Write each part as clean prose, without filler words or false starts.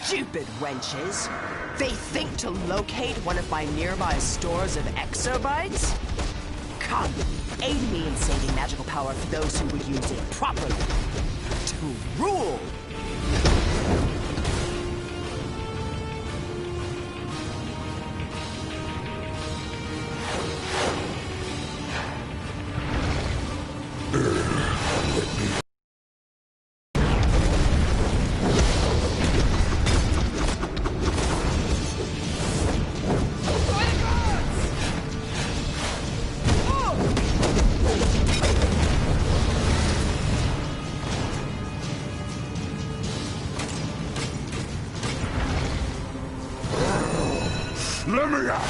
Stupid wenches! They think to locate one of my nearby stores of exobytes? Come, aid me in saving magical power for those who would use it properly. To rule! Let me out!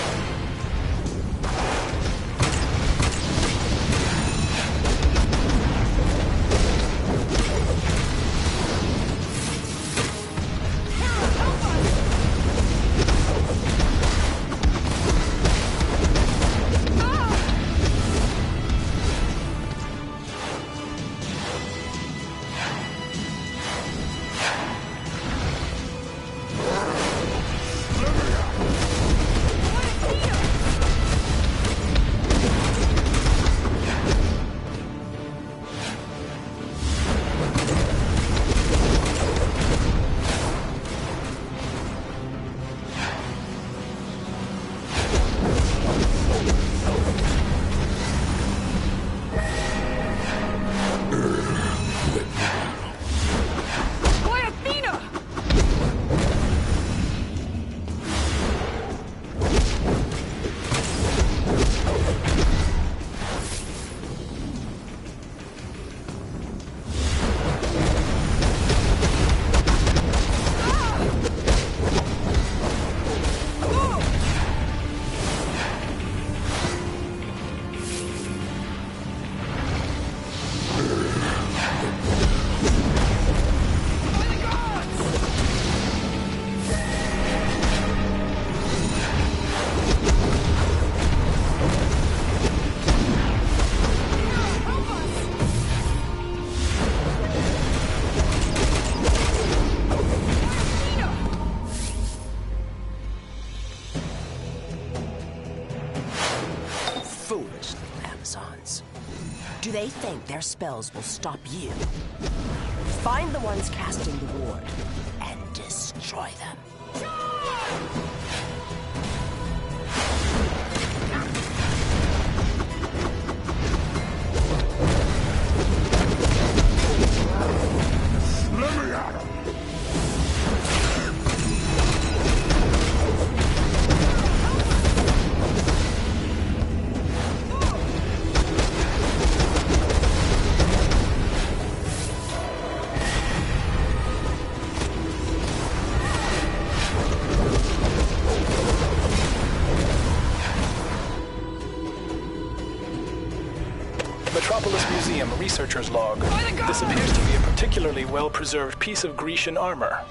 Foolish little Amazons. Do they think their spells will stop you? Find the ones casting the ward and destroy them. Let me at him! Metropolis Museum Researcher's Log. This appears to be a particularly well-preserved piece of Grecian armor.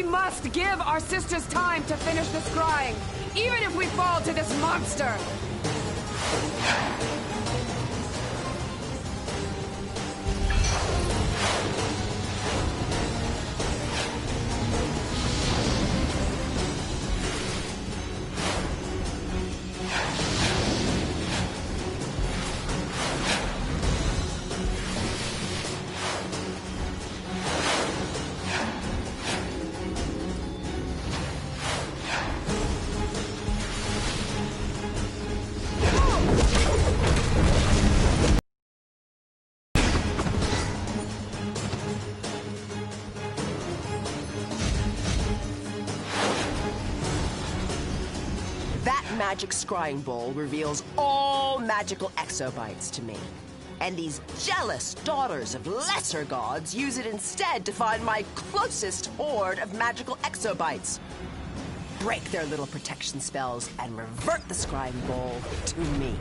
We must give our sisters time to finish the scrying, even if we fall to this monster! Magic scrying bowl reveals all magical exobytes to me. And these jealous daughters of lesser gods use it instead to find my closest horde of magical exobytes. Break their little protection spells and revert the scrying bowl to me.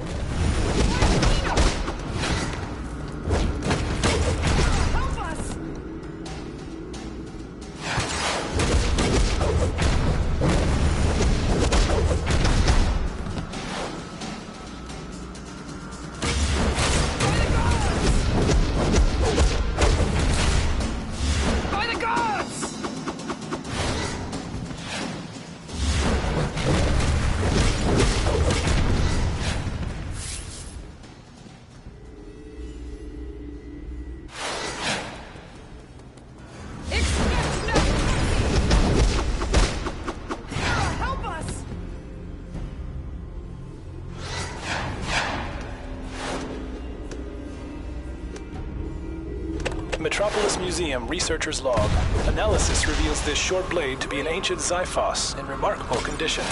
Help us! Metropolis Museum Researcher's Log. Analysis reveals this short blade to be an ancient Xiphos in remarkable condition.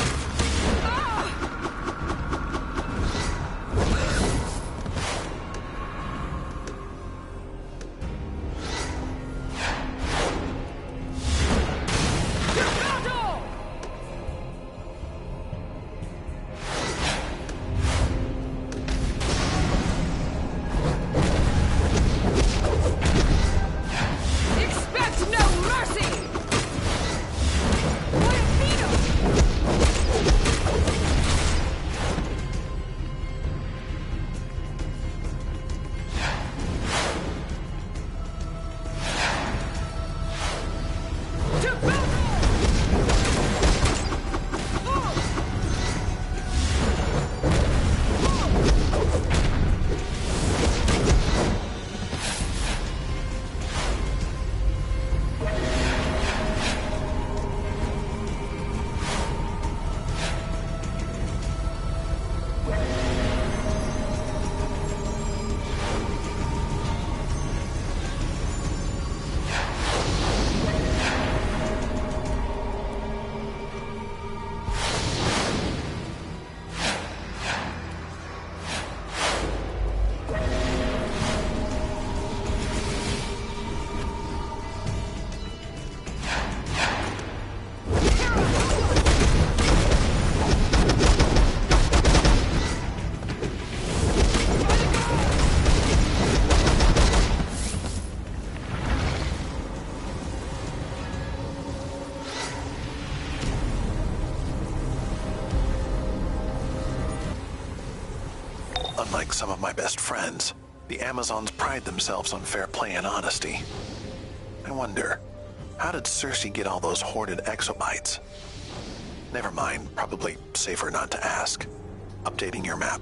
Unlike some of my best friends, the Amazons pride themselves on fair play and honesty. I wonder, how did Cersei get all those hoarded exobytes? Never mind, probably safer not to ask. Updating your map.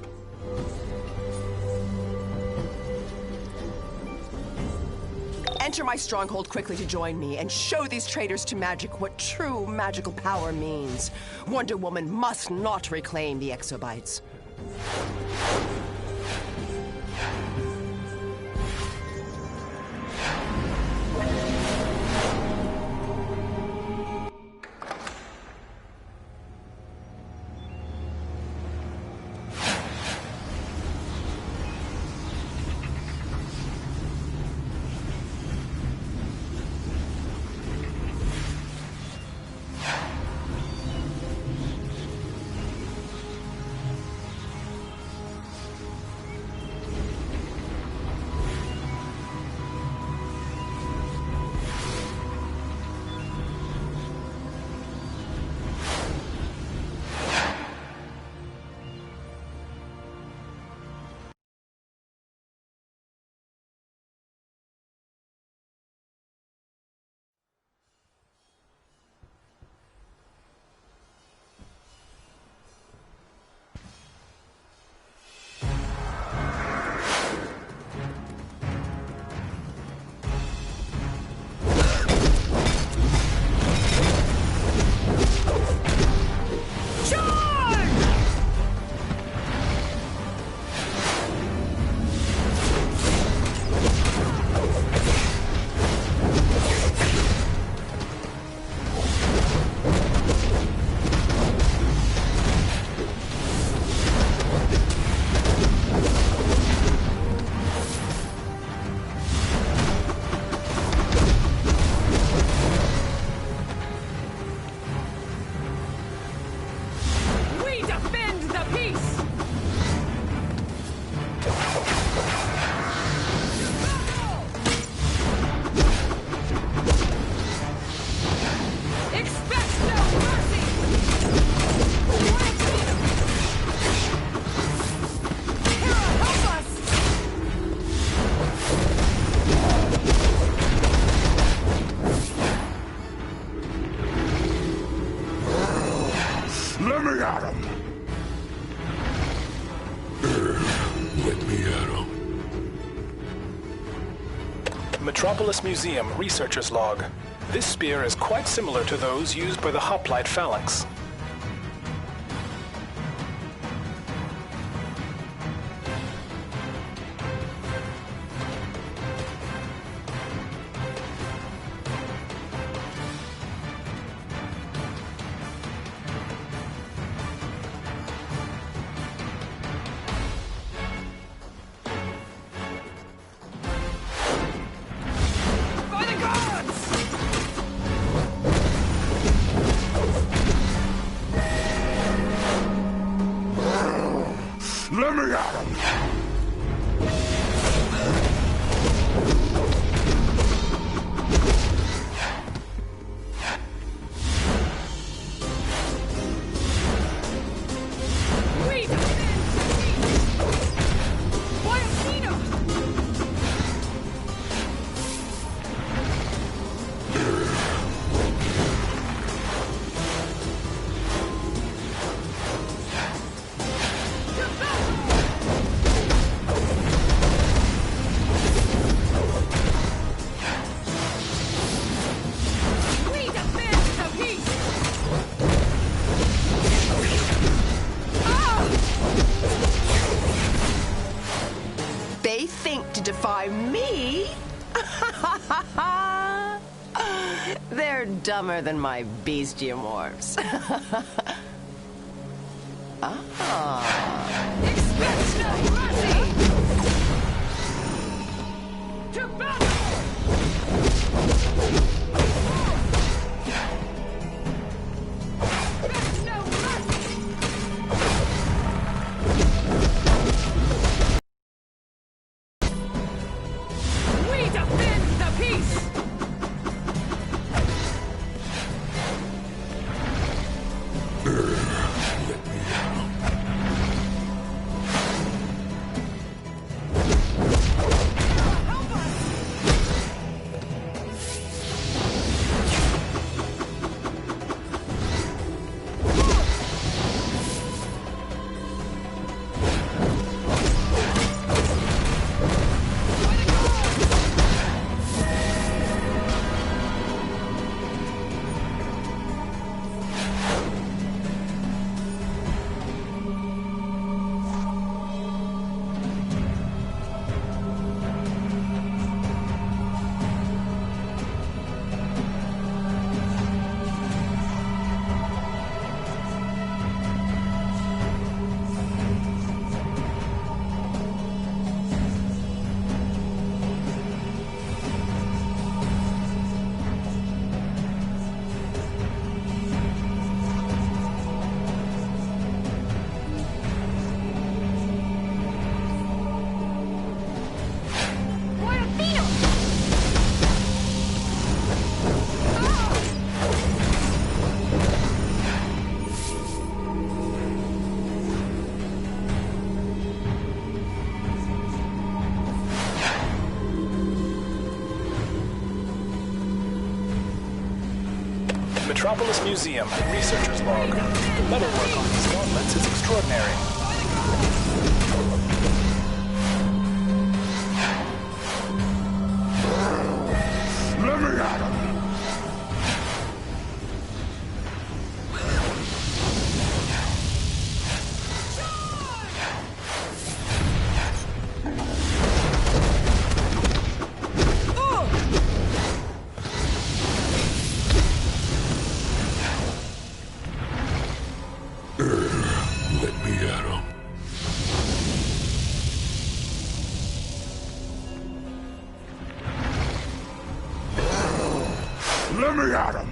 Enter my stronghold quickly to join me and show these traitors to magic what true magical power means. Wonder Woman must not reclaim the exobytes. Metropolis Museum researcher's log. This spear is quite similar to those used by the hoplite phalanx. Let me at him! Wait! Guayaquina! They think to defy me? They're dumber than my bestiamorphs. Expect no mercy! To battle! Expect no mercy! We defend the peace! Metropolis Museum researcher's log. The metalwork on these gauntlets is extraordinary. Let me at him! Let me at him. Let me at him.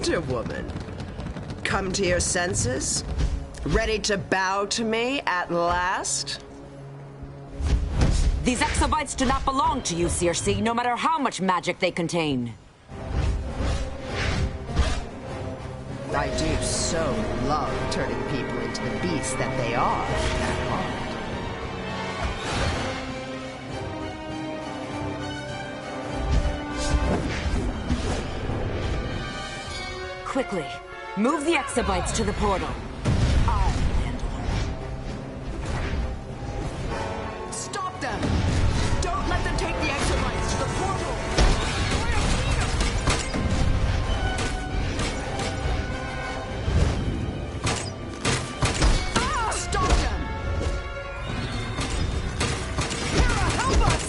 Wonder Woman. Come to your senses? Ready to bow to me at last? These exobytes do not belong to you, Circe, no matter how much magic they contain. I do so love turning people into the beasts that they are at heart. Quickly, move the exobytes to the portal. I'll handle her. Stop them! Don't let them take the exobytes to the portal! Stop them! Hera, help us!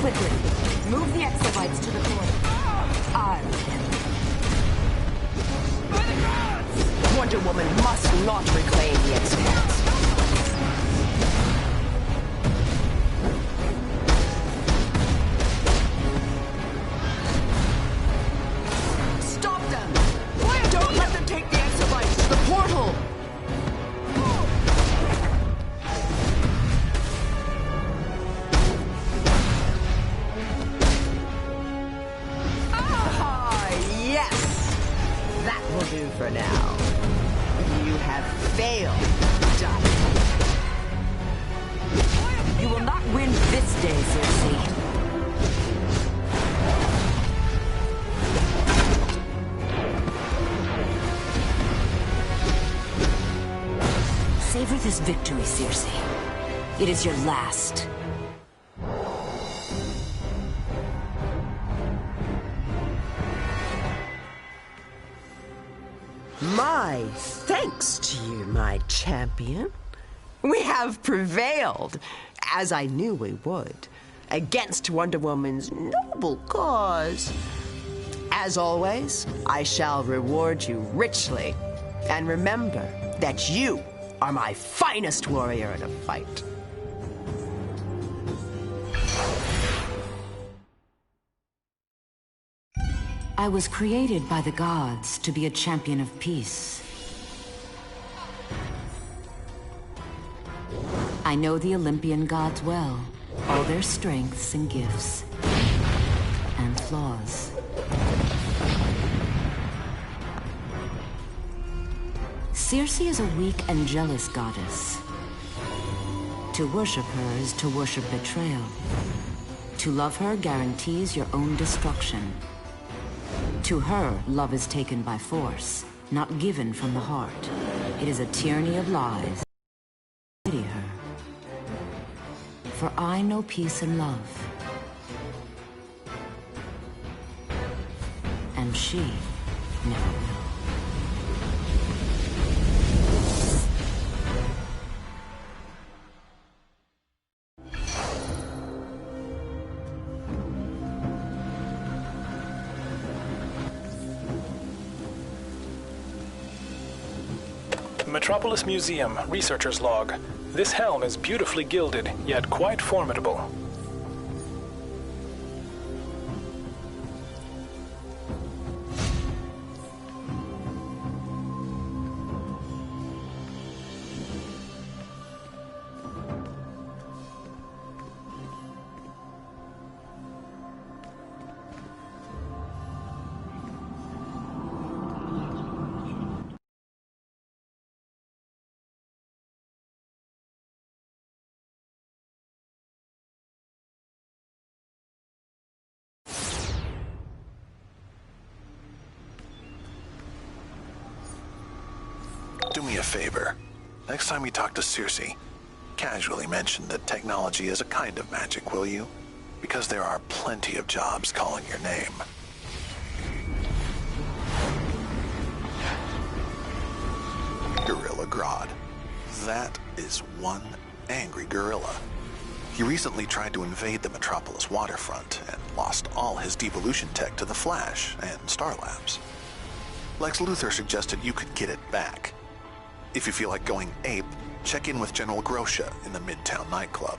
Quickly, move the exobytes to the portal. I'll handle her. Wonder Woman must not reclaim the exobytes. Stop them! Don't let them take the exobytes to the portal! Ah, yes! That will do for now. You have failed, Dot. You will not win this day, Circe. Savor this victory, Circe. It is your last. My thanks to you, my champion. We have prevailed, as I knew we would, against Wonder Woman's noble cause. As always, I shall reward you richly. And remember that you are my finest warrior in a fight. I was created by the gods to be a champion of peace. I know the Olympian gods well, all their strengths and gifts, and flaws. Circe is a weak and jealous goddess. To worship her is to worship betrayal. To love her guarantees your own destruction. To her, love is taken by force, not given from the heart. It is a tyranny of lies. Pity her. For I know peace and love. And she never will. Metropolis Museum, Researcher's Log. This helm is beautifully gilded, yet quite formidable. Do me a favor. Next time you talk to Circe, casually mention that technology is a kind of magic, will you? because there are plenty of jobs calling your name. Gorilla Grodd. That is one angry gorilla. He recently tried to invade the Metropolis waterfront and lost all his devolution tech to the Flash and Star Labs. Lex Luthor suggested you could get it back. If you feel like going ape, check in with General Grosha in the Midtown nightclub.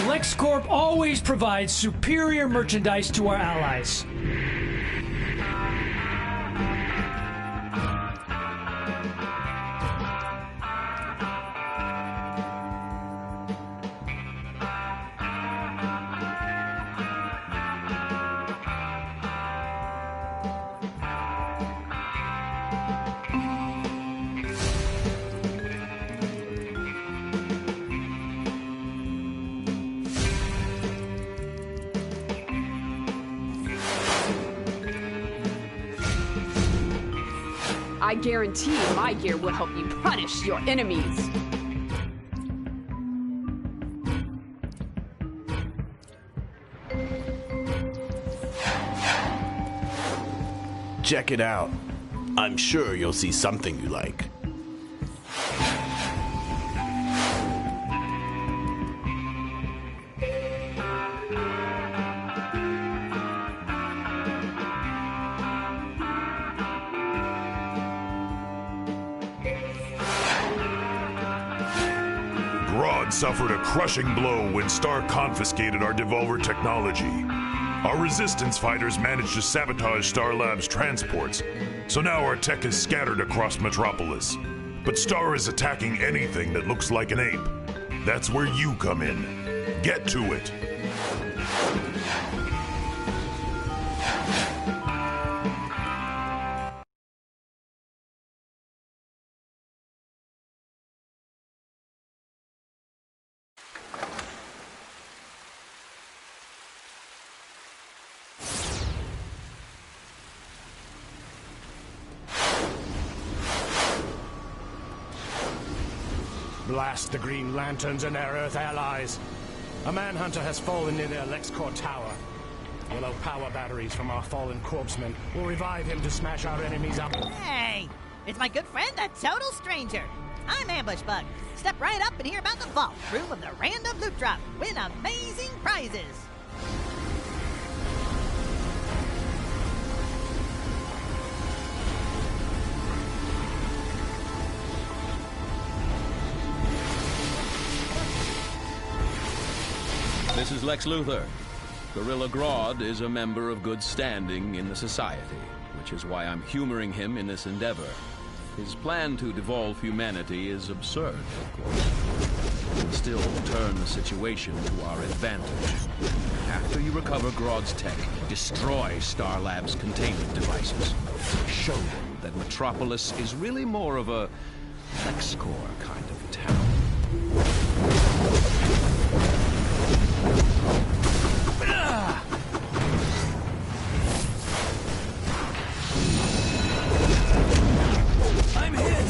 LexCorp always provides superior merchandise to our allies. I guarantee my gear will help you punish your enemies. Check it out. I'm sure you'll see something you like. Grodd suffered a crushing blow when Starr confiscated our Devolver technology. Our resistance fighters managed to sabotage Star Labs' transports, so now our tech is scattered across Metropolis. But Starr is attacking anything that looks like an ape. That's where you come in. Get to it. Blast the Green Lanterns and their Earth allies. A manhunter has fallen near their LexCorp tower. Yellow power batteries from our fallen corpsman will revive him to smash our enemies up. Hey, it's my good friend, the Total Stranger. I'm Ambush Bug. Step right up and hear about the vault room of the random loot drop. Win amazing prizes. This is Lex Luthor. Gorilla Grodd is a member of good standing in the society, which is why I'm humoring him in this endeavor. His plan to devolve humanity is absurd, of course. But still turn the situation to our advantage. After you recover Grodd's tech, destroy Star Labs' containment devices. Show them that Metropolis is really more of a LexCorp kind of town. I'm hit!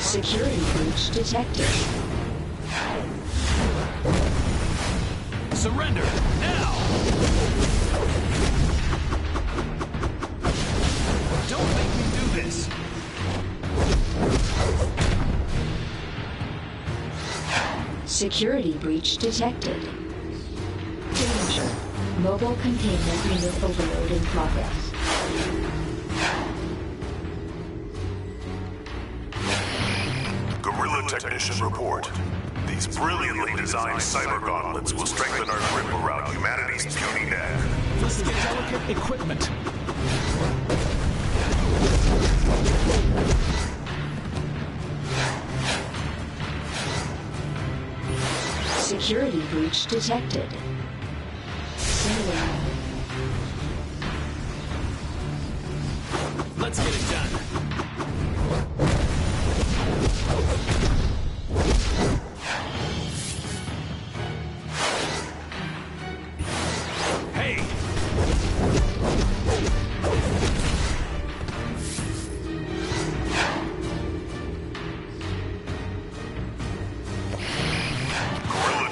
Security breach detected. Surrender, now! Don't make me do this! Security breach detected. Danger. Mobile containment unit overload in progress. Technician report. These brilliantly designed cyber gauntlets will strengthen our grip around humanity's puny neck. This is delicate equipment. Security breach detected. Simulator. Let's get it done.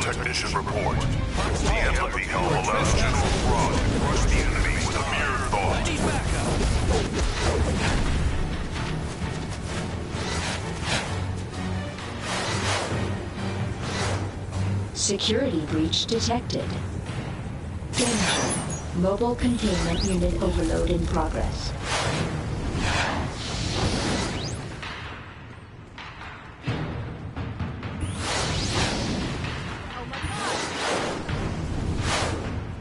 Technician report. The entropy helm allows General Grodd to crush the enemy with a mere thought. Security breach detected. Danger. Mobile containment unit overload in progress.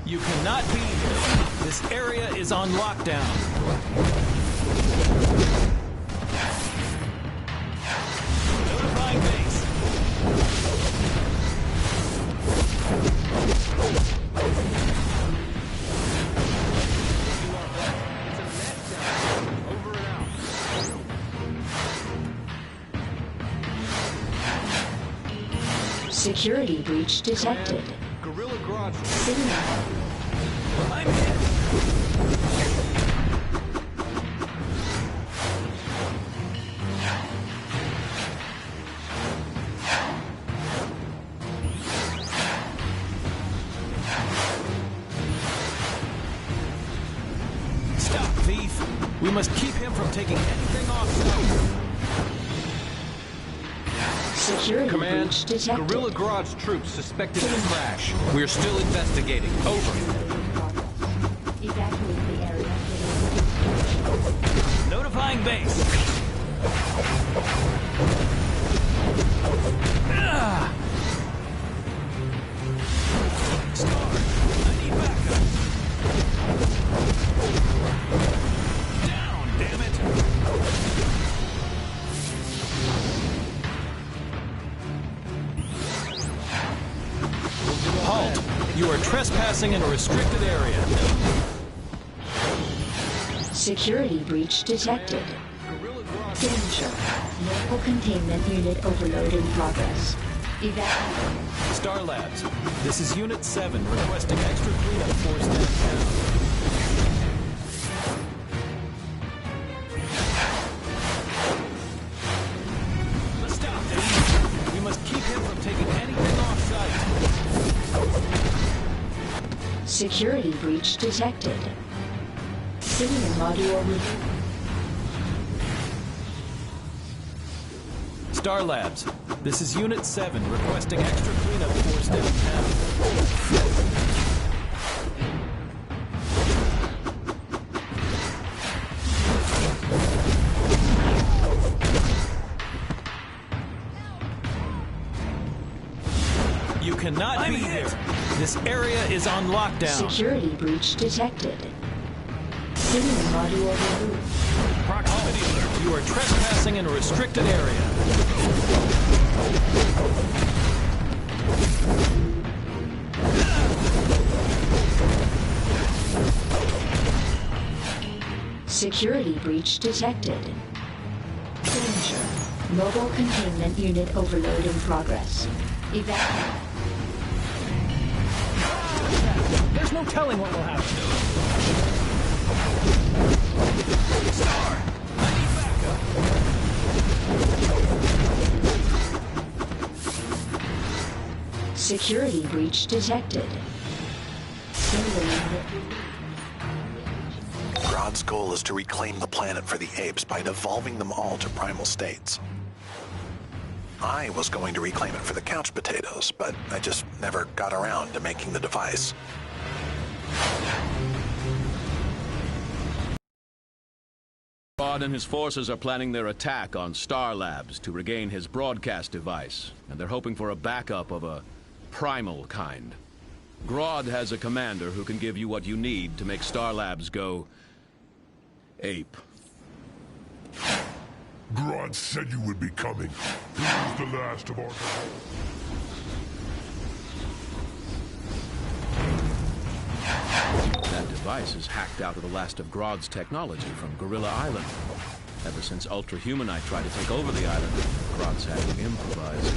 You cannot be here. This area is on lockdown. Notifying base. Over and out. Security breach detected. Gorilla Grodd. I'm hit. Stop, thief. We must keep him from taking anything off site. Security Command, breach detected. Gorilla Grodd's troops suspected of a crash. We are still investigating. Over. Evacuate the area. Notifying base. Star, I need backup. Down, damn it. Halt! You are trespassing in a restricted area. Security breach detected. Danger. Mobile containment unit overload in progress. Evacuate. Star Labs, this is Unit 7 requesting extra cleanup force downtown. Let's stop this. We must keep him from taking anything off site. Security breach detected. Senior module review. Star Labs, this is Unit 7 requesting extra cleanup force downtown. cannot be here. This area is on lockdown. Security breach detected. City module removed. Proximity alert. You are trespassing in a restricted area. Security breach detected. Danger. Mobile containment unit overload in progress. Evacuate. There's no telling what will happen. Star! I need backup. Security breach detected. Grodd's goal is to reclaim the planet for the apes by devolving them all to primal states. I was going to reclaim it for the couch potatoes, but I just never got around to making the device. Grodd and his forces are planning their attack on Star Labs to regain his broadcast device, and they're hoping for a backup of a primal kind. Grodd has a commander who can give you what you need to make Star Labs go ape. Grodd said you would be coming. He was the last of our... That device is hacked out of the last of Grodd's technology from Gorilla Island. Ever since Ultra Humanite tried to take over the island, Grodd's had to improvise.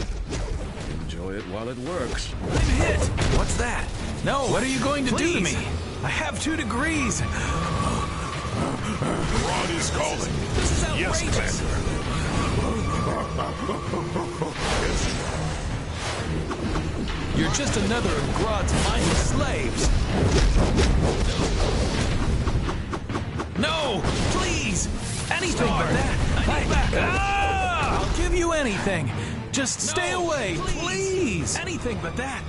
Enjoy it while it works. I'm hit! What's that? No! What are you going to do to me? I have 2 degrees! Grodd is calling. This is outrageous! Yes, Commander. You're just another of Grodd's mindless slaves! No! Please! Anything but that! I need backup! I'll give you anything! Just stay away, please! Anything but that!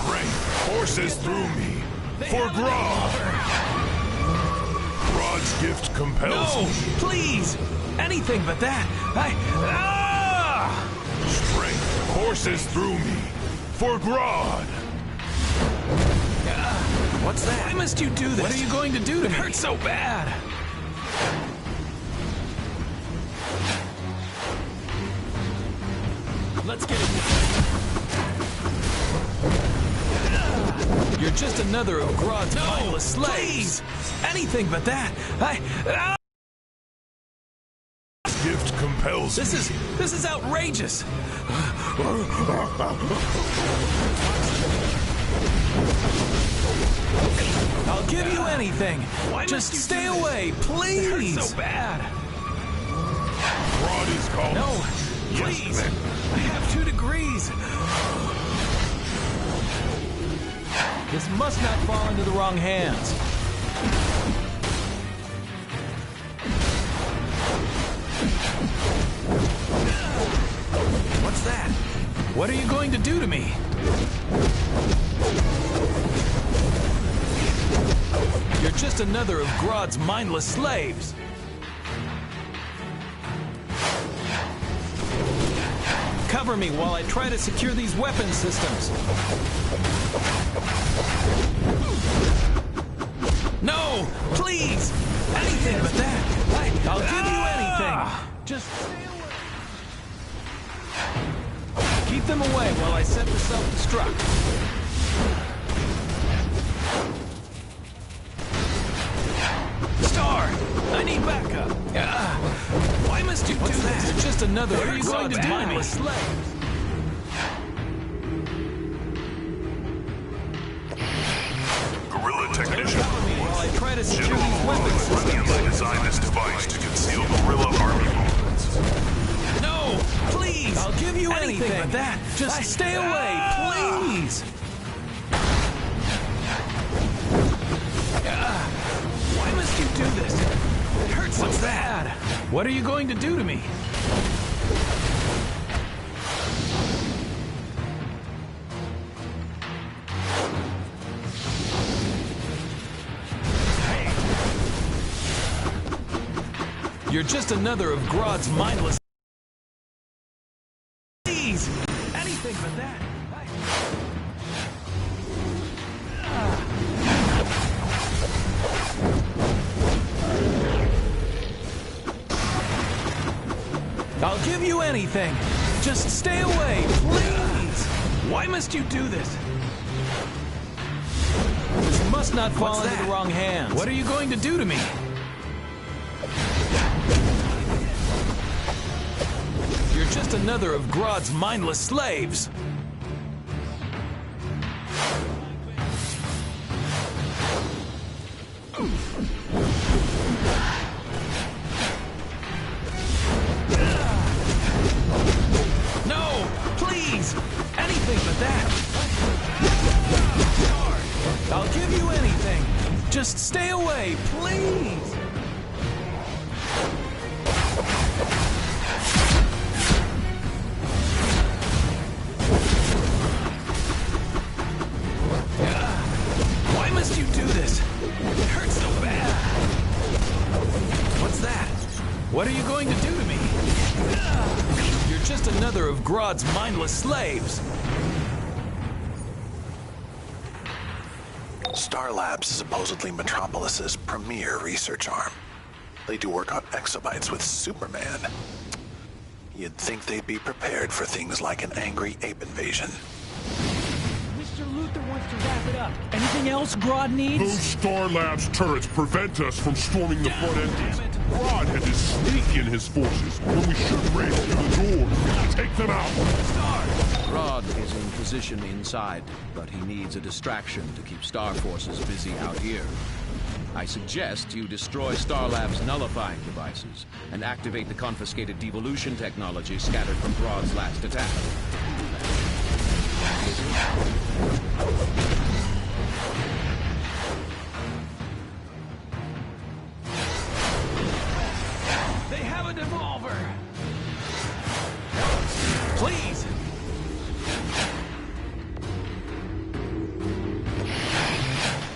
Strength courses through me. For Grodd! Grodd's gift compels me. No! Please! Anything but that! Strength courses through me. For Grodd! What's that? Why must you do this? What are you going to do to me? It hurts so bad! Let's get it. You're just another of Grodd's mindless slaves! Please! Anything but that! Gift compels This is outrageous! I'll give you anything! Just stay away, please! It hurts so bad! Grodd is calling. No! Please! I have 2 degrees! This must not fall into the wrong hands. What's that? What are you going to do to me? You're just another of Grodd's mindless slaves. Cover me while I try to secure these weapon systems. No! Please! Anything but that! I'll give you anything! Just stay away. Keep them away while I set the self-destruct. Star! I need backup! Why must you do that? You're just another of Grodd's mindless slaves. Gorilla technician. While I try to secure these weapon systems. I designed this device to conceal Gorilla army movements. No! Please! I'll give you anything but that! Just stay away, please! Why must you do this? It hurts so bad! What are you going to do to me? You're just another of Grodd's mindless... Please! Anything but that! I'll give you anything. Just stay away, please. Why must you do this? This must not fall into the wrong hands. What are you going to do to me? You're just another of Grodd's mindless slaves. No, please, anything but that. I'll give you anything. Just stay away, please. Why must you do this? It hurts so bad. What's that? What are you going to do to me? You're just another of Grodd's mindless slaves. Star Labs is supposedly Metropolis's premier research arm. They do work on exobytes with Superman. You'd think they'd be prepared for things like an angry ape invasion. Mr. Luther wants to wrap it up. Anything else Grodd needs? Those Star Labs turrets prevent us from storming the front entrance. Grodd had to sneak in his forces when we should race through the doors. Take them out! Grodd is in position inside, but he needs a distraction to keep Star forces busy out here. I suggest you destroy Star Labs' nullifying devices and activate the confiscated devolution technology scattered from Grodd's last attack. They have a devolver. Please.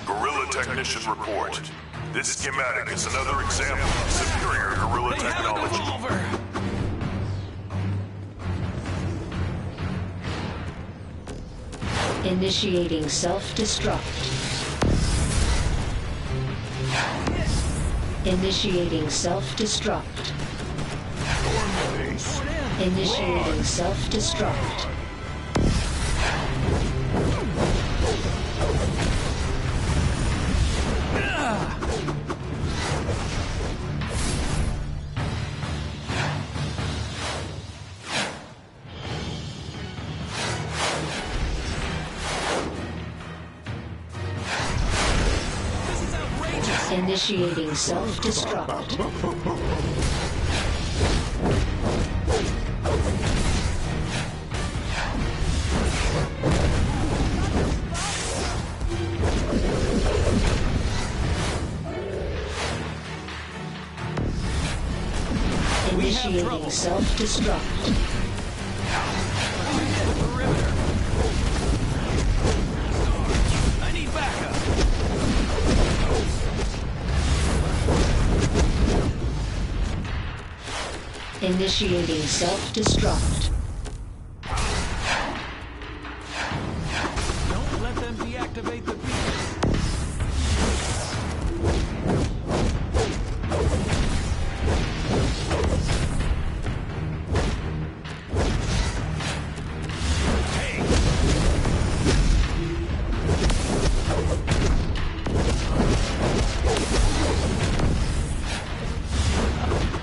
Guerrilla Technician report. This schematic is another example of superior guerrilla technology. Initiating self-destruct. Initiating self-destruct. Initiating self-destruct. Initiating self-destruct. Initiating self-destruct. I need backup. Initiating self-destruct. Don't let them deactivate the beacon.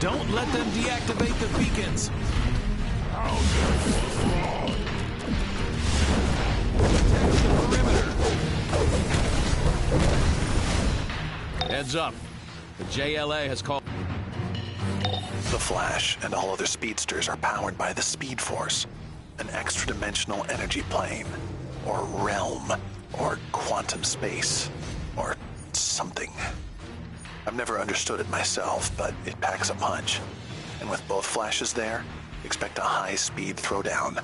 Don't let them deactivate the beacons. Protect the perimeter. Heads up. The JLA has called... The Flash and all other speedsters are powered by the Speed Force, an extra-dimensional energy plane, or realm, or quantum space, or something. I've never understood it myself, but it packs a punch. And with both Flashes there, expect a high-speed throwdown.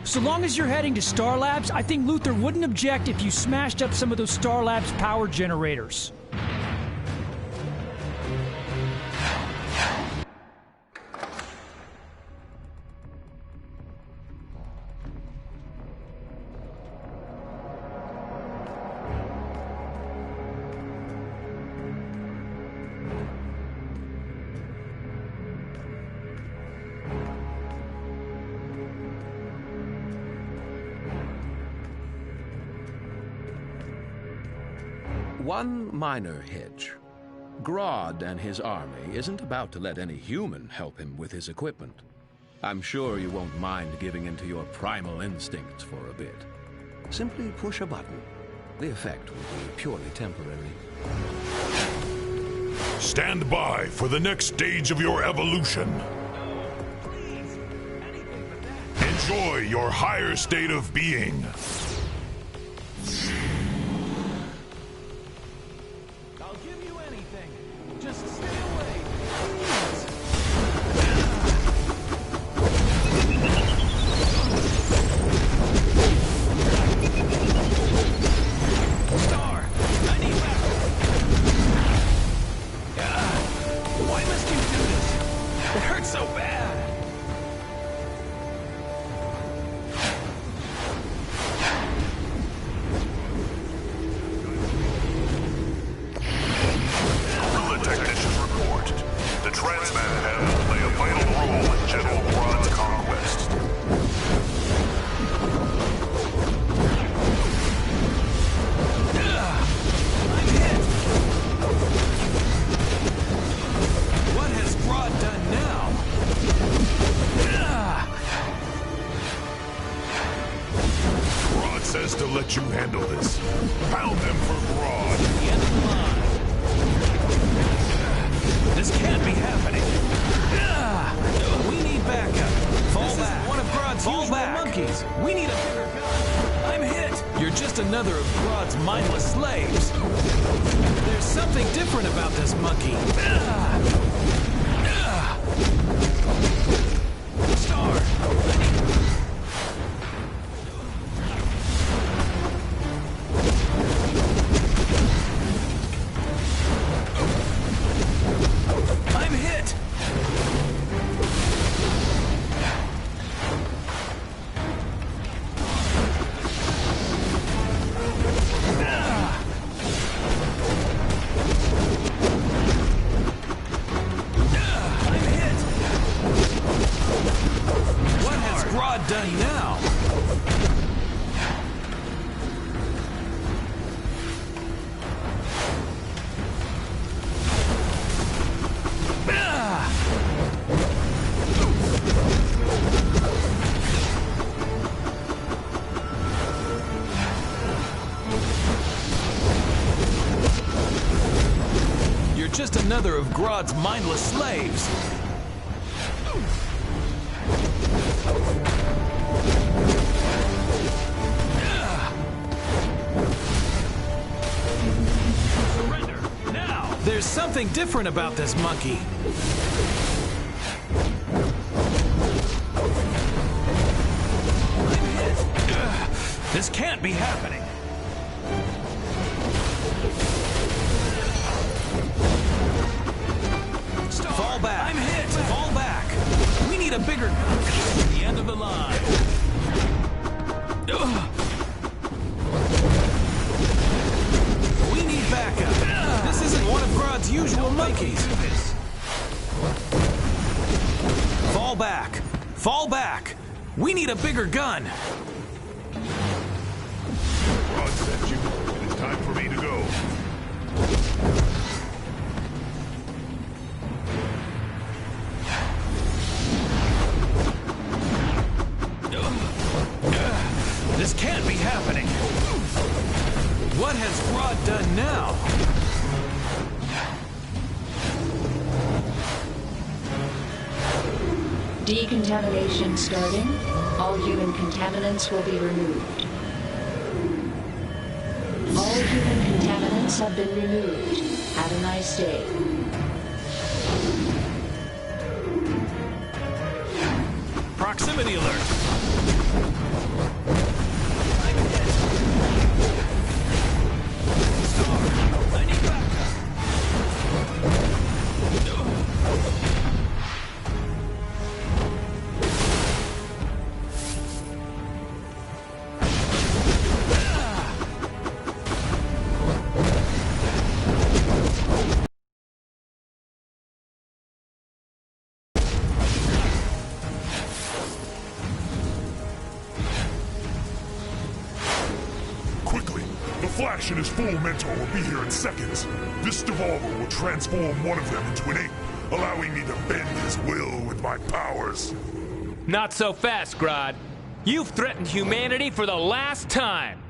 So long as you're heading to Star Labs, I think Luther wouldn't object if you smashed up some of those Star Labs power generators. one minor hitch. Grodd and his army isn't about to let any human help him with his equipment. I'm sure you won't mind giving in to your primal instincts for a bit. Simply push a button. The effect will be purely temporary. Stand by for the next stage of your evolution. Enjoy your higher state of being. I'll give you anything. Just stay away. Star, I need backup. Why must you do this? It hurts so bad. To let you handle this. Pound them for Grodd. The end of the line. This can't be happening. We need backup. Fall back. One of Grodd's usual monkeys. We need a bigger gun. I'm hit. You're just another of Grodd's mindless slaves. There's something different about this monkey. Star. Done now. You're just another of Grodd's mindless slaves. There's something different about this monkey. I'm hit. This can't be happening. Star. Fall back. I'm hit. Fall back. We need a bigger gun. The end of the line. We need backup. This isn't one of Grodd's usual monkeys. Fall back. Fall back. We need a bigger gun. Grodd sent you. It is time for me to go. This can't be happening. What has Grodd done now? Decontamination starting. All human contaminants will be removed. All human contaminants have been removed. Have a nice day. Proximity alert. I need backup. activation is full, Mentor will be here in seconds. This devolver will transform one of them into an ape, allowing me to bend his will with my powers. Not so fast, Grodd. You've threatened humanity for the last time.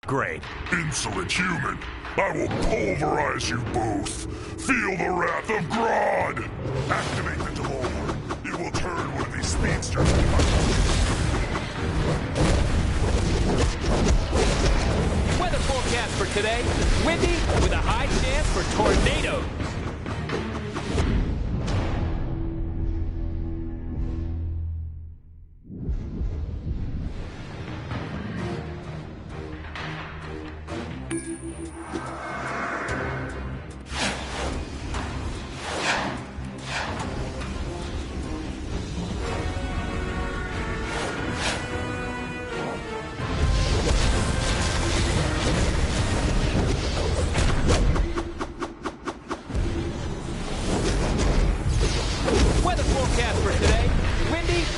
Great. Insolent human. I will pulverize you both. Feel the wrath of Grodd. Activate the devolver. It will turn one of these speedsters into my... Weather forecast for today, windy with a high chance for tornadoes.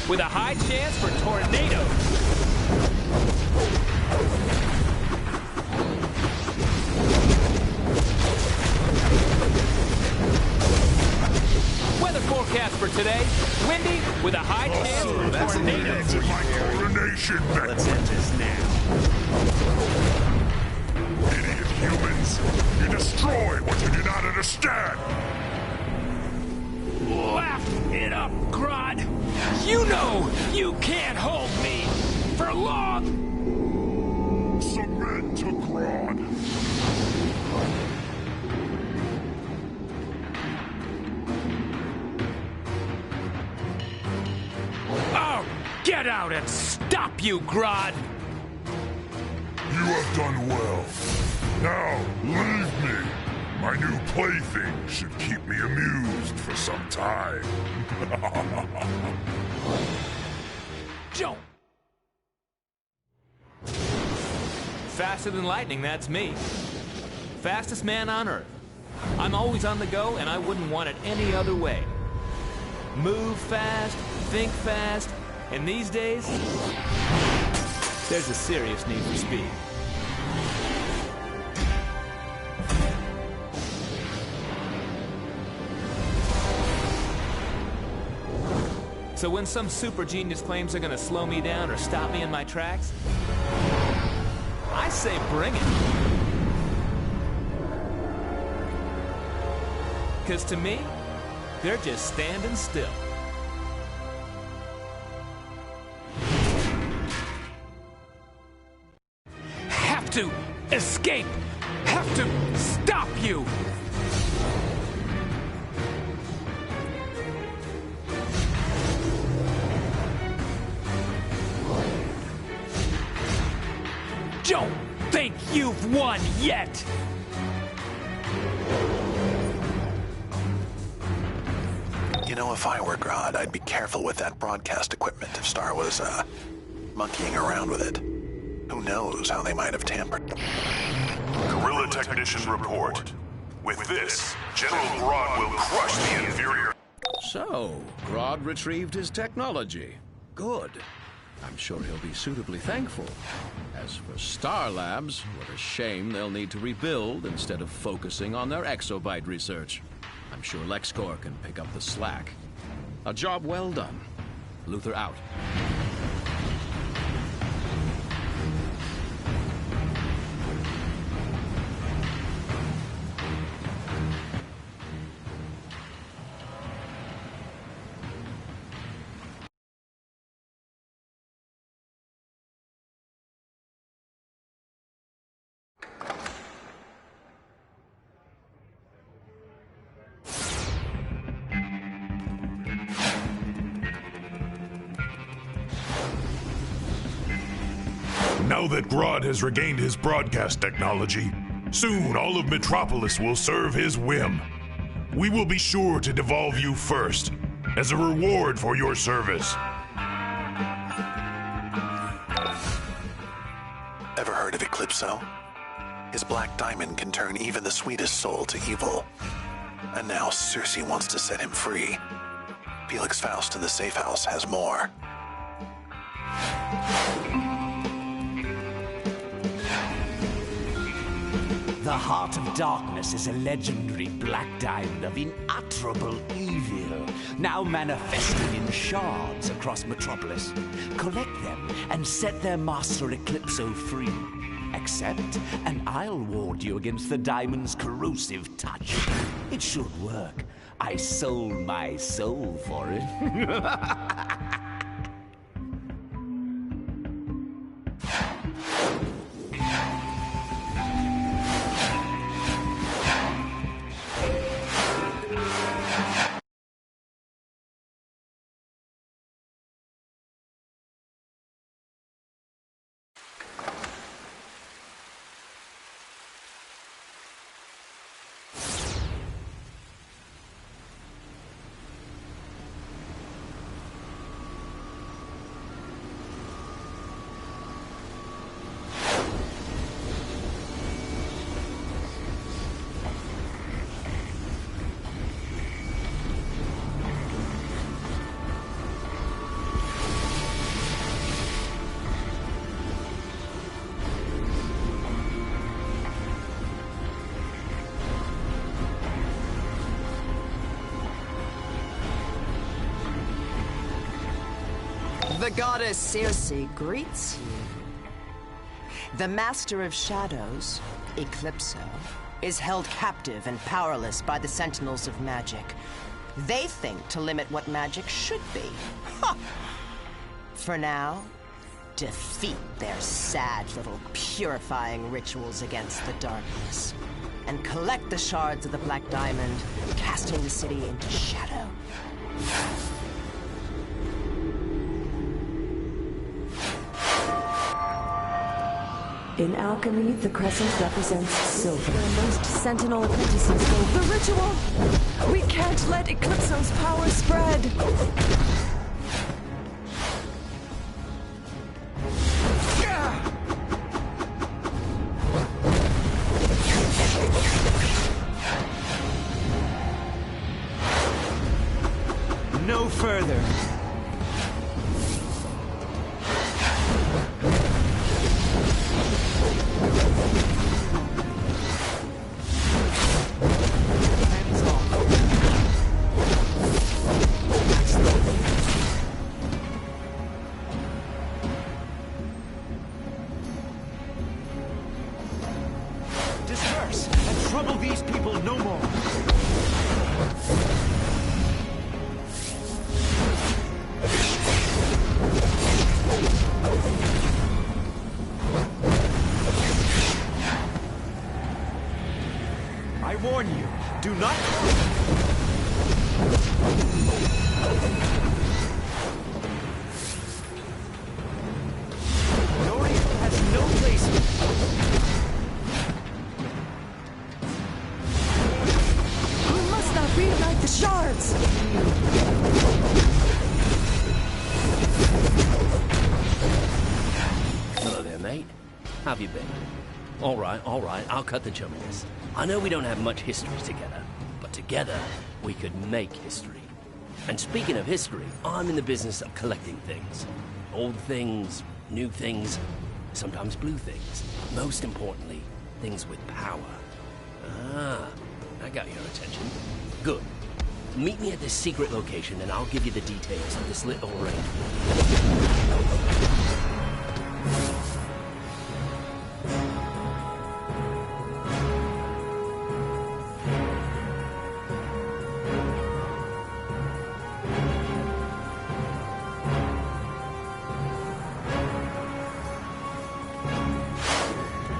With a high chance for tornadoes. Weather forecast for today, windy with a high chance for tornadoes. My coronation mech. Let's end this now. Idiot humans, you destroy what you do not understand. Laugh it up, Grodd. You know you can't hold me for long. Submit to Grodd. I'll get out and stop you, Grodd. You have done well. Now, leave me. My new plaything should keep me amused for some time. Don't. Faster than lightning, that's me. Fastest man on Earth. I'm always on the go, and I wouldn't want it any other way. Move fast, think fast, and these days, there's a serious need for speed. So when some super genius claims they're gonna slow me down or stop me in my tracks, I say bring it. 'Cause to me, they're just standing still. Have to escape! Have to stop you! Don't think you've won yet! You know, if I were Grodd, I'd be careful with that broadcast equipment if Star was, monkeying around with it. Who knows how they might have tampered. Guerrilla Technician report. With this, General Grodd will crush the inferior... So, Grodd retrieved his technology. Good. I'm sure he'll be suitably thankful. As for Star Labs, what a shame they'll need to rebuild instead of focusing on their exobyte research. I'm sure LexCorp can pick up the slack. A job well done. Luther out. Now that Grodd has regained his broadcast technology, soon all of Metropolis will serve his whim. We will be sure to devolve you first, as a reward for your service. Ever heard of Eclipso? His black diamond can turn even the sweetest soul to evil. And now Cersei wants to set him free. Felix Faust in the safe house has more. The Heart of Darkness is a legendary black diamond of unutterable evil, now manifesting in shards across Metropolis. Collect them and set their master Eclipso free. Accept, and I'll ward you against the diamond's corrosive touch. It should work. I sold my soul for it. The goddess Circe greets you. The Master of Shadows, Eclipso, is held captive and powerless by the Sentinels of Magic. They think to limit what magic should be. Ha! For now, defeat their sad little purifying rituals against the darkness, and collect the shards of the Black Diamond, casting the city into shadow. In alchemy, the crescent represents silver. Where most Sentinel apprentices go. The ritual! We can't let Eclipso's power spread! No further. Disperse and trouble these people no more. I warn you, do not. Dorian has no place here. We must not reunite the shards! Hello there, mate. How have you been? All right, I'll cut the chumminess. I know we don't have much history together, but together we could make history. And speaking of history, I'm in the business of collecting things. Old things, new things, sometimes blue things. Most importantly, things with power. Ah, I got your attention. Good. Meet me at this secret location and I'll give you the details of this little arrangement.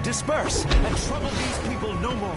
Disperse and trouble these people no more.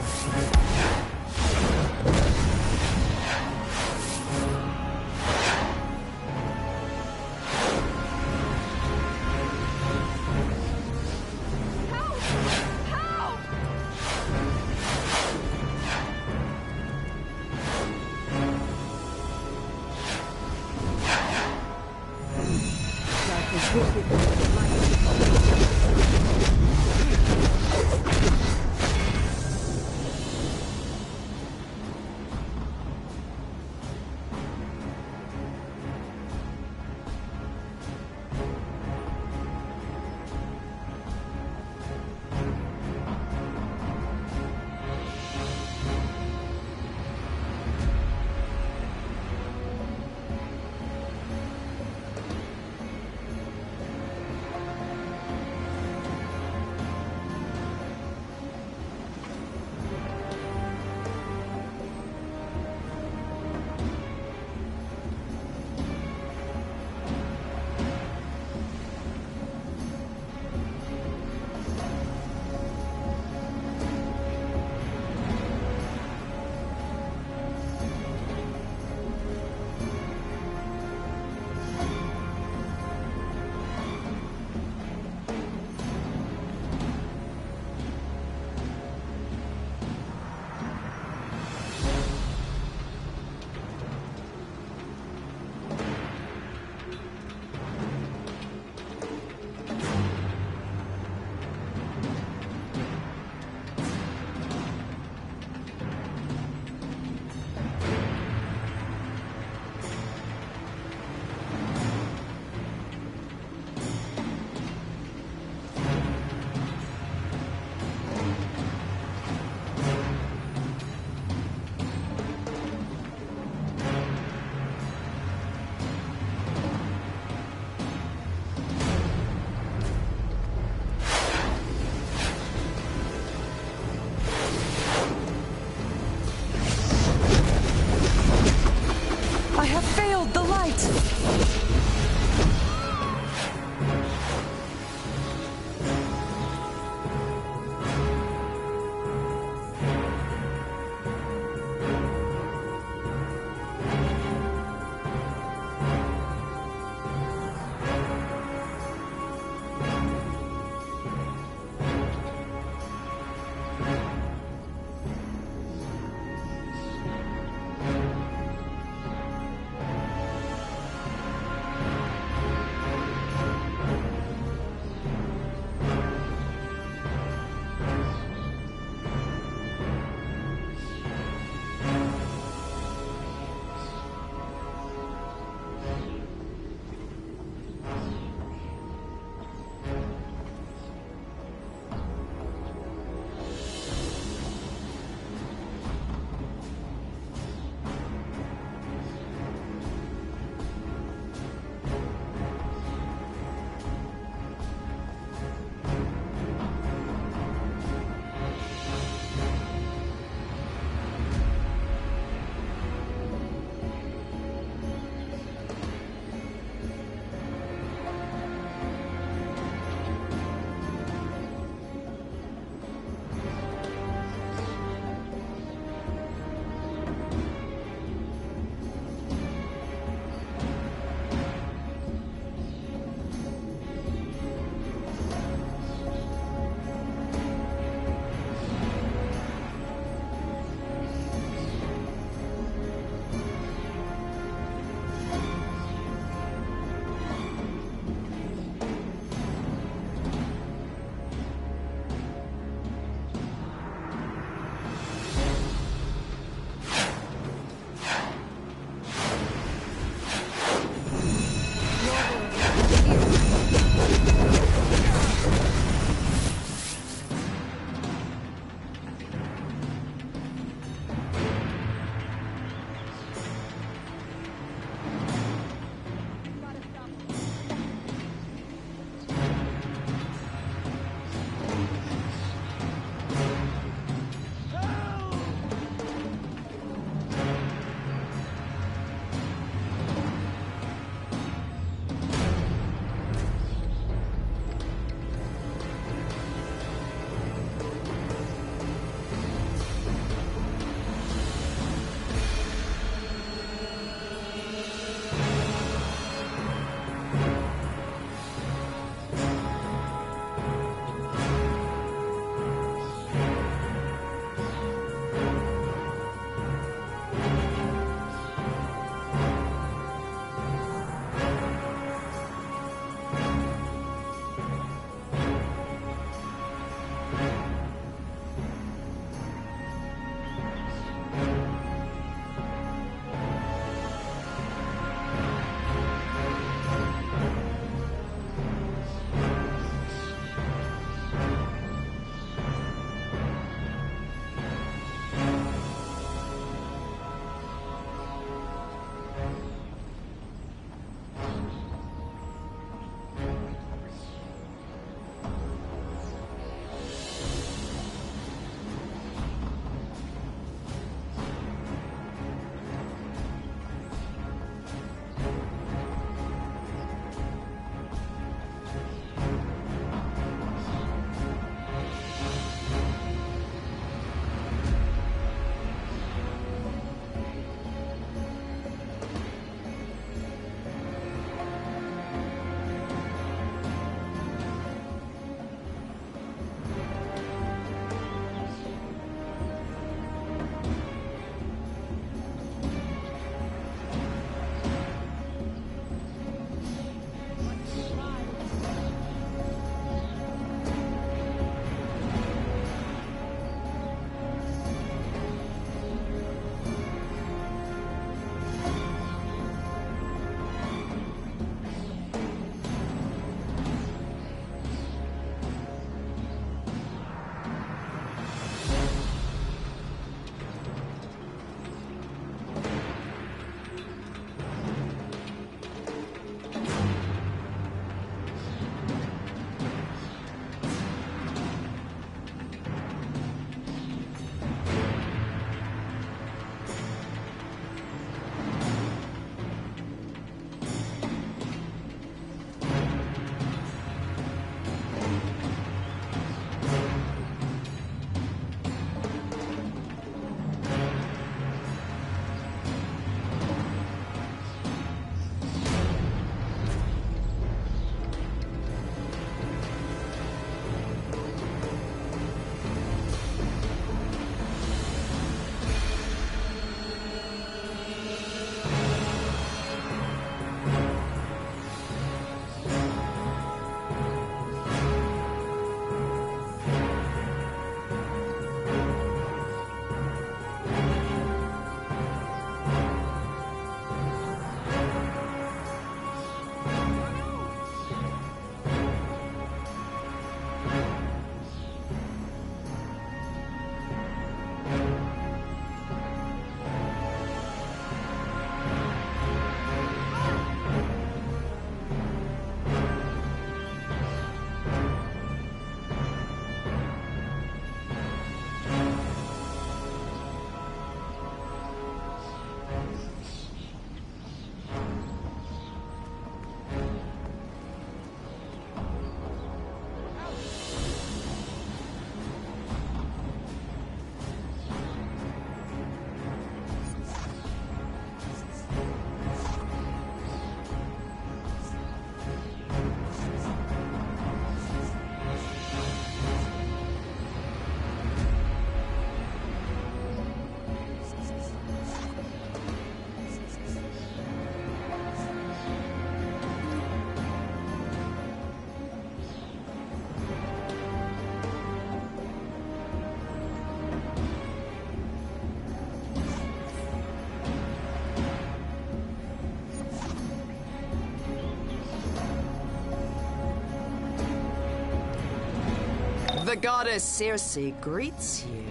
The goddess Circe greets you.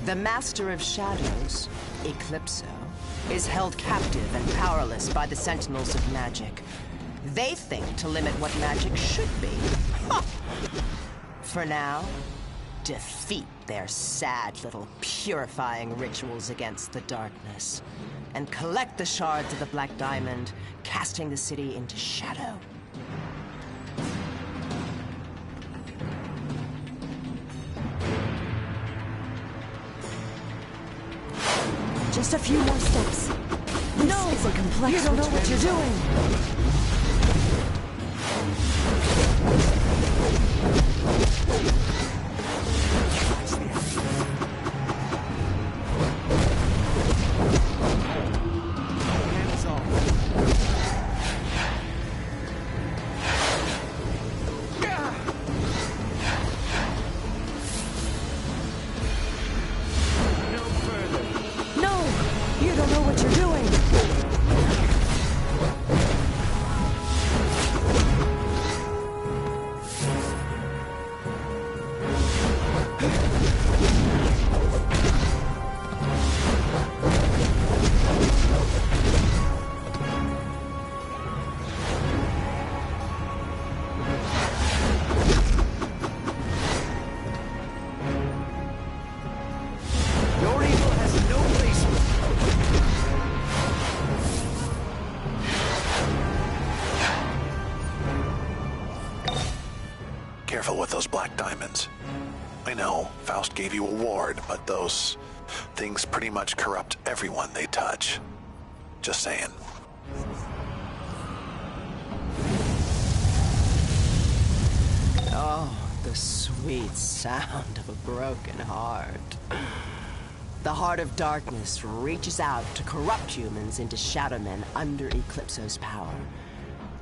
The Master of Shadows, Eclipso, is held captive and powerless by the Sentinels of Magic. They think to limit what magic should be. For now, defeat their sad little purifying rituals against the darkness, and collect the shards of the Black Diamond, casting the city into shadow. Just a few more steps. This is a complex. You don't know what you're doing. Careful with those black diamonds. I know, Faust gave you a ward, but those things pretty much corrupt everyone they touch. Just saying. Oh, the sweet sound of a broken heart. The heart of darkness reaches out to corrupt humans into shadow men under Eclipso's power.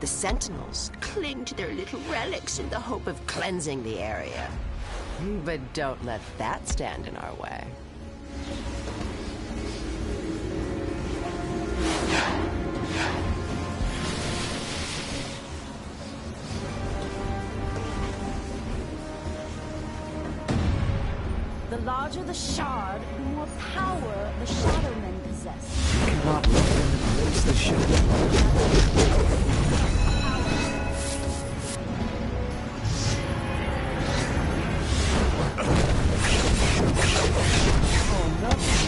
The Sentinels cling to their little relics in the hope of cleansing the area. But don't let that stand in our way. The larger the shard, the more power the shadow men possess. You cannot let them embrace the shadow.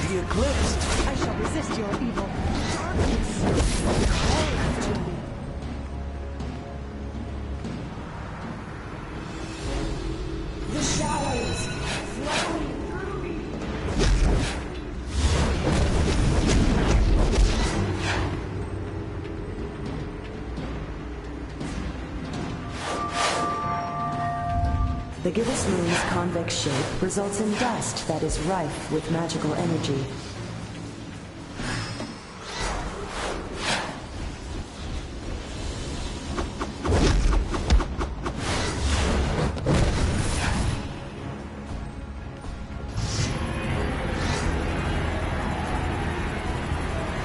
Be eclipsed. I shall resist your evil. Darkness, call after me. The shadows flowing through me. The gibbous moon's convex shape results in dust that is rife with magical energy.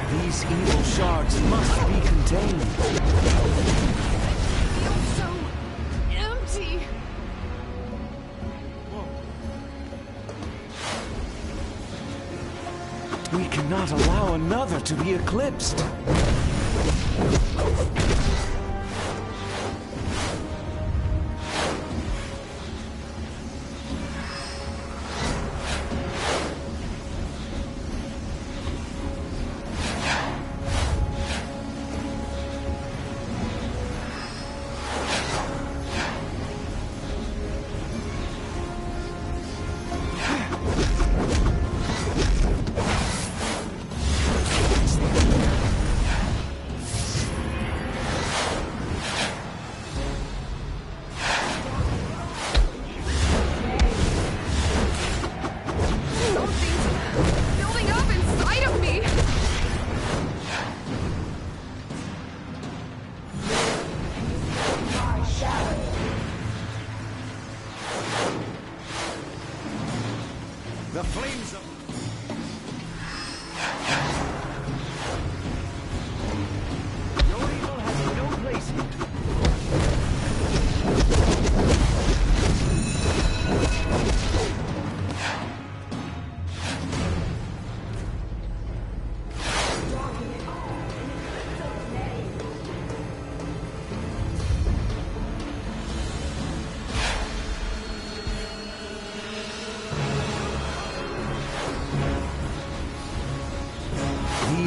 These evil shards must be contained. I feel so empty. We cannot allow another to be eclipsed. The flames of... Your evil has no place here.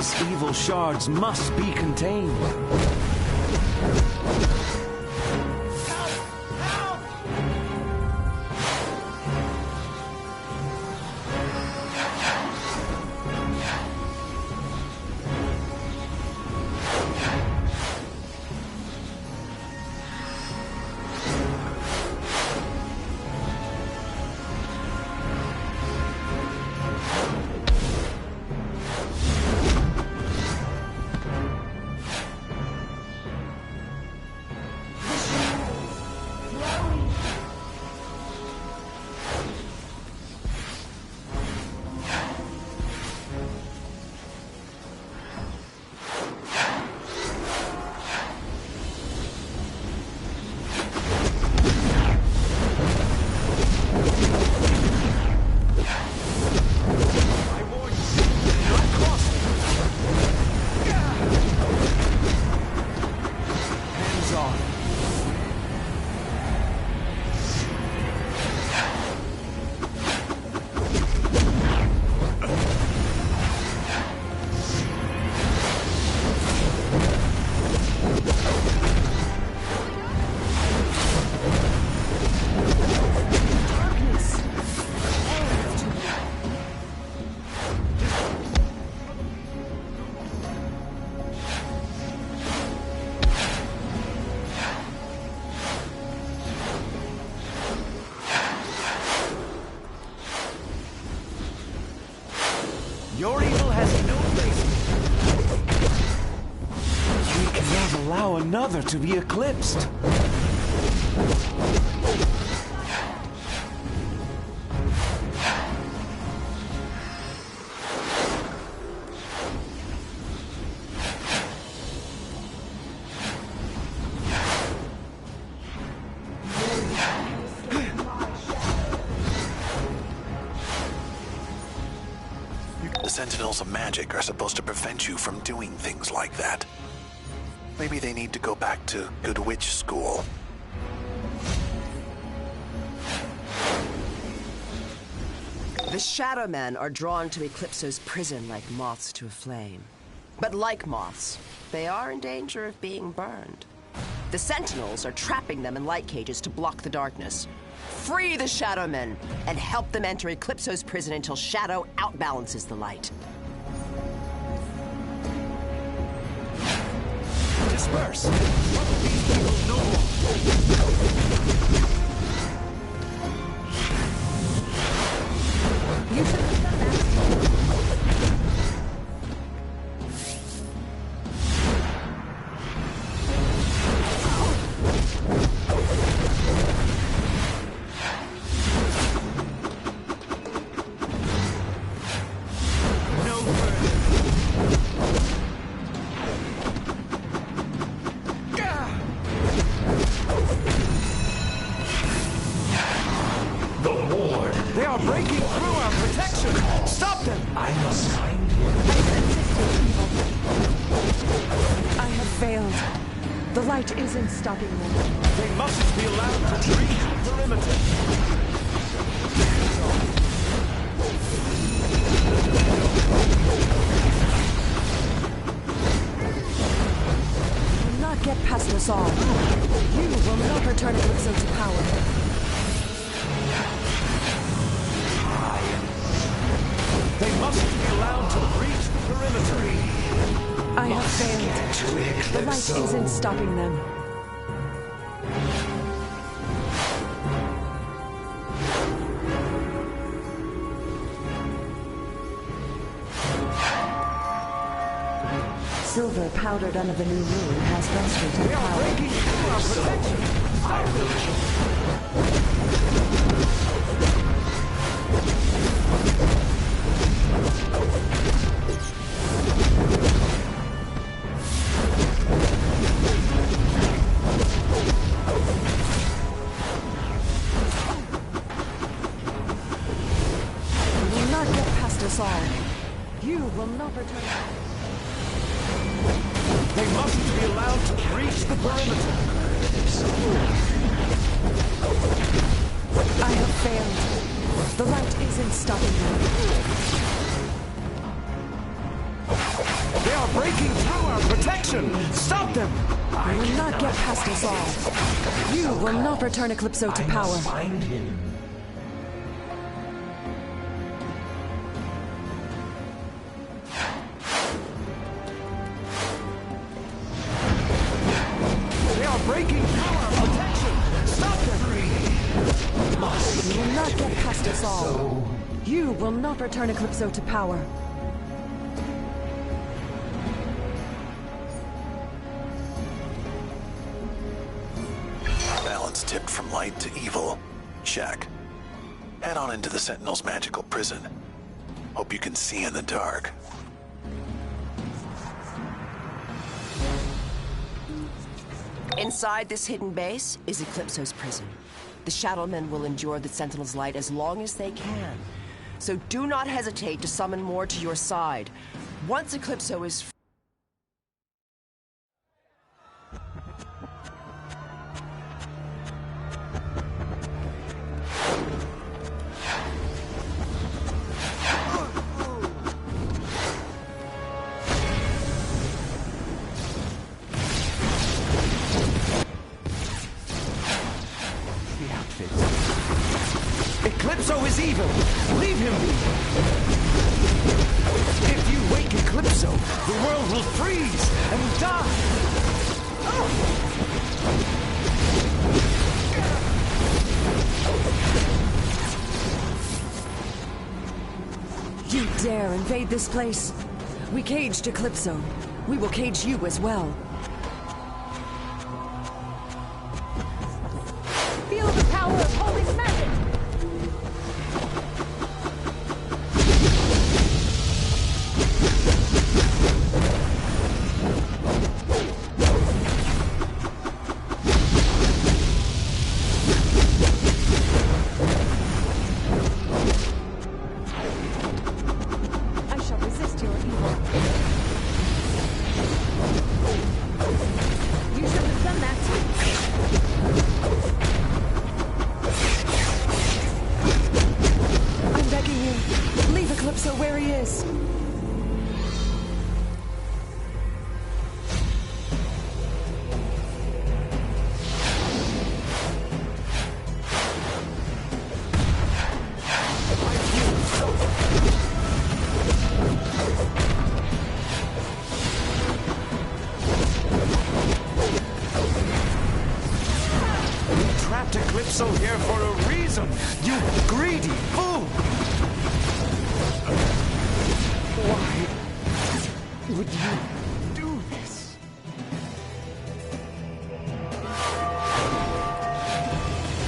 These evil shards must be contained. Your evil has no place. We cannot allow another to be eclipsed. The Sentinels of Magic are supposed to prevent you from doing things like that. Maybe they need to go back to Good Witch School. The Shadow Men are drawn to Eclipso's prison like moths to a flame. But like moths, they are in danger of being burned. The Sentinels are trapping them in light cages to block the darkness. Free the Shadow Men and help them enter Eclipso's prison until Shadow outbalances the light. Disperse! These people no more! You should have done that. They are breaking through our protection! Stop them! I must find you. I have failed. The light isn't stopping them. They mustn't be allowed to breach the perimeter. You will not get past us all. You will not return Eclipso to power. They mustn't be allowed to breach the perimeter. I have failed. The light isn't stopping them. Silver powdered under the new moon has frustrated They are breaking through our protection. I will. You will not return. They mustn't be allowed to breach the perimeter. I have failed. The light isn't stopping me. breaking through our protection! Stop them! They will not get past us all. You will not return Eclipso to power. Find him. They are breaking through our protection! Stop them! You will not get past us all. You will not return Eclipso to power. Balance tipped from light to evil. Check. Head on into the Sentinel's magical prison. Hope you can see in the dark. Inside this hidden base is Eclipso's prison. The Shadow-Men will endure the Sentinel's light as long as they can. So do not hesitate to summon more to your side. Once Eclipso is Eclipso is evil! Leave him be! If you wake Eclipso, the world will freeze and die! You dare invade this place? We caged Eclipso. We will cage you as well. Feel the power of holy magic! I shall resist your evil. You shouldn't have done that. I'm begging you. Leave Eclipso where he is. Trapped Eclipso here for a reason, you greedy fool! Why would you do this?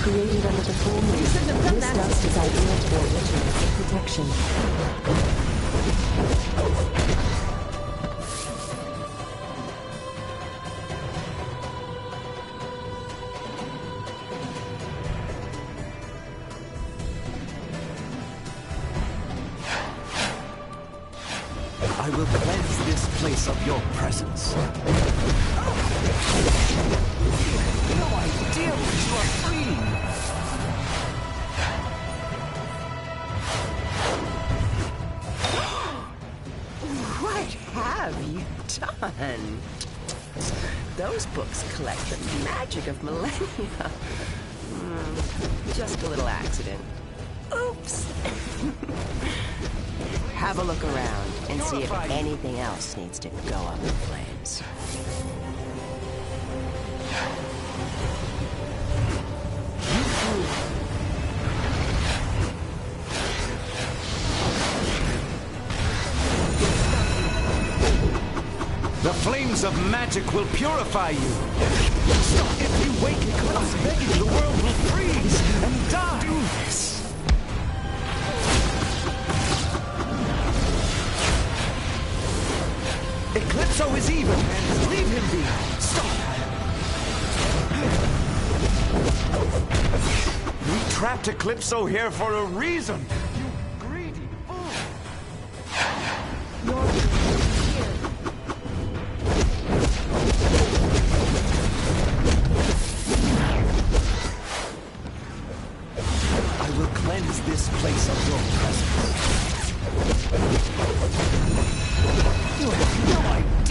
Created under the full moon, this dust is ideal for rituals of protection. I will cleanse this place of your presence. You have no idea what you are freeing. What have you done? Those books collect the magic of millennia. Just a little accident. Oops. Have a look around and see if anything else needs to go up in flames. The flames of magic will purify you. Stop if you wake Eclipse, begging the world will freeze and die. Do this. Eclipso is evil, and leave him be. Stop. We trapped Eclipso here for a reason. You greedy fool. You're here. I will cleanse this place of your presence. You have no idea.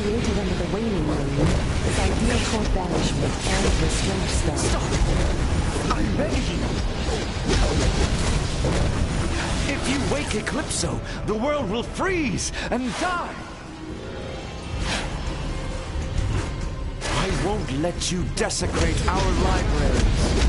created under the waning moon, is ideal for banishment and restraint spell. Stop! I'm begging! If you wake Eclipso, the world will freeze and die! I won't let you desecrate our libraries.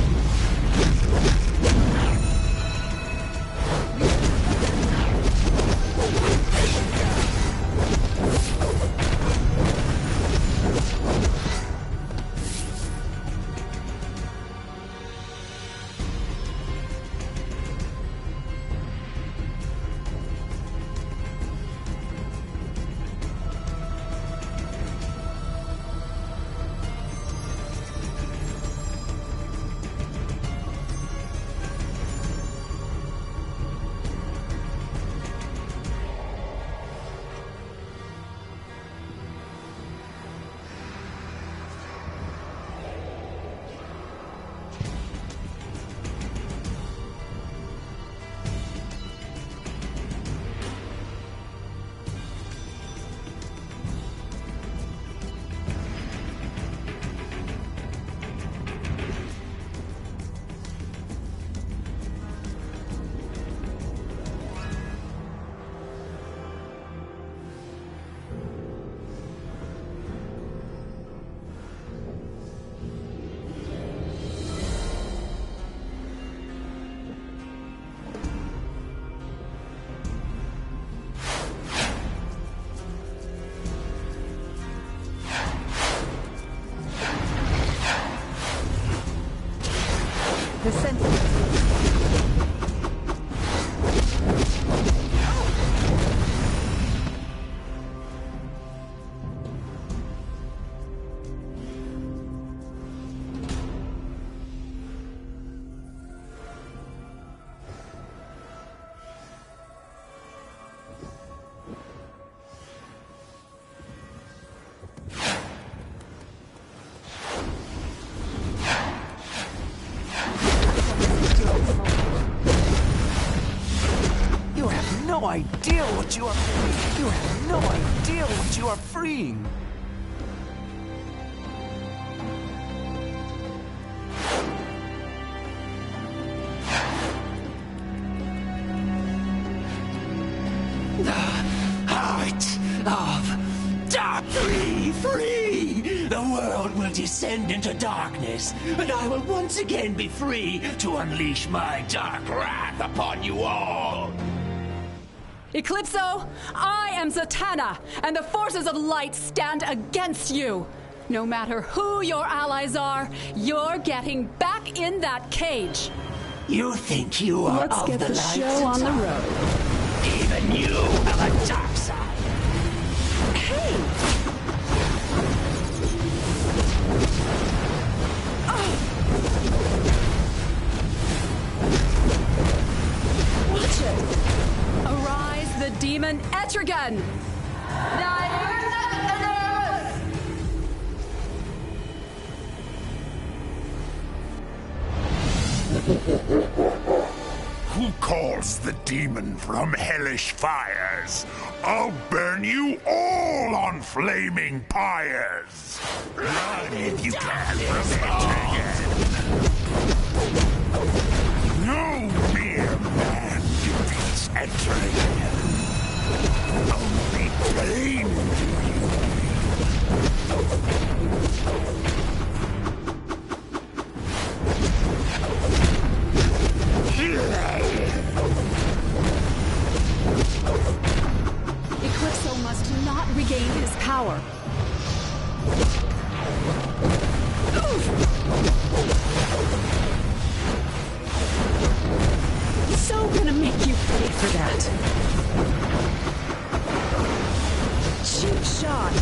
The Sentinels. No idea what you are. You have no idea what you are freeing. The heart of dark. Free, free! The world will descend into darkness, and I will once again be free to unleash my dark wrath upon you all. Eclipso, I am Zatanna, and the forces of light stand against you. No matter who your allies are, you're getting back in that cage. You think you are Let's of get the light, show on the Zatanna? road. Even you have a dark side. Hey! Watch it! Arise, the demon Etrigan! Who calls the demon from hellish fires? I'll burn you all on flaming pyres! Run if you can from Etrigan! No mere man defeats Etrigan. Only flame do you Eclipso must not regain his power. So gonna make you pay for that. Cheap shot.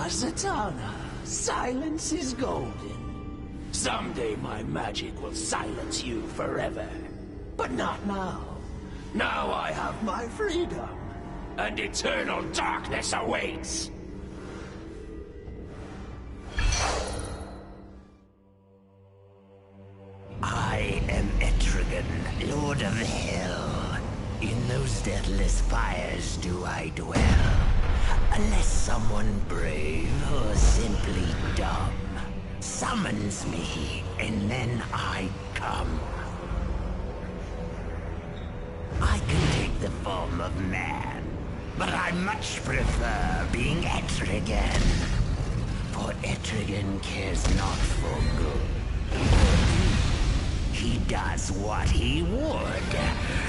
Zatanna, silence is golden. Someday my magic will silence you forever. But not now. Now I have my freedom, and eternal darkness awaits. I am Etrigan, Lord of Hell. In those deathless fires do I dwell. Unless someone brave or simply dumb summons me, and then I come. I can take the form of man, but I much prefer being Etrigan. For Etrigan cares not for good. He does what he would.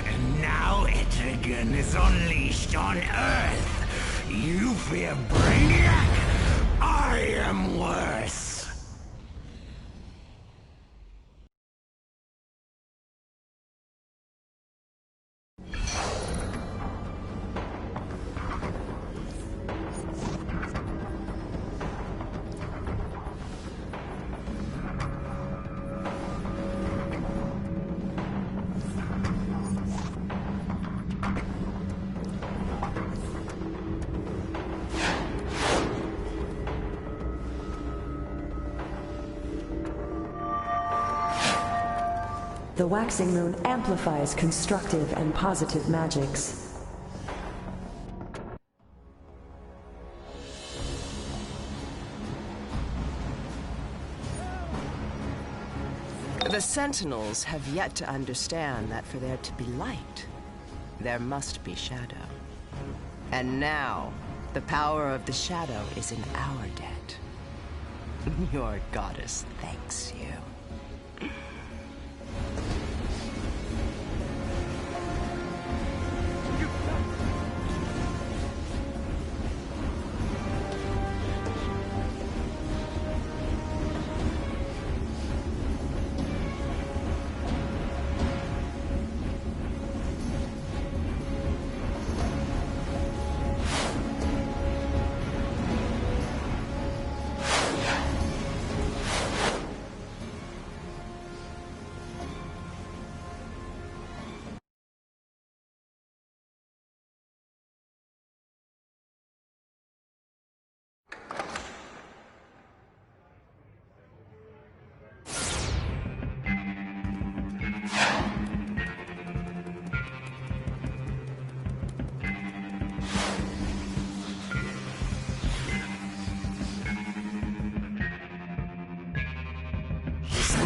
And now Etrigan is unleashed on Earth. You fear Brainiac? I am worse. The waxing moon amplifies constructive and positive magics. The Sentinels have yet to understand that for there to be light, there must be shadow. And now, the power of the shadow is in our debt. Your goddess thanks you.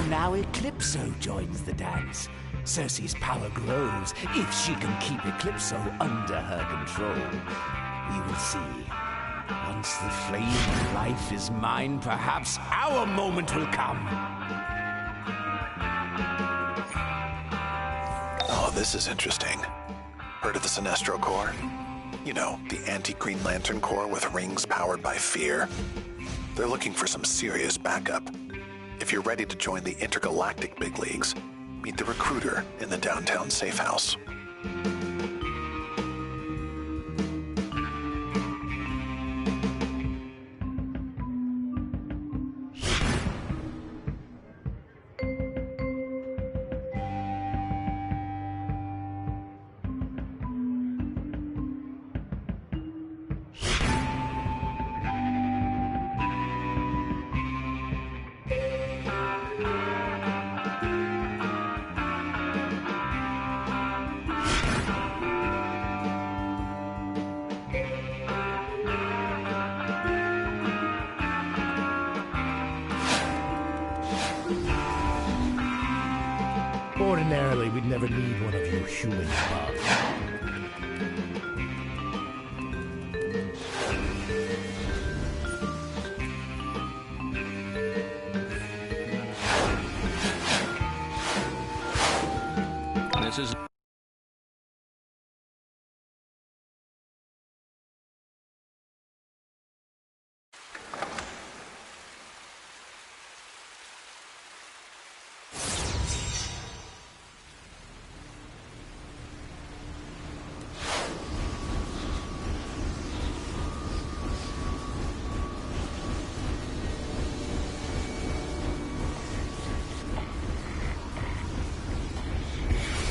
Now Eclipso joins the dance. Cersei's power grows if she can keep Eclipso under her control. We will see. Once the flame of life is mine, perhaps our moment will come. Oh, this is interesting. Heard of the Sinestro Corps? You know, the anti-Green Lantern Corps with rings powered by fear. They're looking for some serious backup. If you're ready to join the intergalactic big leagues, meet the recruiter in the downtown safe house. Ordinarily, we'd never need one of you human above. This is...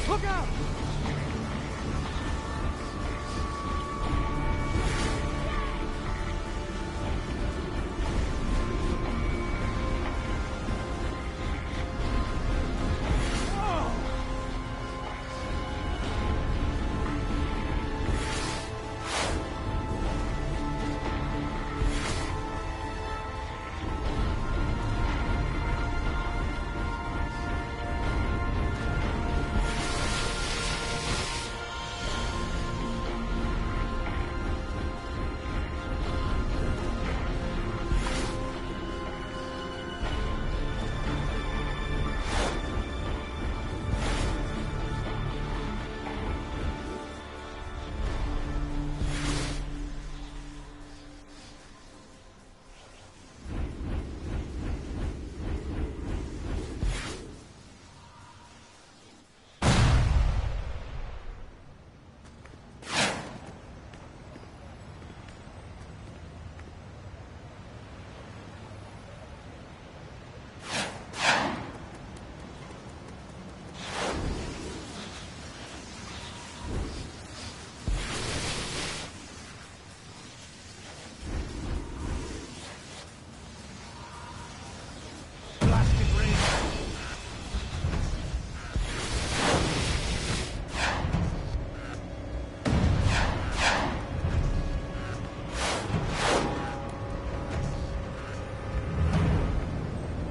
Look out!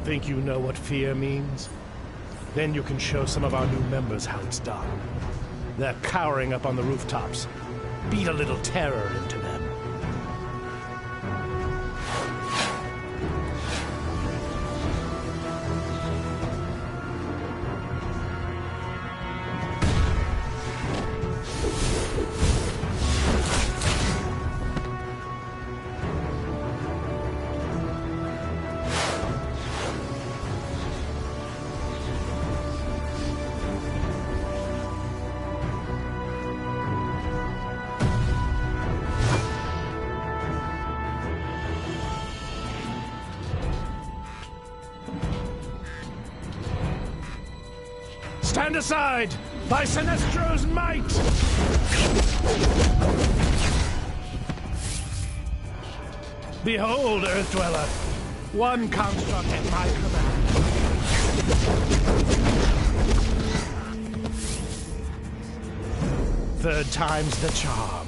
Think you know what fear means? Then you can show some of our new members how it's done. They're cowering up on the rooftops. Beat a little terror into them. Stand aside! By Sinestro's might! Behold, Earth Dweller, one construct at my command. Third time's the charm.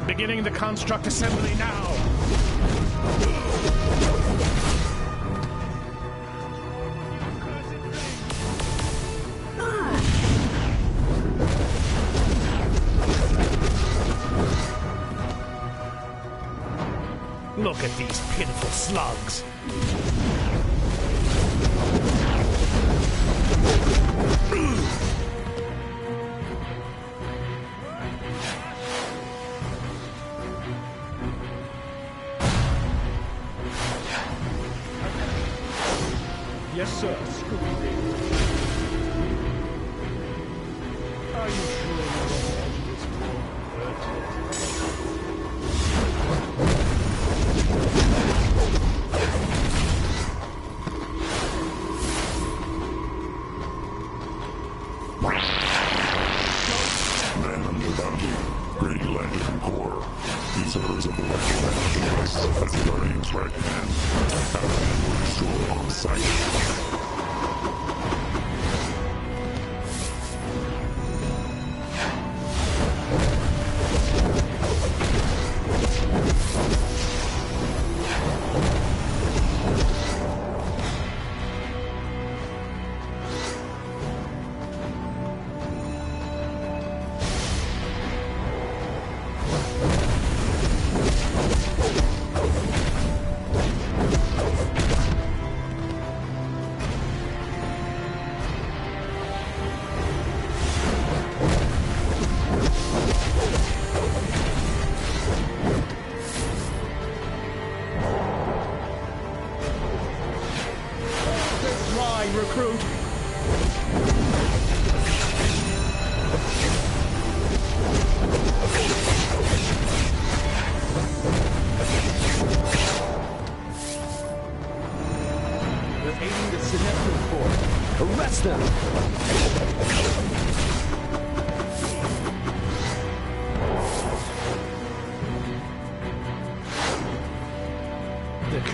Beginning the construct assembly now. Look at these pitiful slugs. Yes, sir. Scooby. Are you sure you don't imagine this Man under bounty, Great Lantern Corps. These orders of the electromagnetic device as the Guardian's right hand. Batman will restore on sight.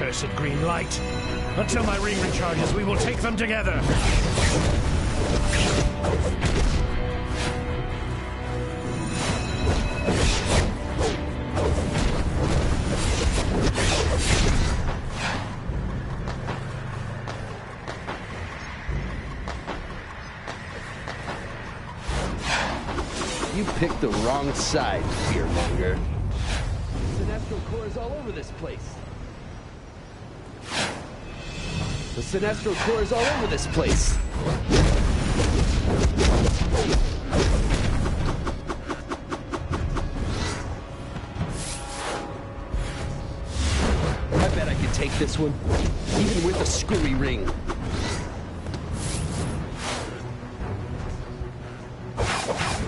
accursed green light. Until my ring recharges, we will take them together. You picked the wrong side, fearmonger. Sinestro core is all over this place. The Sinestro core is all over this place. I bet I could take this one, even with a screwy ring.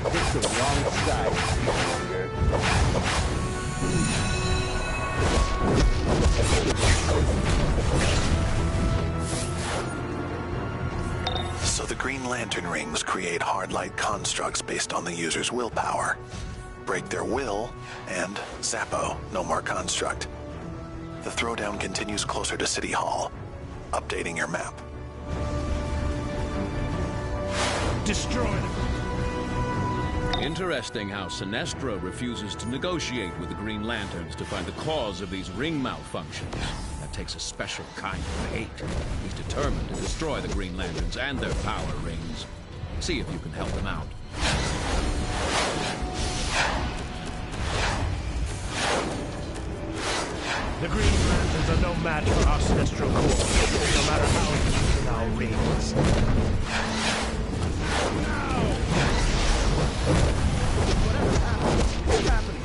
Picked the wrong side, fearmonger. So the Green Lantern rings create hard light constructs based on the user's willpower. Break their will, and Zappo, no more construct. The throwdown continues closer to City Hall, updating your map. Destroy them. Interesting how Sinestro refuses to negotiate with the Green Lanterns to find the cause of these ring malfunctions. That takes a special kind of hate. He's determined to destroy the Green Lanterns and their power rings. See if you can help them out. The Green Lanterns are no match for our Sinestro Corps, no matter how using our rings. What's happening?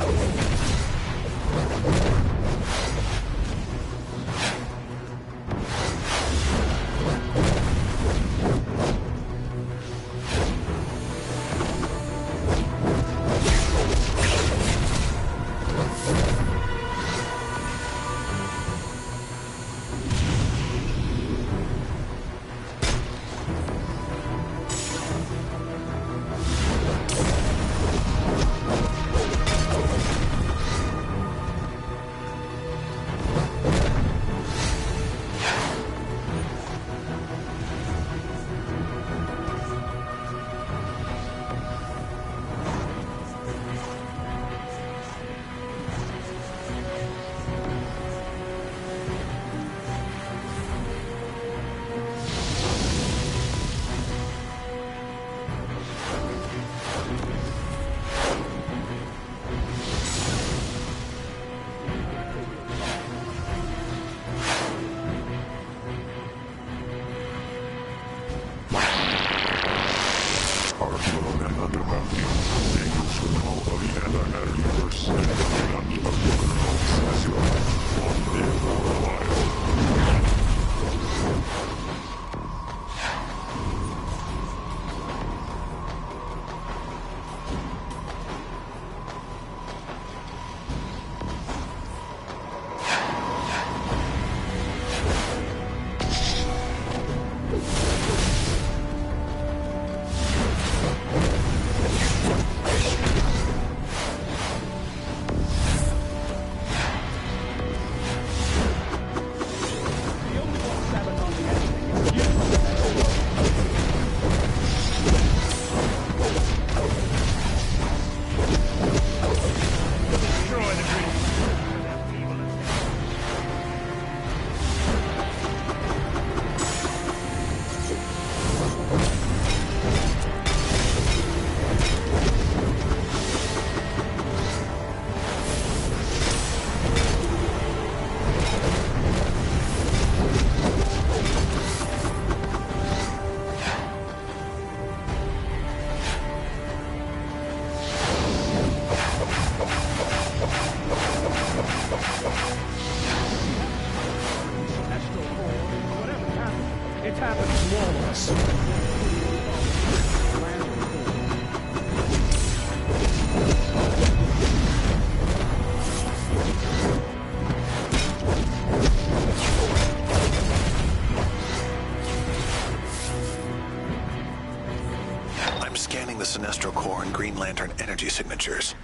Scanning the Sinestro Core and Green Lantern energy signatures,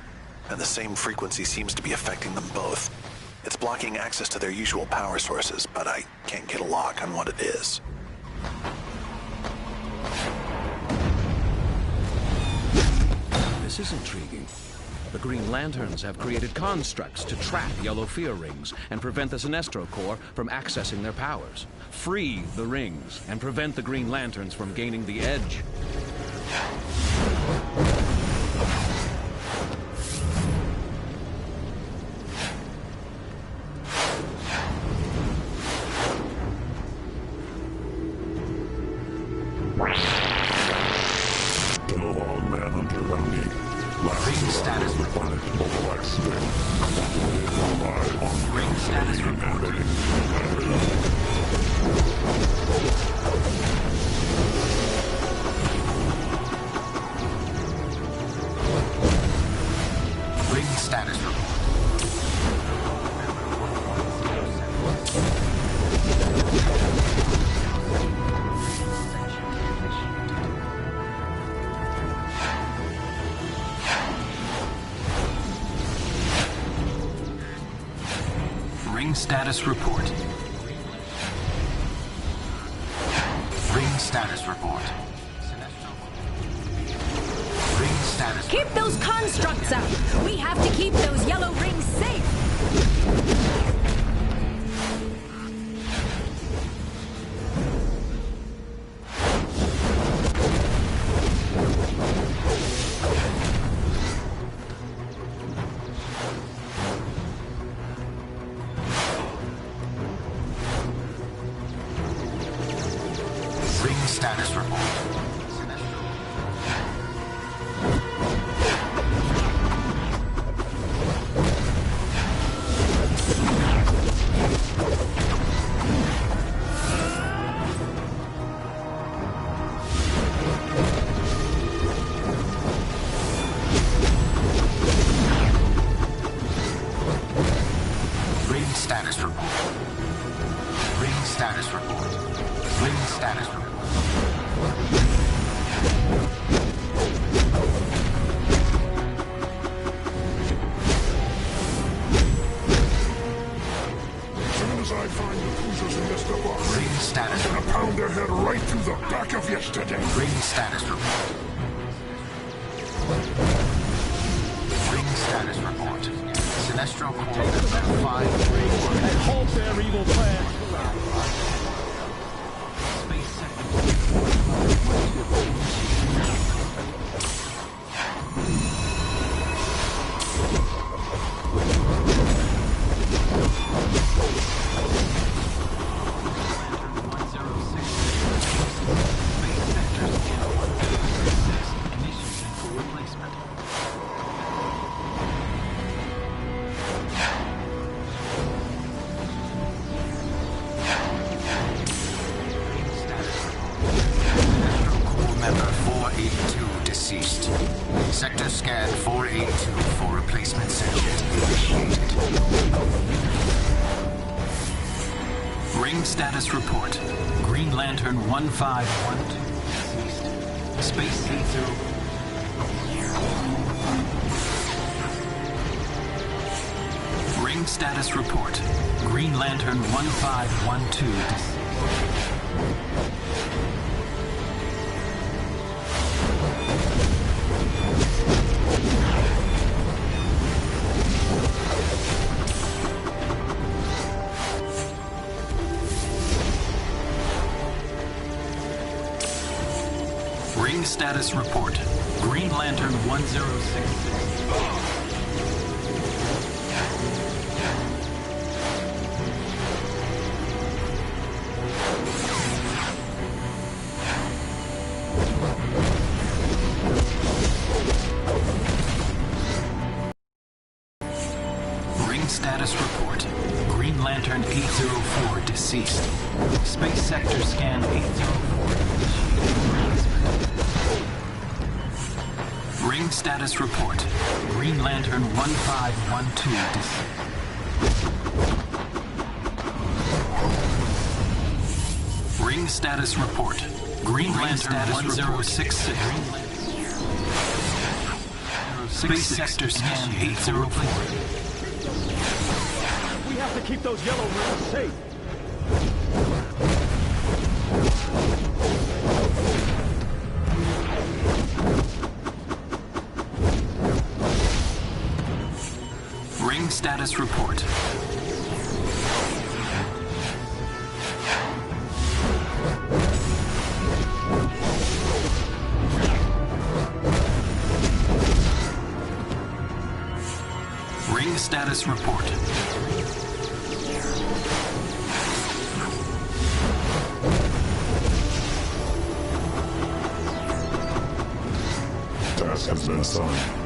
and the same frequency seems to be affecting them both. It's blocking access to their usual power sources, but I can't get a lock on what it is. This is intriguing. The Green Lanterns have created constructs to trap yellow fear rings and prevent the Sinestro Corps from accessing their powers. Free the rings and prevent the Green Lanterns from gaining the edge. Telephone Manhunter Rounding. Ring status report. Ring status report. Ring status report. Ring status report. Ring status report. Ring status. Keep those constructs out! We have to keep those yellow rings safe! Ring status report. Ring status report. Ring status report. Ring status report. As soon as I find the cruisers in this department, Ring status. I'm gonna pound their head right through the back of yesterday. Ring status report. Ring status report. Sinestro Corps Member 5 and halt their evil plan. Member 482 deceased. Sector scan 482 for replacement sentient initiated. Ring status report. Green Lantern 1512 deceased. Space 80. Ring status report. Green Lantern 1512 deceased. Ring status report. Green Lantern 1066. Ring status report. Green Lantern 804 deceased. Space sector scan 804. Ring status report. Green Lantern 1512 deceased. Ring status report. Green Lantern 1066. Space sector scan 804. have to keep those yellow rings safe. Ring status report. Ring status report. Task has been assigned.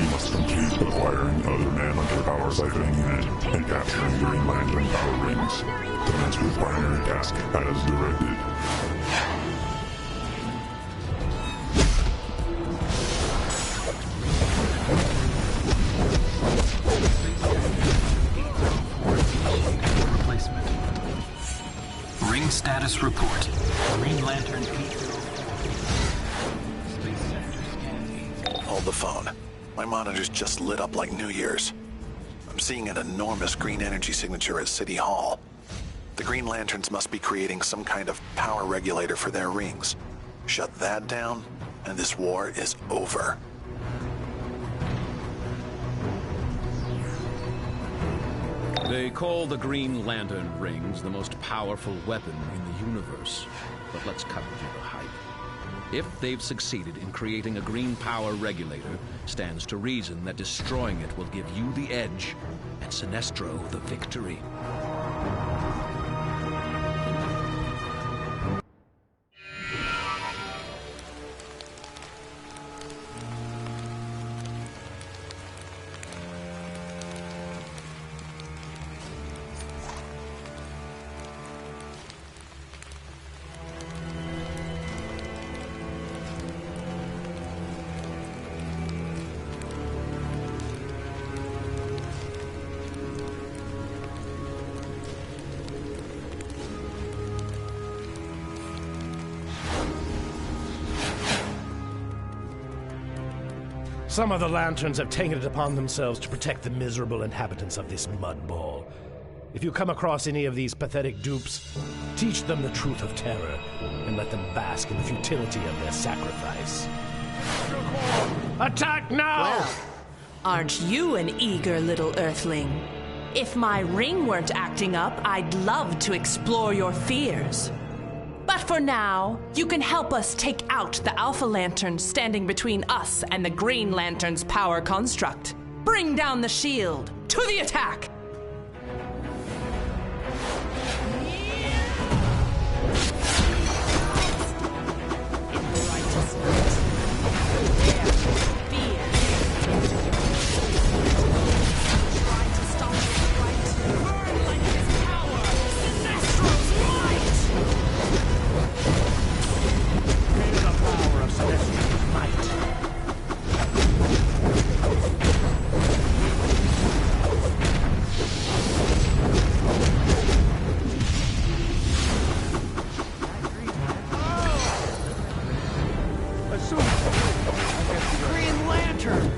You must complete acquiring other Manhunter power siphoning unit and capturing Green Lantern power rings. Commence with primary task as directed. Replacement. Ring status report. Green Lantern Hold the phone. My monitor's just lit up like New Year's. I'm seeing an enormous green energy signature at City Hall. The Green Lanterns must be creating some kind of power regulator for their rings. Shut that down, and this war is over. They call the Green Lantern rings the most powerful weapon in the universe. But let's cut to the hype. If they've succeeded in creating a green power regulator, stands to reason that destroying it will give you the edge, and Sinestro the victory. Some of the Lanterns have taken it upon themselves to protect the miserable inhabitants of this mud ball. If you come across any of these pathetic dupes, teach them the truth of terror, and let them bask in the futility of their sacrifice. Attack now! Well, aren't you an eager little Earthling? If my ring weren't acting up, I'd love to explore your fears. But for now, you can help us take out the Alpha Lantern standing between us and the Green Lantern's power construct. Bring down the shield! To the attack! Green Lantern!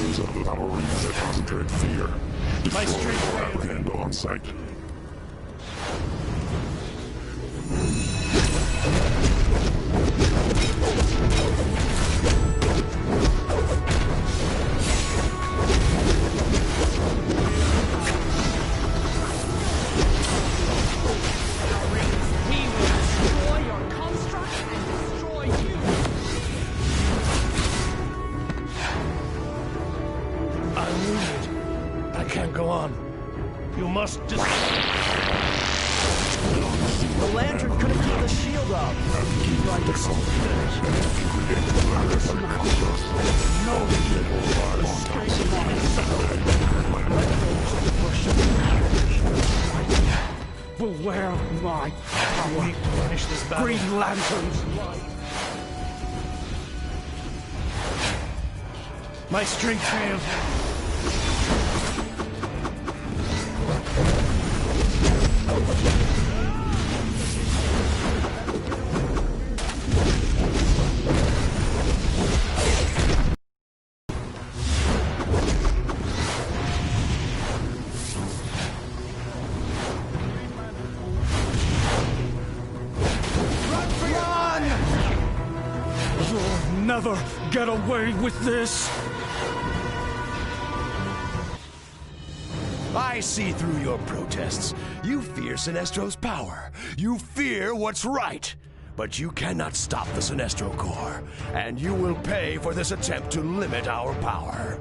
Use of the power rings that concentrate fear. Destroy the applicant on site. The lantern couldn't keep the shield up. He tried to solve Beware my power. Finish this battle. Green Lanterns. My strength failed. never get away with this. I see through your protests. You fear Sinestro's power. You fear what's right. But you cannot stop the Sinestro Corps, and you will pay for this attempt to limit our power.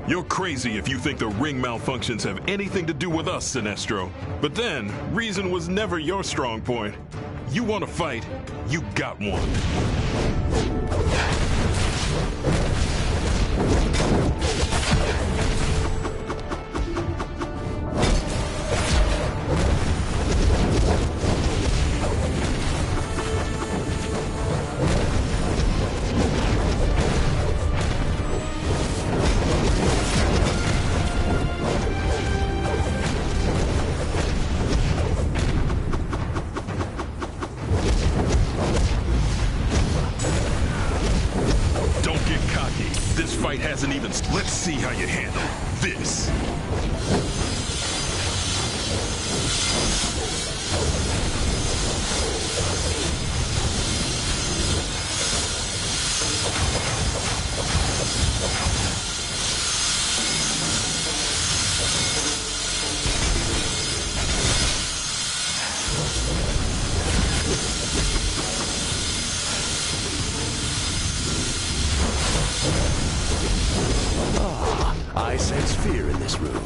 You're crazy if you think the ring malfunctions have anything to do with us, Sinestro. But then, reason was never your strong point. You want to fight, you got one. Hasn't even. Let's see how you handle this. I sense fear in this room.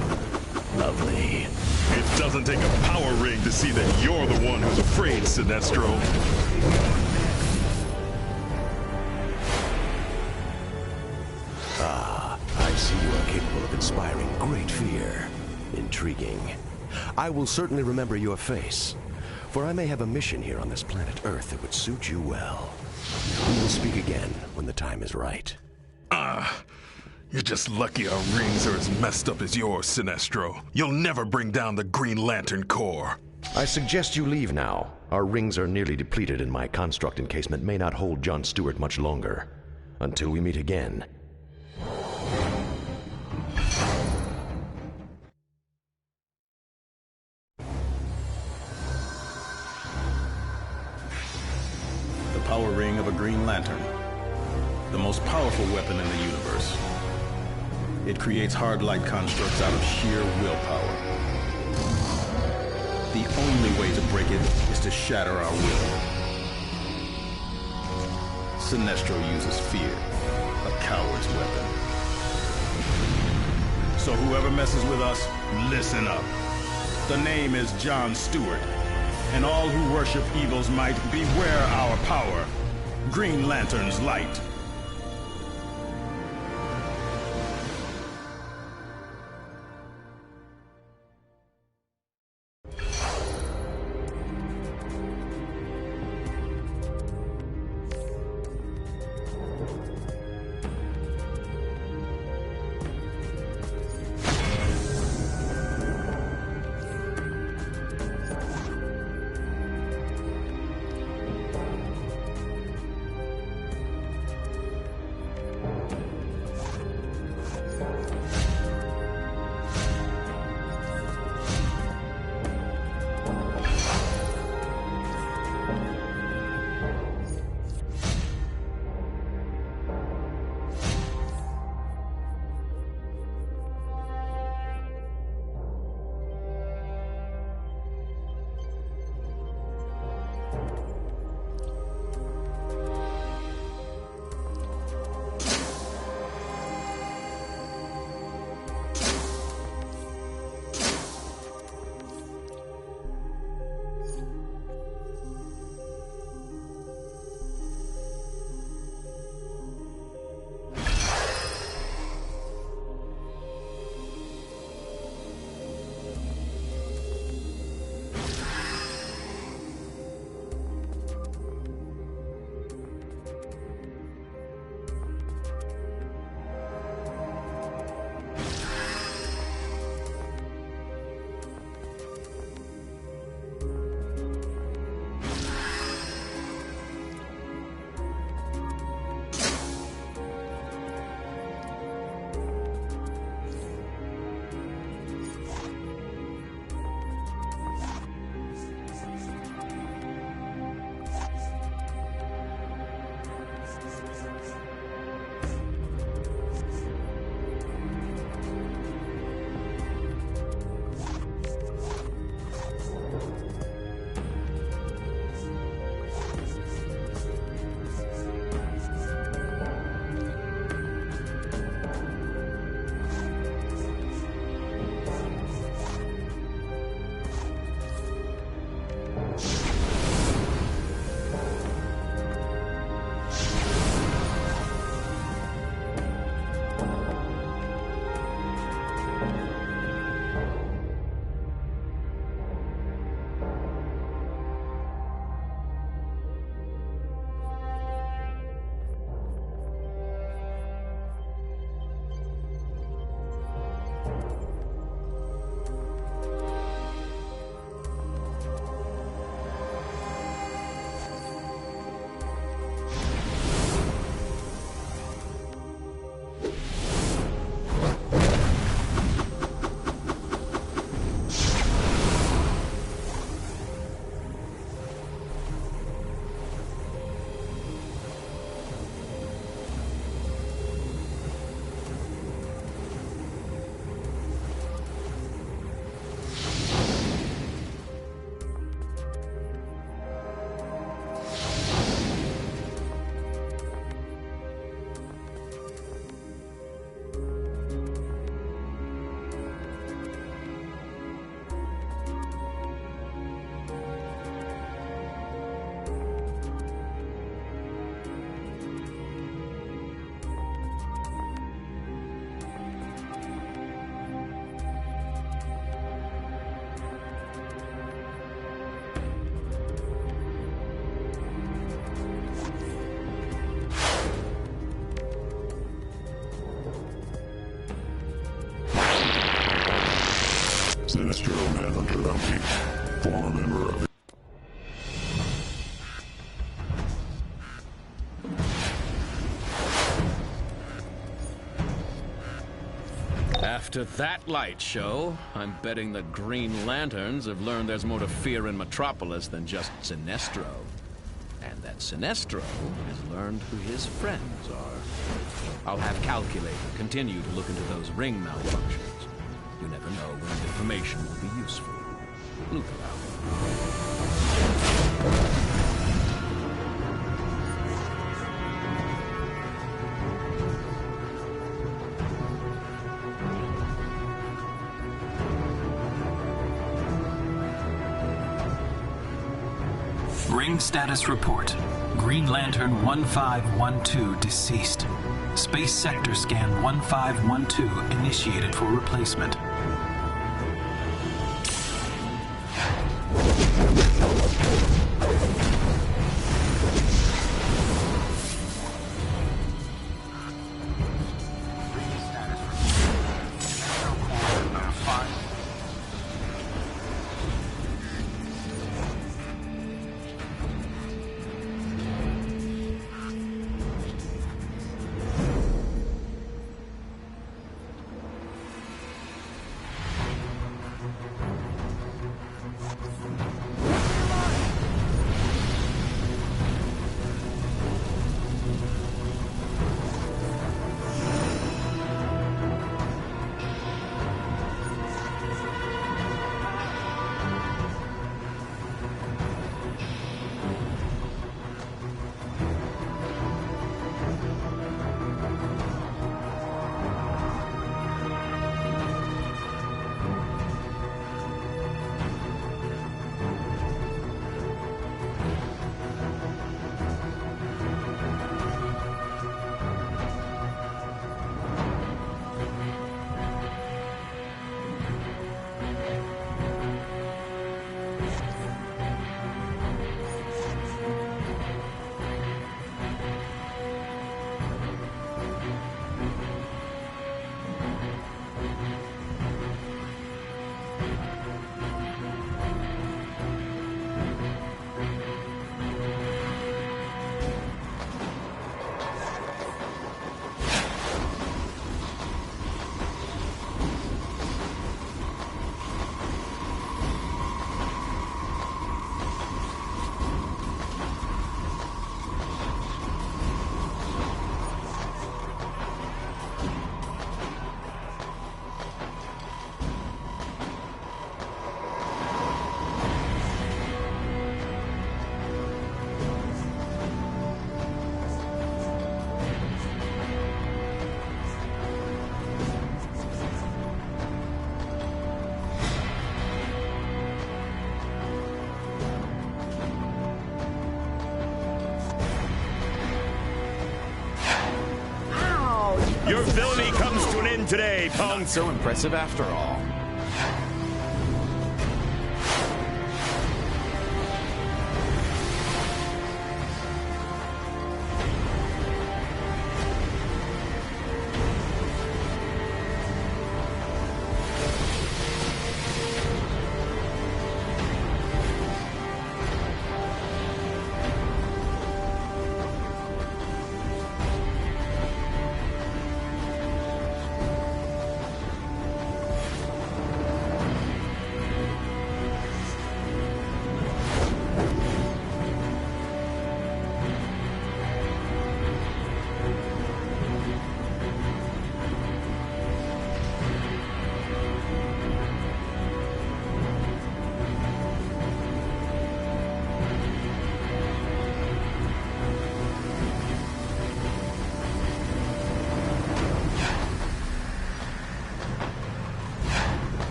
Lovely. It doesn't take a power ring to see that you're the one who's afraid, Sinestro. I see you are capable of inspiring great fear. Intriguing. I will certainly remember your face, for I may have a mission here on this planet Earth that would suit you well. We will speak again when the time is right. You're just lucky our rings are as messed up as yours, Sinestro. You'll never bring down the Green Lantern Corps. I suggest you leave now. Our rings are nearly depleted and my construct encasement may not hold John Stewart much longer. Until we meet again. The power ring of a Green Lantern. The most powerful weapon in the universe. It creates hard light constructs out of sheer willpower. The only way to break it is to shatter our will. Sinestro uses fear, a coward's weapon. So whoever messes with us, listen up. The name is John Stewart, and all who worship evil's might, beware our power. Green Lantern's light. Sinestro Manhunter Bounty, former member of After that light show, I'm betting the Green Lanterns have learned there's more to fear in Metropolis than just Sinestro. And that Sinestro has learned who his friends are. I'll have Calculator continue to look into those ring malfunctions. You never know when information will be useful. Look out. Ring status report. Green Lantern 1512 deceased. Space Sector Scan 1512 initiated for replacement. Your villainy comes to an end today, punk! Not so impressive after all.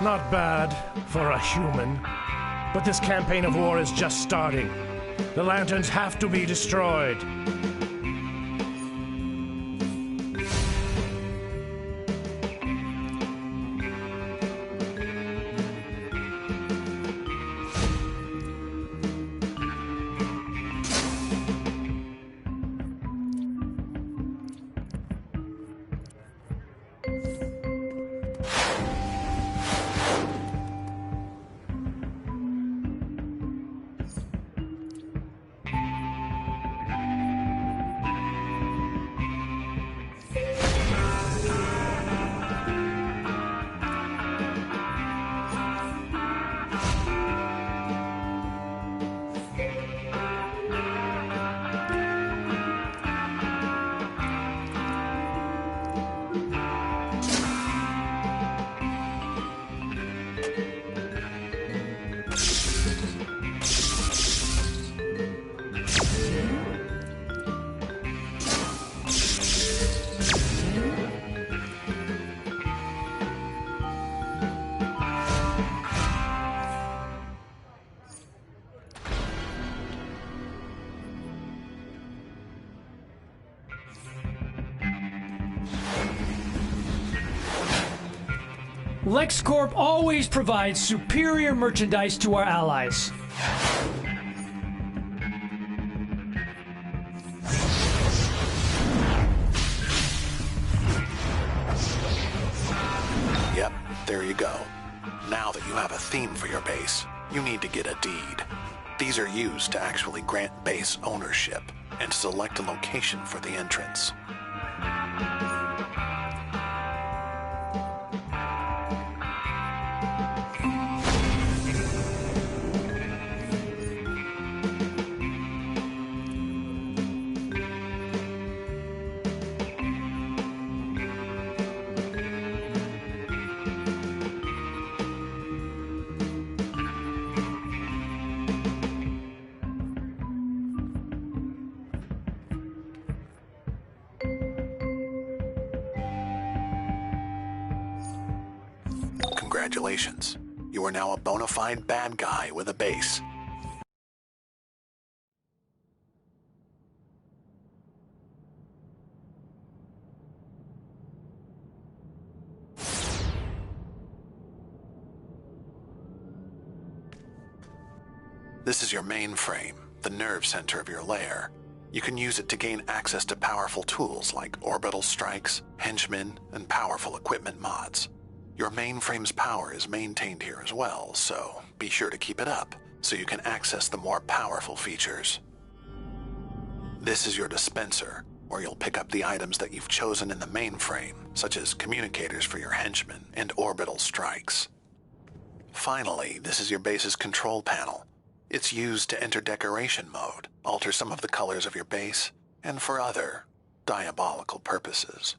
Not bad for a human. But this campaign of war is just starting. The lanterns have to be destroyed. LexCorp always provides superior merchandise to our allies. Yep, there you go. Now that you have a theme for your base, you need to get a deed. These are used to actually grant base ownership and select a location for the entrance. Congratulations. You are now a bona fide bad guy with a base. This is your mainframe, the nerve center of your lair. You can use it to gain access to powerful tools like orbital strikes, henchmen, and powerful equipment mods. Your mainframe's power is maintained here as well, so be sure to keep it up so you can access the more powerful features. This is your dispenser, where you'll pick up the items that you've chosen in the mainframe, such as communicators for your henchmen and orbital strikes. Finally, this is your base's control panel. It's used to enter decoration mode, alter some of the colors of your base, and for other diabolical purposes.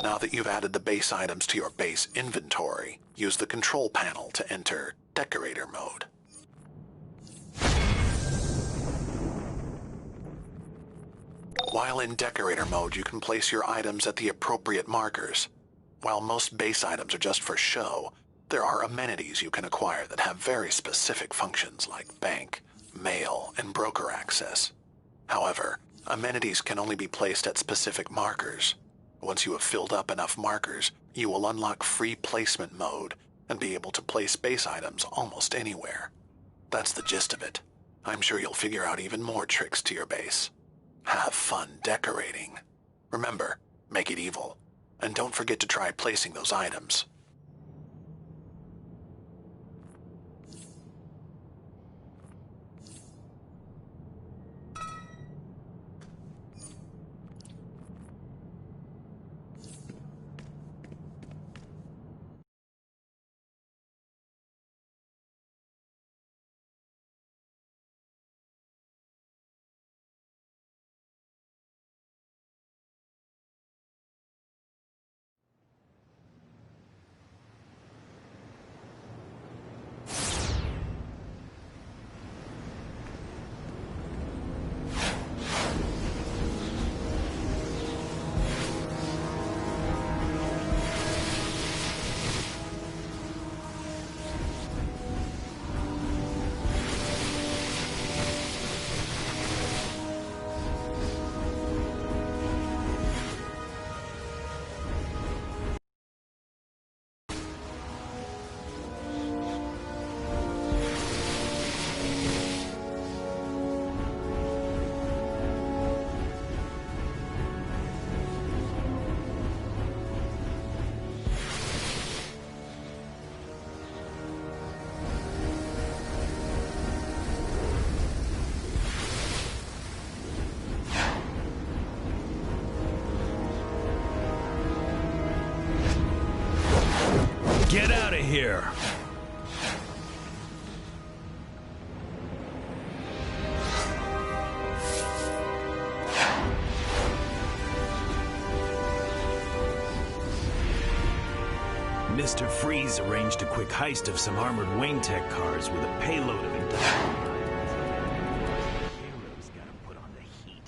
Now that you've added the base items to your base inventory, use the control panel to enter decorator mode. While in decorator mode, you can place your items at the appropriate markers. While most base items are just for show, there are amenities you can acquire that have very specific functions like bank, mail, and broker access. However, amenities can only be placed at specific markers. Once you have filled up enough markers, you will unlock free placement mode and be able to place base items almost anywhere. That's the gist of it. I'm sure you'll figure out even more tricks to your base. Have fun decorating. Remember, make it evil. And don't forget to try placing those items. out of here. Mr. Freeze arranged a quick heist of some armored Wayne Tech cars with a payload of industrial. Heroes gotta put on the heat.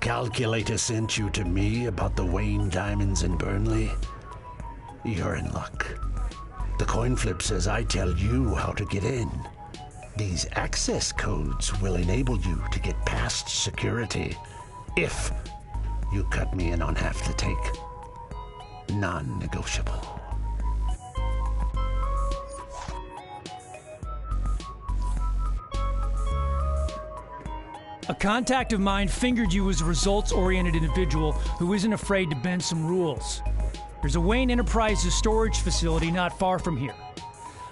Calculator sent you to me about the Wayne diamonds in Burnley? You're in luck. The coin flip says I tell you how to get in. These access codes will enable you to get past security if you cut me in on half the take. Non-negotiable. A contact of mine fingered you as a results-oriented individual who isn't afraid to bend some rules. There's a Wayne Enterprises storage facility not far from here.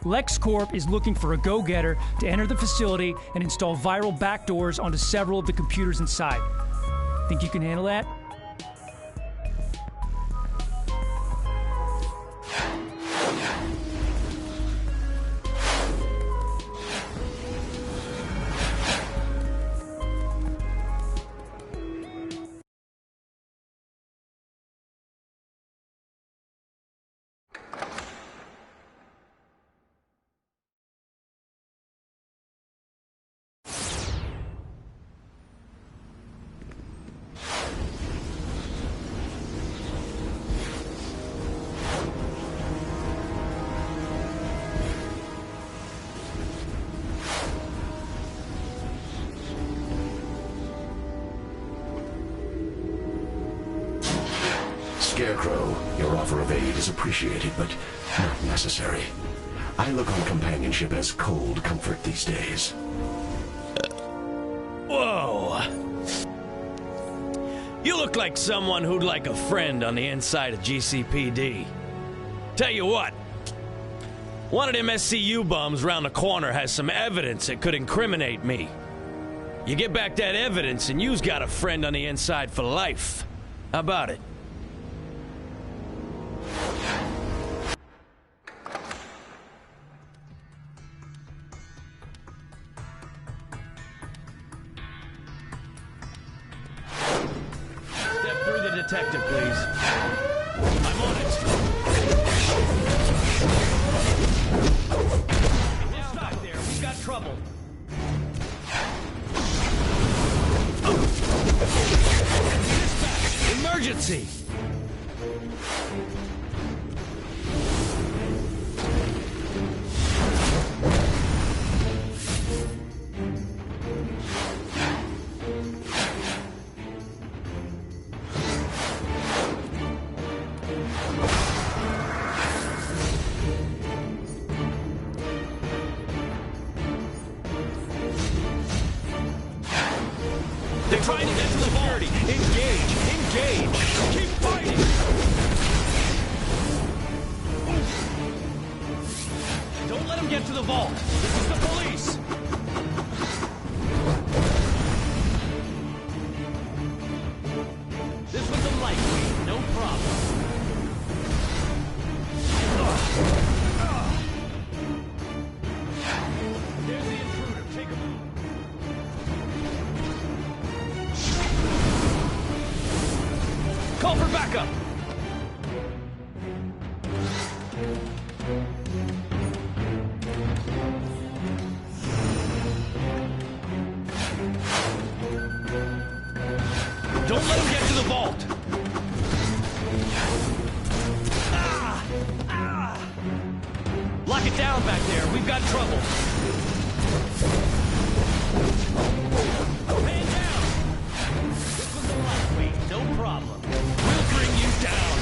LexCorp is looking for a go-getter to enter the facility and install viral backdoors onto several of the computers inside. Think you can handle that? Scarecrow, your offer of aid is appreciated, but not necessary. I look on companionship as cold comfort these days. Whoa! You look like someone who'd like a friend on the inside of GCPD. Tell you what, one of them SCU bums round the corner has some evidence that could incriminate me. You get back that evidence and you's got a friend on the inside for life. How about it? Step through the detective, please. I'm on it. We'll stop there. We've got trouble. Dispatch! Emergency! They're trying to get to the vault. Engage! Engage! Keep fighting! Don't let them get to the vault. This is the police. This was a lightweight, no problem. There's the intruder. Take him out. Call for backup! Don't let him get to the vault! Ah! Ah! Lock it down back there. We've got trouble. Man down. This one's a lightweight. No problem. We'll bring you down.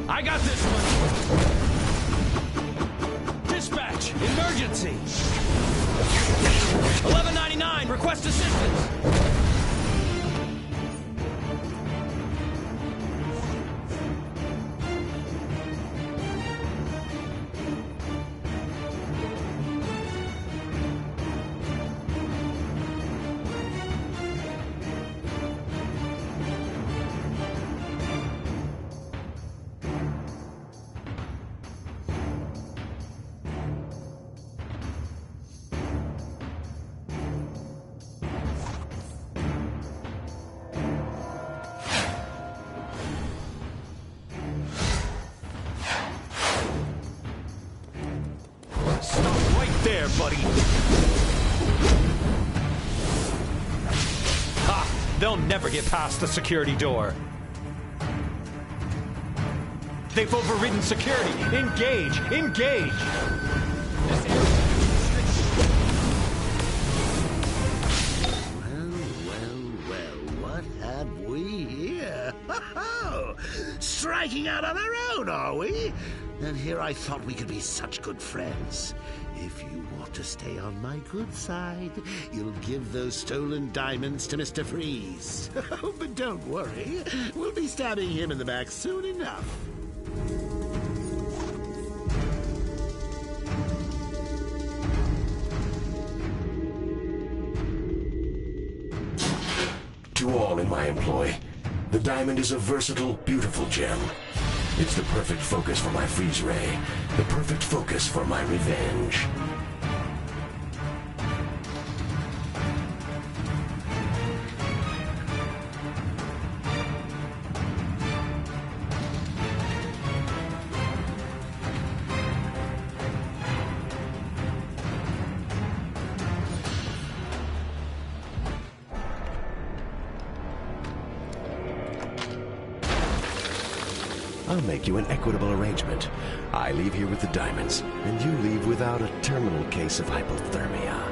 I got this one. Dispatch, emergency. 1199, request assistance. There, buddy. Ha! They'll never get past the security door. They've overridden security. Engage! Engage! This area Well, what have we here? Striking out on our own, are we? And here I thought we could be such good friends. If you want to stay on my good side, you'll give those stolen diamonds to Mr. Freeze. But don't worry, we'll be stabbing him in the back soon enough. To all in my employ, the diamond is a versatile, beautiful gem. It's the perfect focus for my freeze ray, the perfect focus for my revenge. I'll make you an equitable arrangement. I leave here with the diamonds, and you leave without a terminal case of hypothermia.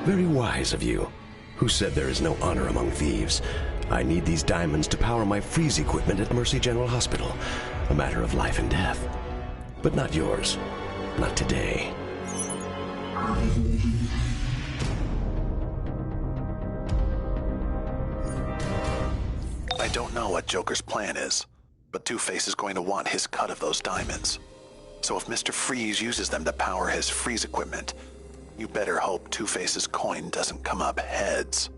Very wise of you. Who said there is no honor among thieves? I need these diamonds to power my freeze equipment at Mercy General Hospital. A matter of life and death. But not yours. Not today. I don't know what Joker's plan is, but Two-Face is going to want his cut of those diamonds. So if Mr. Freeze uses them to power his freeze equipment, you better hope Two-Face's coin doesn't come up heads.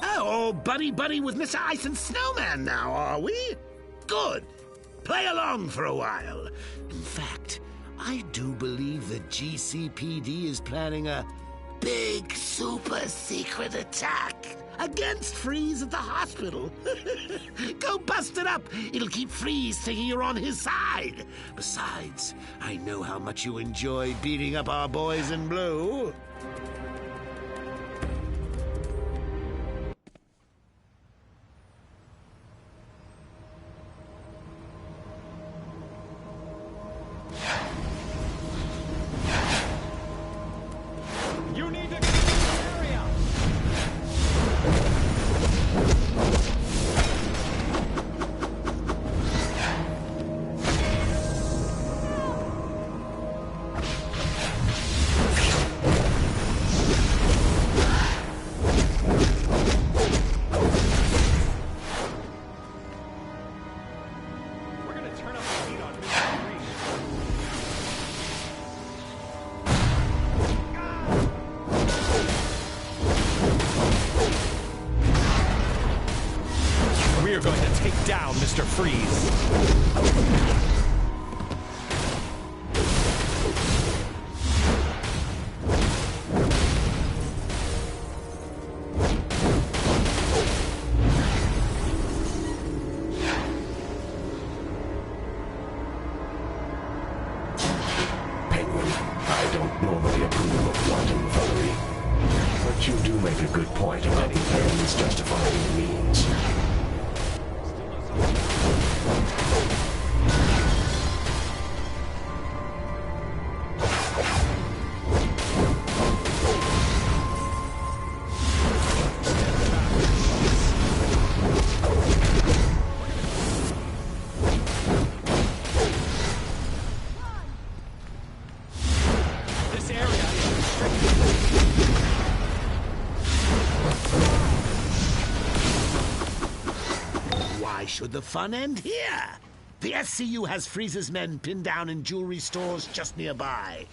Oh, buddy-buddy with Mr. Ice and Snowman now, are we? Good. Play along for a while. In fact, I do believe the GCPD is planning a big, super secret attack against Freeze at the hospital. Go bust it up. It'll keep Freeze thinking you're on his side. Besides, I know how much you enjoy beating up our boys in blue. We're going to take down Mr. Freeze. You do make a good point about ends justifying means. Should the fun end here? The SCU has Freeze's men pinned down in jewelry stores just nearby.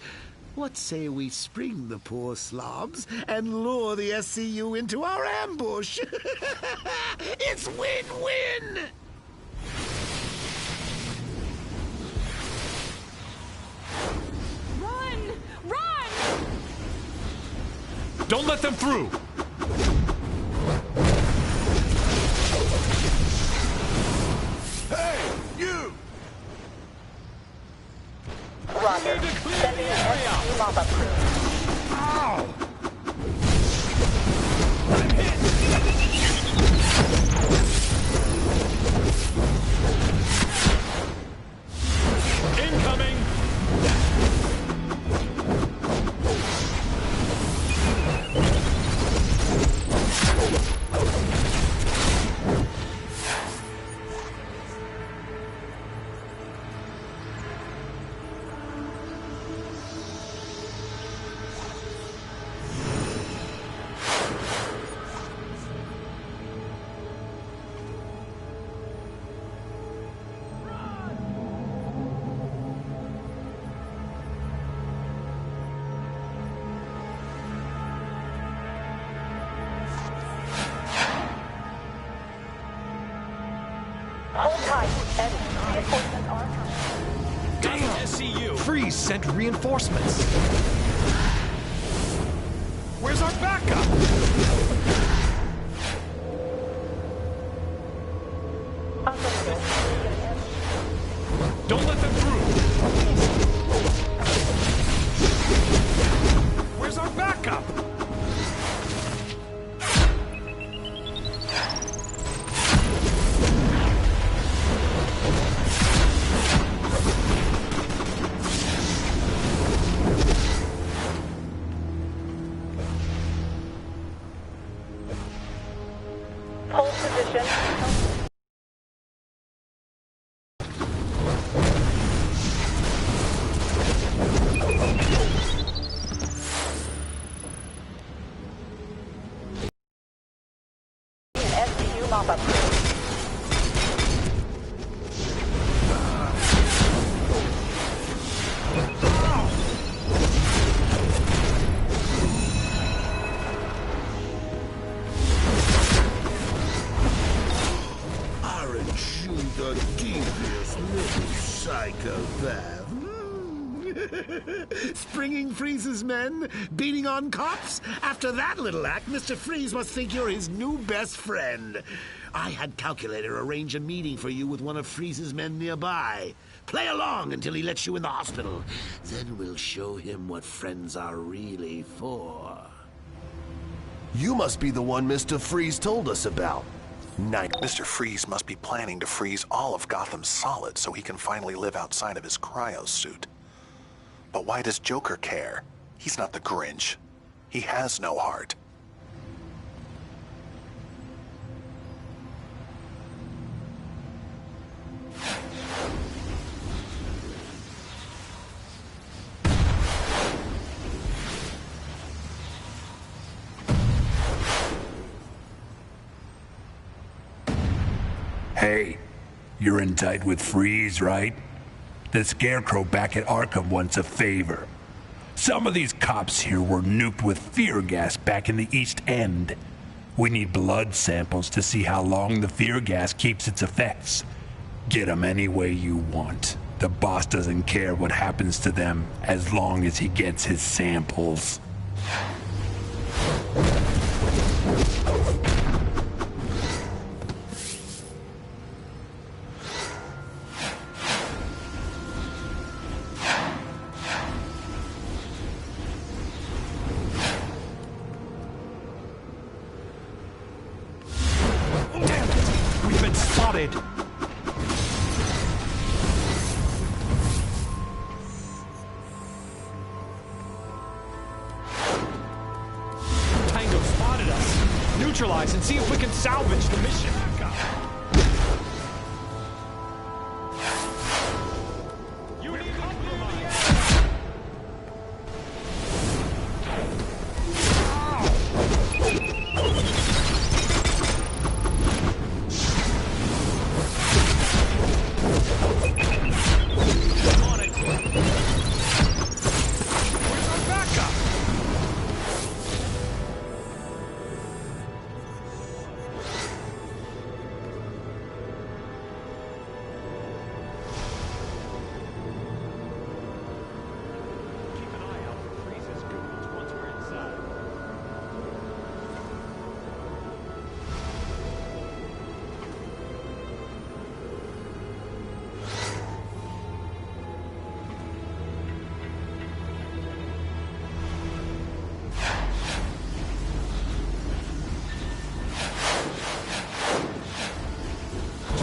What say we spring the poor slobs and lure the SCU into our ambush? It's win-win! Run! Run! Don't let them through! Hey, you! Roger. Sending an SCU mop-up crew. Ow! Incoming! Hold tight. Eddie, reinforcements are coming. Damn! SCU! Freeze sent reinforcements! Where's our backup? Don't let them through! Where's our backup? Hold position. An SCU mop-up crew. Aren't you the devious little psychopath? Springing Freeze's men? Beating on cops? After that little act, Mr. Freeze must think you're his new best friend. I had Calculator arrange a meeting for you with one of Freeze's men nearby. Play along until he lets you in the hospital. Then we'll show him what friends are really for. You must be the one Mr. Freeze told us about. Mr. Freeze must be planning to freeze all of Gotham solid so he can finally live outside of his cryosuit. But why does Joker care? He's not the Grinch. He has no heart. Hey, you're in tight with Freeze, right? The Scarecrow back at Arkham wants a favor. Some of these cops here were nuked with fear gas back in the East End. We need blood samples to see how long the fear gas keeps its effects. Get them any way you want. The boss doesn't care what happens to them as long as he gets his samples. spotted. Tango spotted us. Neutralize and see if we can salvage the mission.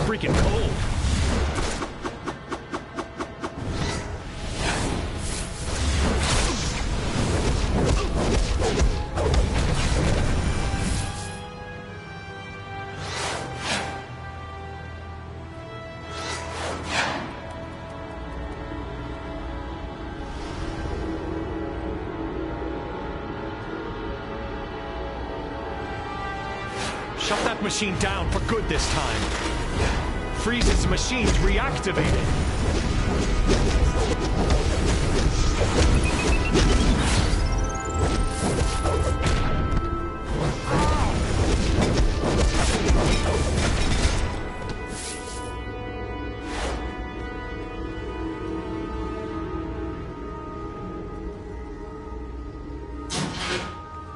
Freaking cold. Shut that machine down for good this time. Freeze's machines reactivated.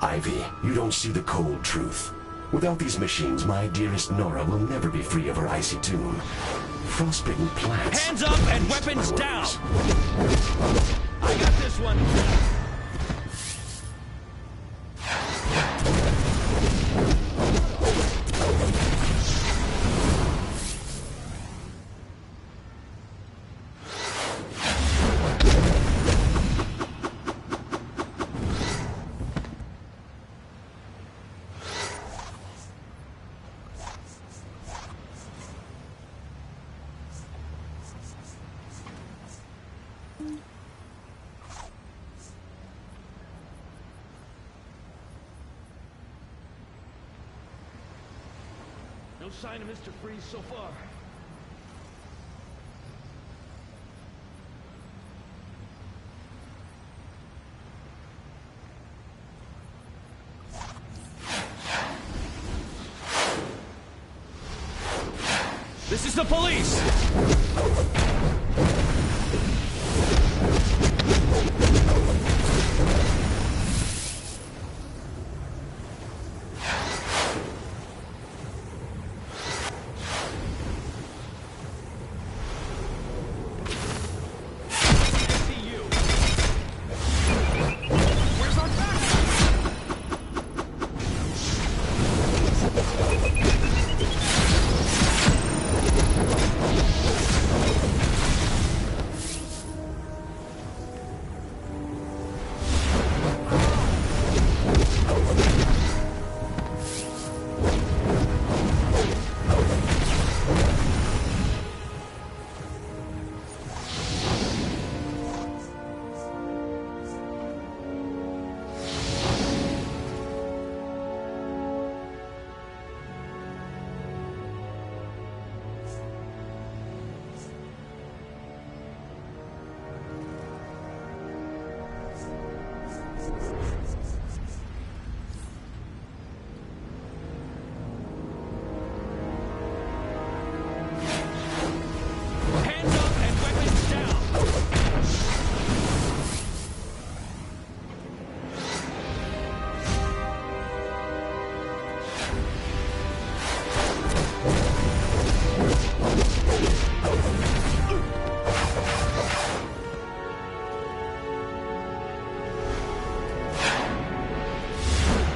Ivy, you don't see the cold truth. Without these machines, my dearest Nora will never be free of her icy tomb. Frostbitten plants. Hands up and weapons down! I got this one. No sign of Mr. Freeze so far. This is the police!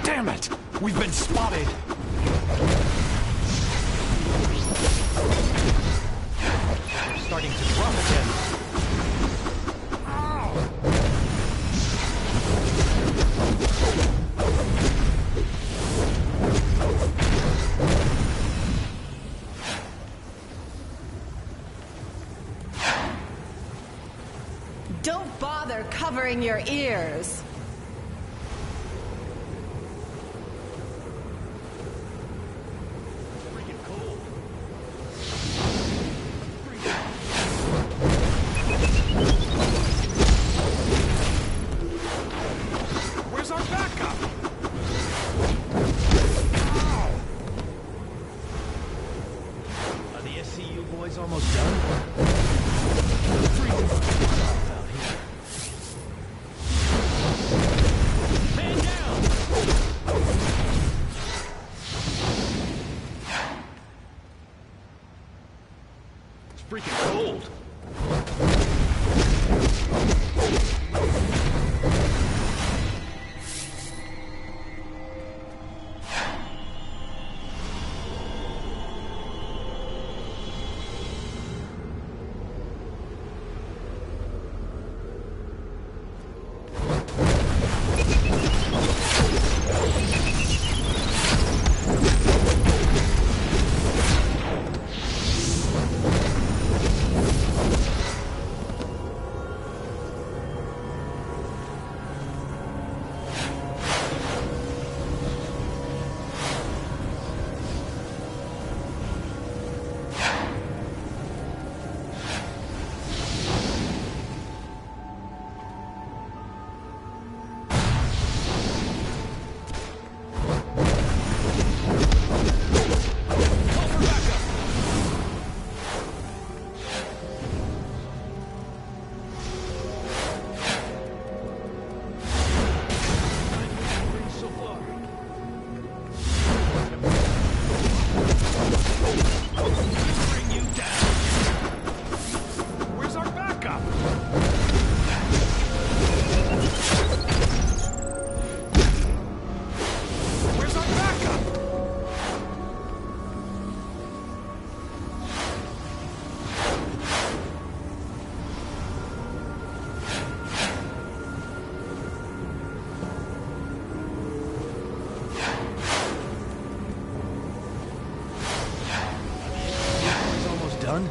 Damn it! We've been spotted! They're starting to drop again. Don't bother covering your ears. Where's our backup? Are the SCU boys almost done? Freezing off out here. Man down! It's freaking cold. Done?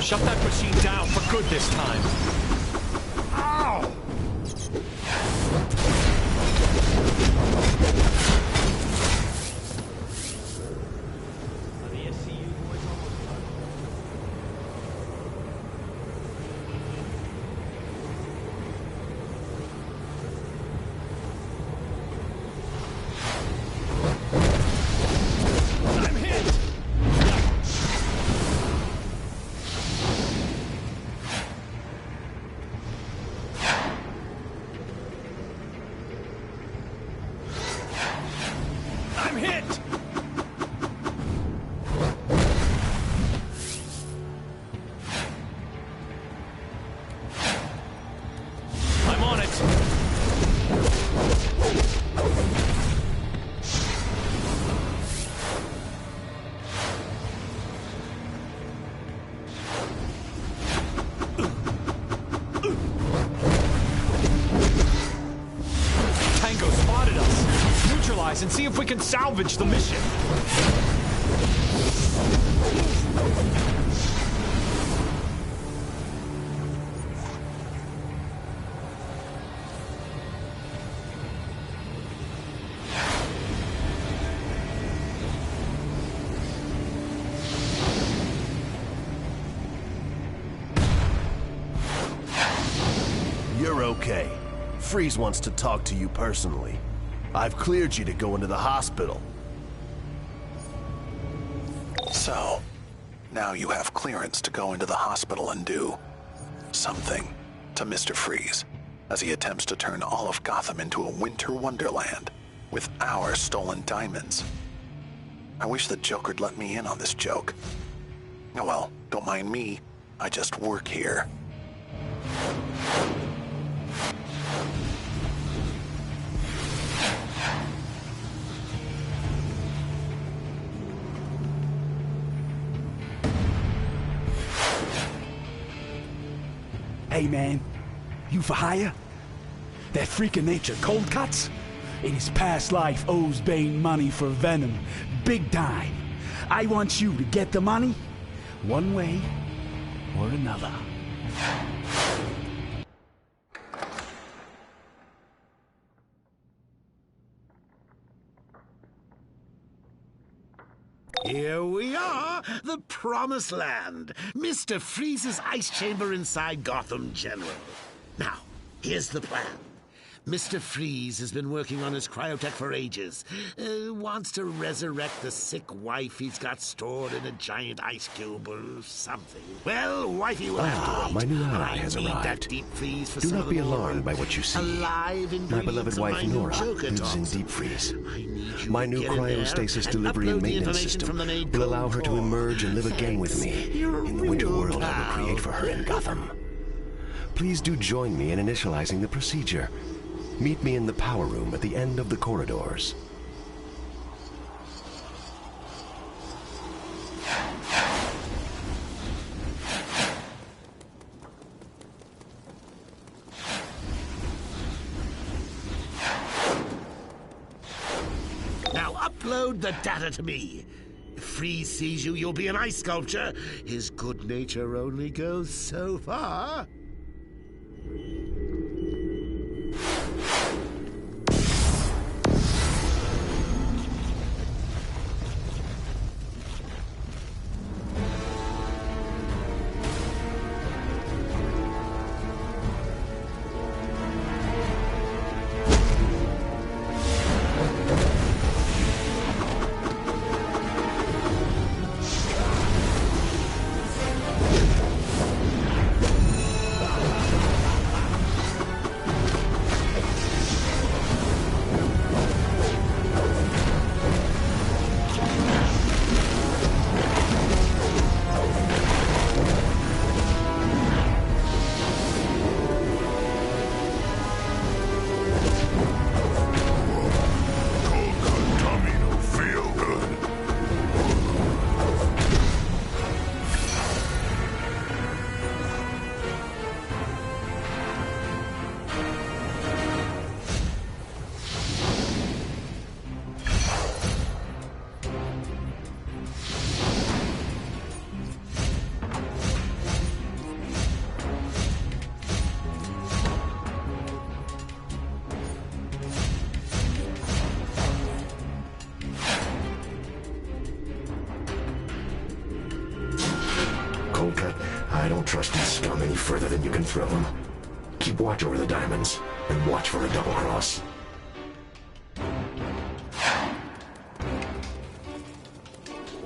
Shut that machine down for good this time. Ow! Are the SCU boys almost done? see if we can salvage the mission. You're okay. Freeze wants to talk to you personally. I've cleared you to go into the hospital. So, now you have clearance to go into the hospital and do something to Mr. Freeze as he attempts to turn all of Gotham into a winter wonderland with our stolen diamonds. I wish the Joker'd let me in on this joke. Oh well, don't mind me. I just work here. Hey man, you for hire? That freak of nature Cold Cuts? In his past life owes Bane money for Venom. Big time. I want you to get the money, one way or another. Here we are, the Promised Land. Mr. Freeze's ice chamber inside Gotham General. Now, here's the plan. Mr. Freeze has been working on his cryotech for ages. Wants to resurrect the sick wife he's got stored in a giant ice cube or something. Well, wifey will have to wait. My new ally I has need that arrived. deep freeze for Do some not of be the more alarmed by what you see. alive My beloved ingredients of wife my new Nora Joker lives in toxin. deep freeze. You My new get in there cryostasis and delivery and upload the maintenance information from the system main will allow her to core. emerge and live again with me in the winter real world I pal. will create for her in Gotham. Please do join me in initializing the procedure. Meet me in the power room at the end of the corridors. Now upload the data to me. If Freeze sees you, you'll be an ice sculpture. His good nature only goes so far. I don't trust this scum any further than you can throw him. Keep watch over the diamonds, and watch for a double cross.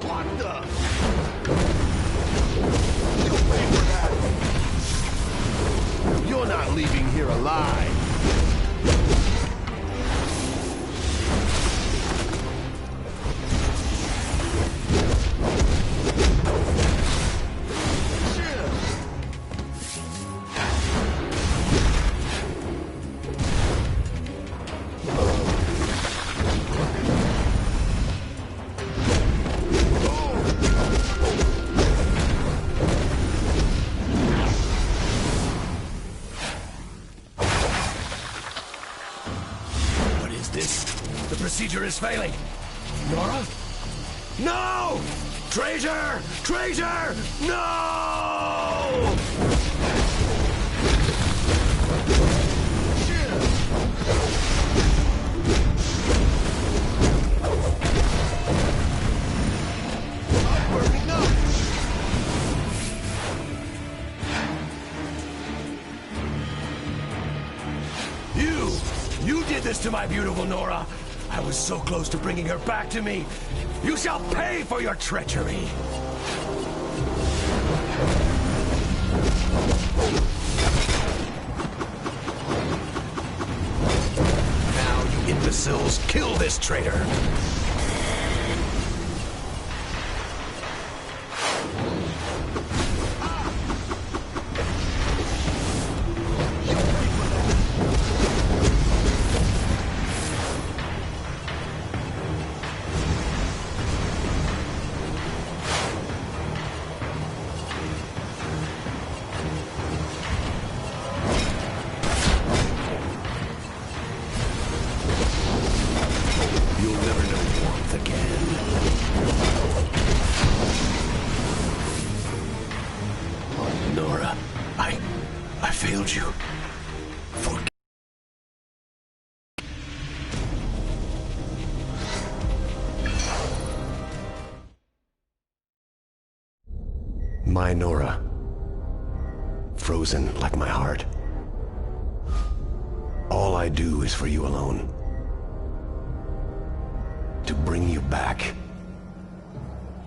What the? You're not leaving here alive. Traitor is failing. Nora? No! Traitor! Traitor! No! You did this to my beautiful Nora. I was so close to bringing her back to me. You shall pay for your treachery. Now, you imbeciles, kill this traitor. My Nora, frozen like my heart. All I do is for you alone. To bring you back.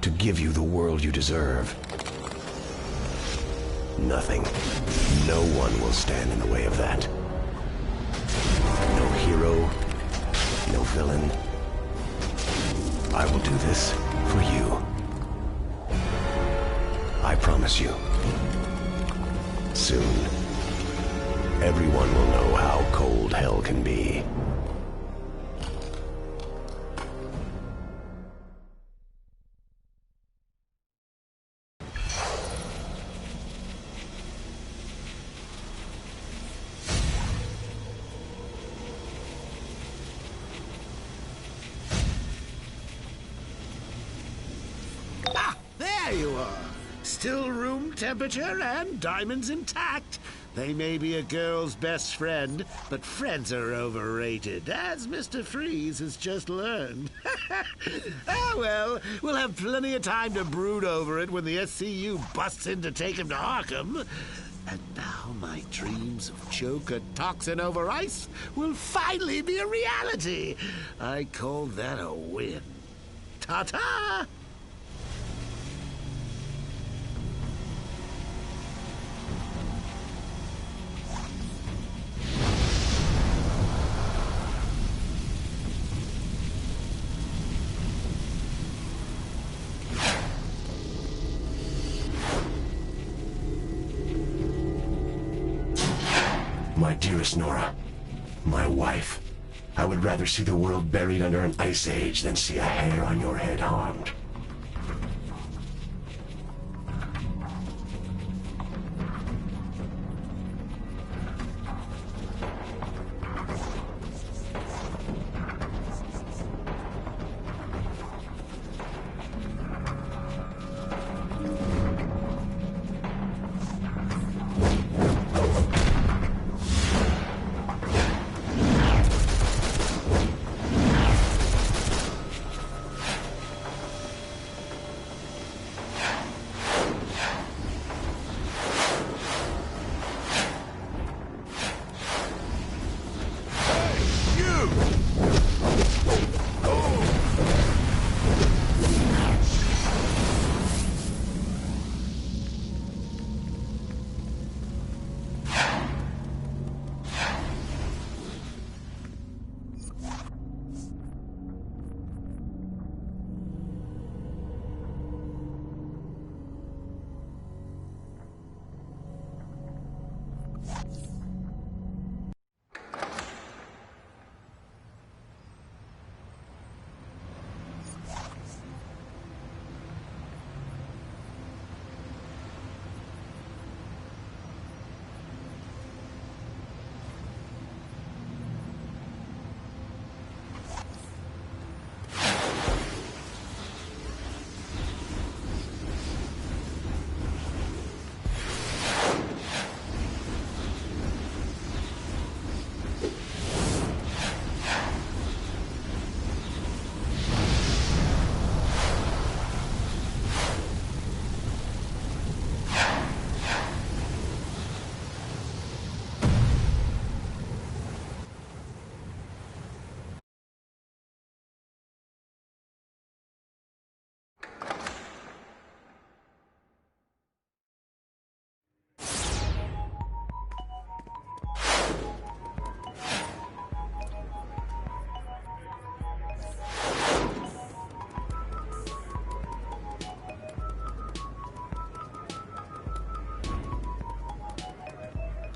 To give you the world you deserve. Nothing, no one will stand in the way of that. No hero, no villain. I will do this for you. I promise you. Soon, everyone will know how cold hell can be. Ah, there you are. Still room temperature and diamonds intact. They may be a girl's best friend, but friends are overrated, as Mr. Freeze has just learned. Ah, well, we'll have plenty of time to brood over it when the SCU busts in to take him to Arkham. And now my dreams of Joker toxin over ice will finally be a reality. I call that a win. Ta-ta! My dearest Nora, my wife, I would rather see the world buried under an ice age than see a hair on your head harmed.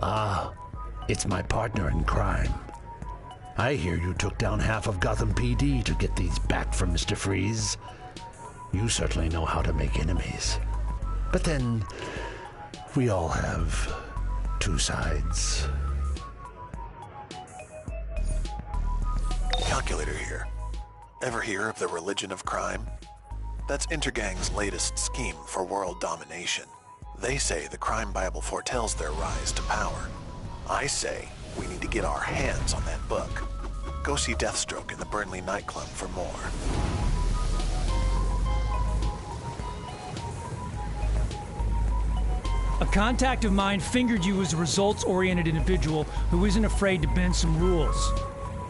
Ah, it's my partner in crime. I hear you took down half of Gotham PD to get these back from Mr. Freeze. You certainly know how to make enemies. But then, we all have two sides. Calculator here. Ever hear of the religion of crime? That's Intergang's latest scheme for world domination. They say the crime Bible foretells their rise to power. I say we need to get our hands on that book. Go see Deathstroke in the Burnley nightclub for more. A contact of mine fingered you as a results-oriented individual who isn't afraid to bend some rules.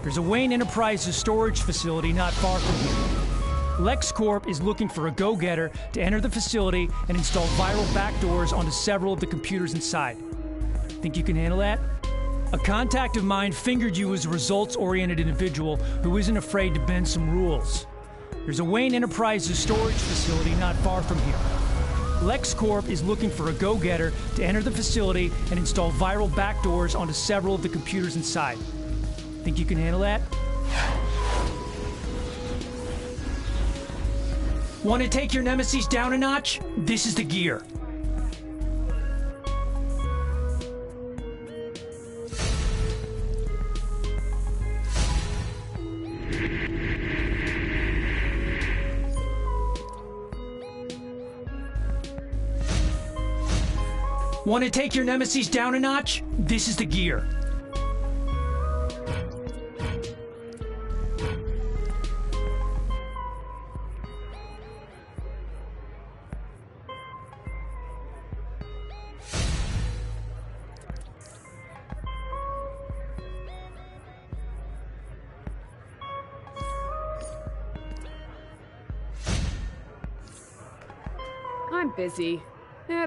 There's a Wayne Enterprises storage facility not far from here. LexCorp is looking for a go-getter to enter the facility and install viral backdoors onto several of the computers inside. Think you can handle that? A contact of mine fingered you as a results-oriented individual who isn't afraid to bend some rules. There's a Wayne Enterprises storage facility not far from here. LexCorp is looking for a go-getter to enter the facility and install viral backdoors onto several of the computers inside. Think you can handle that? Want to take your nemesis down a notch? This is the gear. Want to take your nemesis down a notch? This is the gear. I'm busy.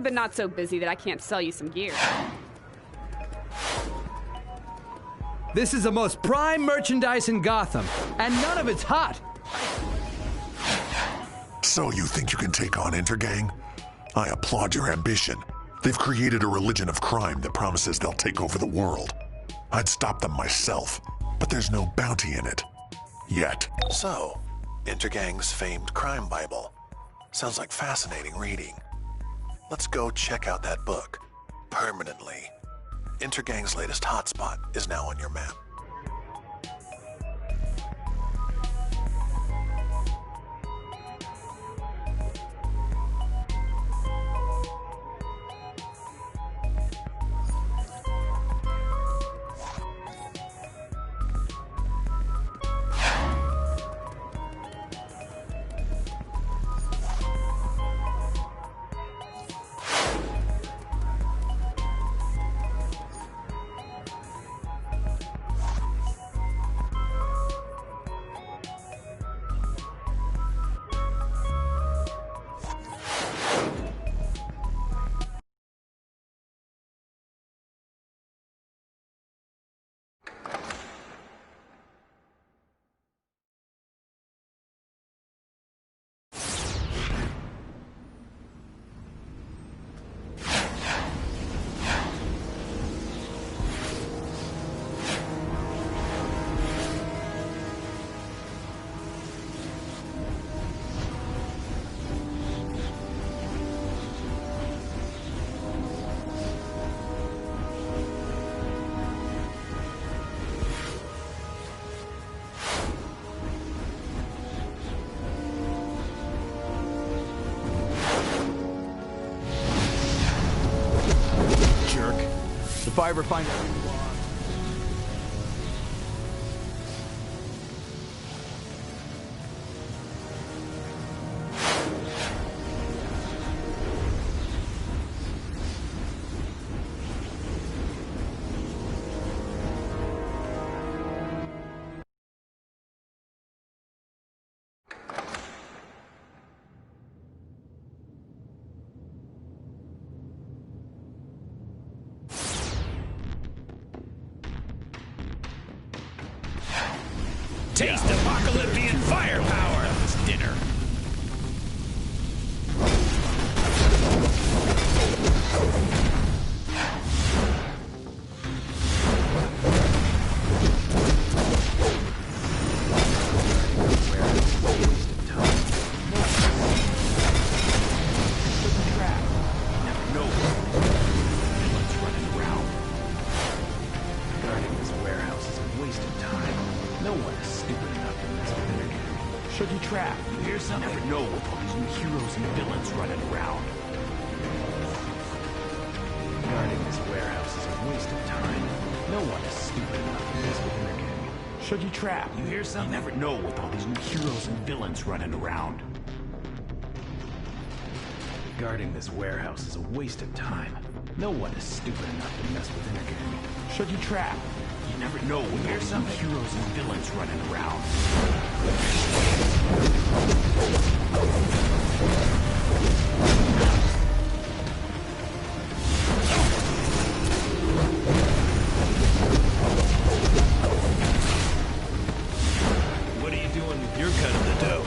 But not so busy that I can't sell you some gear. This is the most prime merchandise in Gotham, and none of it's hot. So you think you can take on Intergang? I applaud your ambition. They've created a religion of crime that promises they'll take over the world. I'd stop them myself, but there's no bounty in it. Yet. So, Intergang's famed crime Bible. Sounds like fascinating reading. Let's go check out that book. Permanently. Intergang's latest hotspot is now on your map. If I ever find out. Taste apocalyptic firepower. It's dinner. trap. You hear something? You never know with all these new heroes and villains running around. Guarding this warehouse is a waste of time. No one is stupid enough to mess with Intergang. Shuggy trap. You hear something? You never know with all these new heroes and villains running around. Guarding this warehouse is a waste of time. No one is stupid enough to mess with Intergang. Shuggy trap. You never know with all these new heroes and villains running around. What are you doing with your cut of the dough?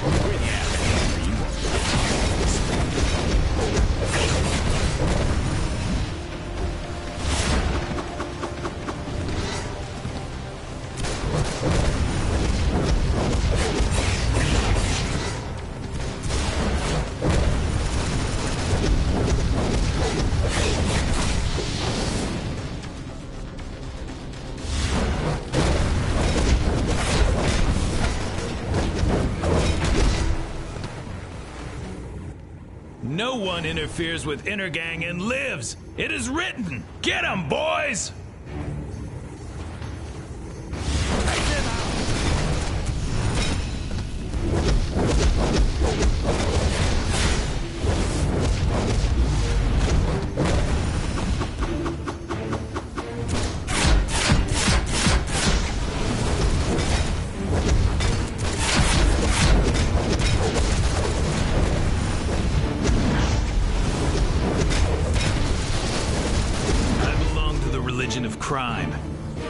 No one interferes with Intergang and lives. It is written. Get 'em, boys! Of crime.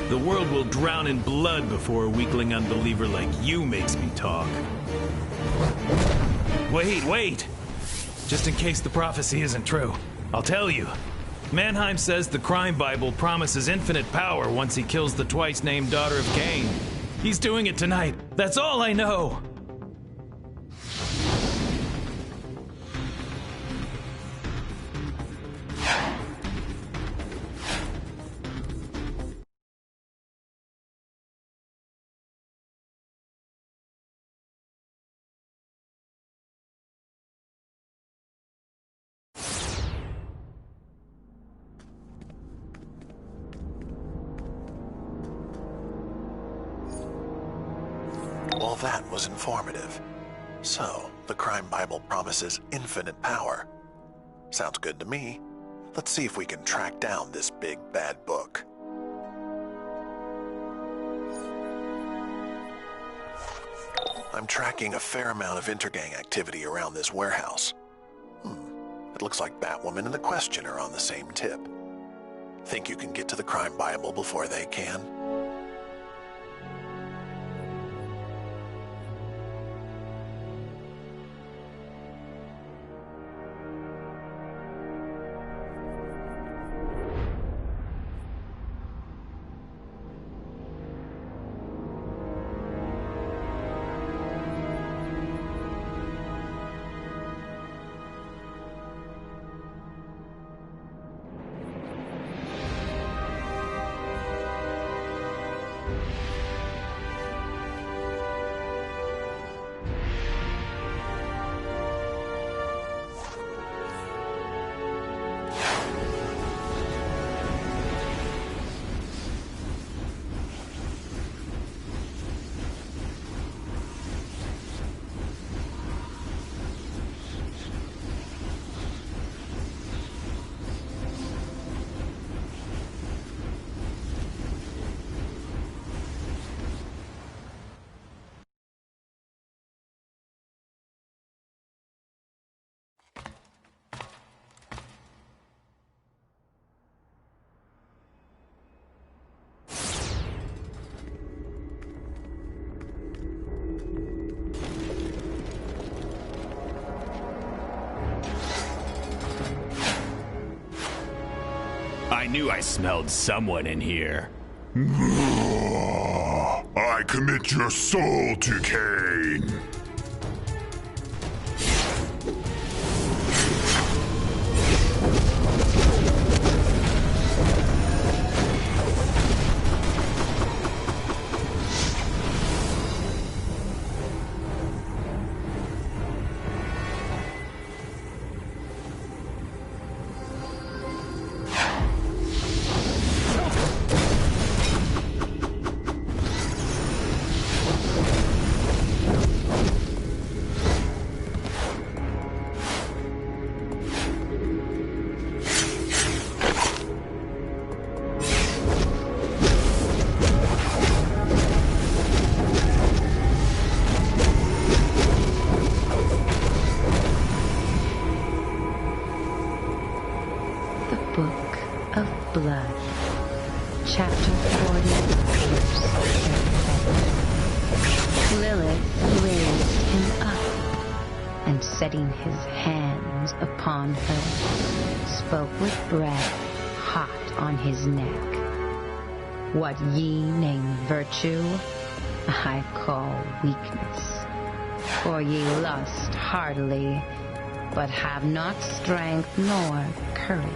The world will drown in blood before a weakling unbeliever like you makes me talk. Wait! Just in case the prophecy isn't true, I'll tell you. Mannheim says the crime Bible promises infinite power once he kills the twice-named daughter of Cain. He's doing it tonight. That's all I know. Well, that was informative. So, the crime Bible promises infinite power. Sounds good to me. Let's see if we can track down this big bad book. I'm tracking a fair amount of Intergang activity around this warehouse. It looks like Batwoman and the Question are on the same tip. Think you can get to the crime Bible before they can? I knew I smelled someone in here. I commit your soul to Cain. Book of Blood, Chapter 40, Verse 37. Lilith raised him up, and setting his hands upon her, spoke with breath hot on his neck. What ye name virtue, I call weakness. For ye lust heartily, but have not strength nor courage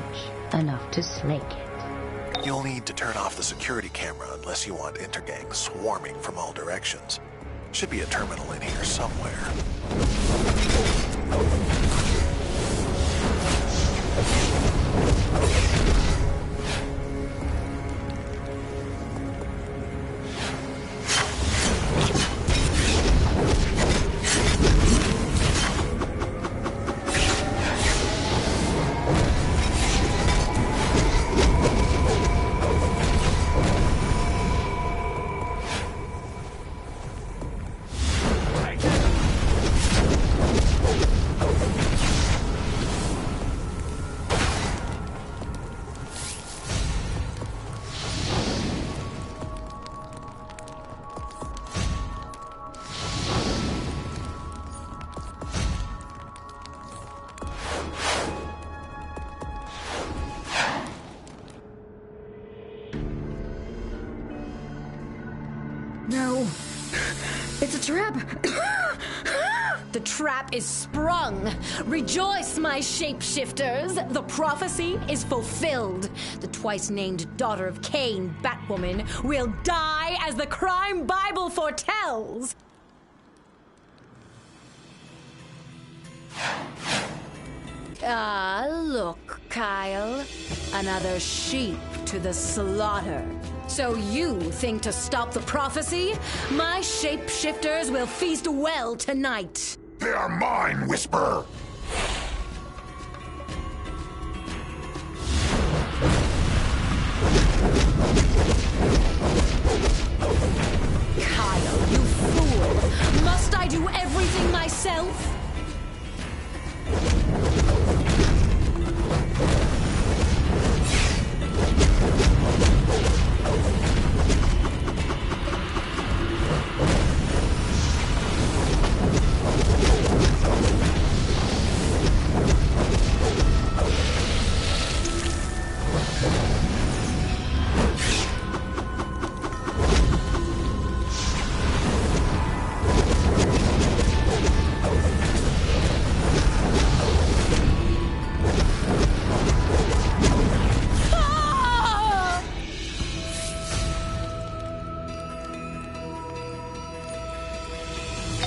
enough to slake it. You'll need to turn off the security camera unless you want intergang swarming from all directions. Should be a terminal in here somewhere. No. It's a trap. The trap is sprung. Rejoice, my shapeshifters. The prophecy is fulfilled. The twice-named daughter of Cain, Batwoman, will die as the crime Bible foretells. Ah, look, Kyle. Another sheep to the slaughter. So you think to stop the prophecy? My shapeshifters will feast well tonight. They are mine, Whisper! Kyle, you fool! Must I do everything myself?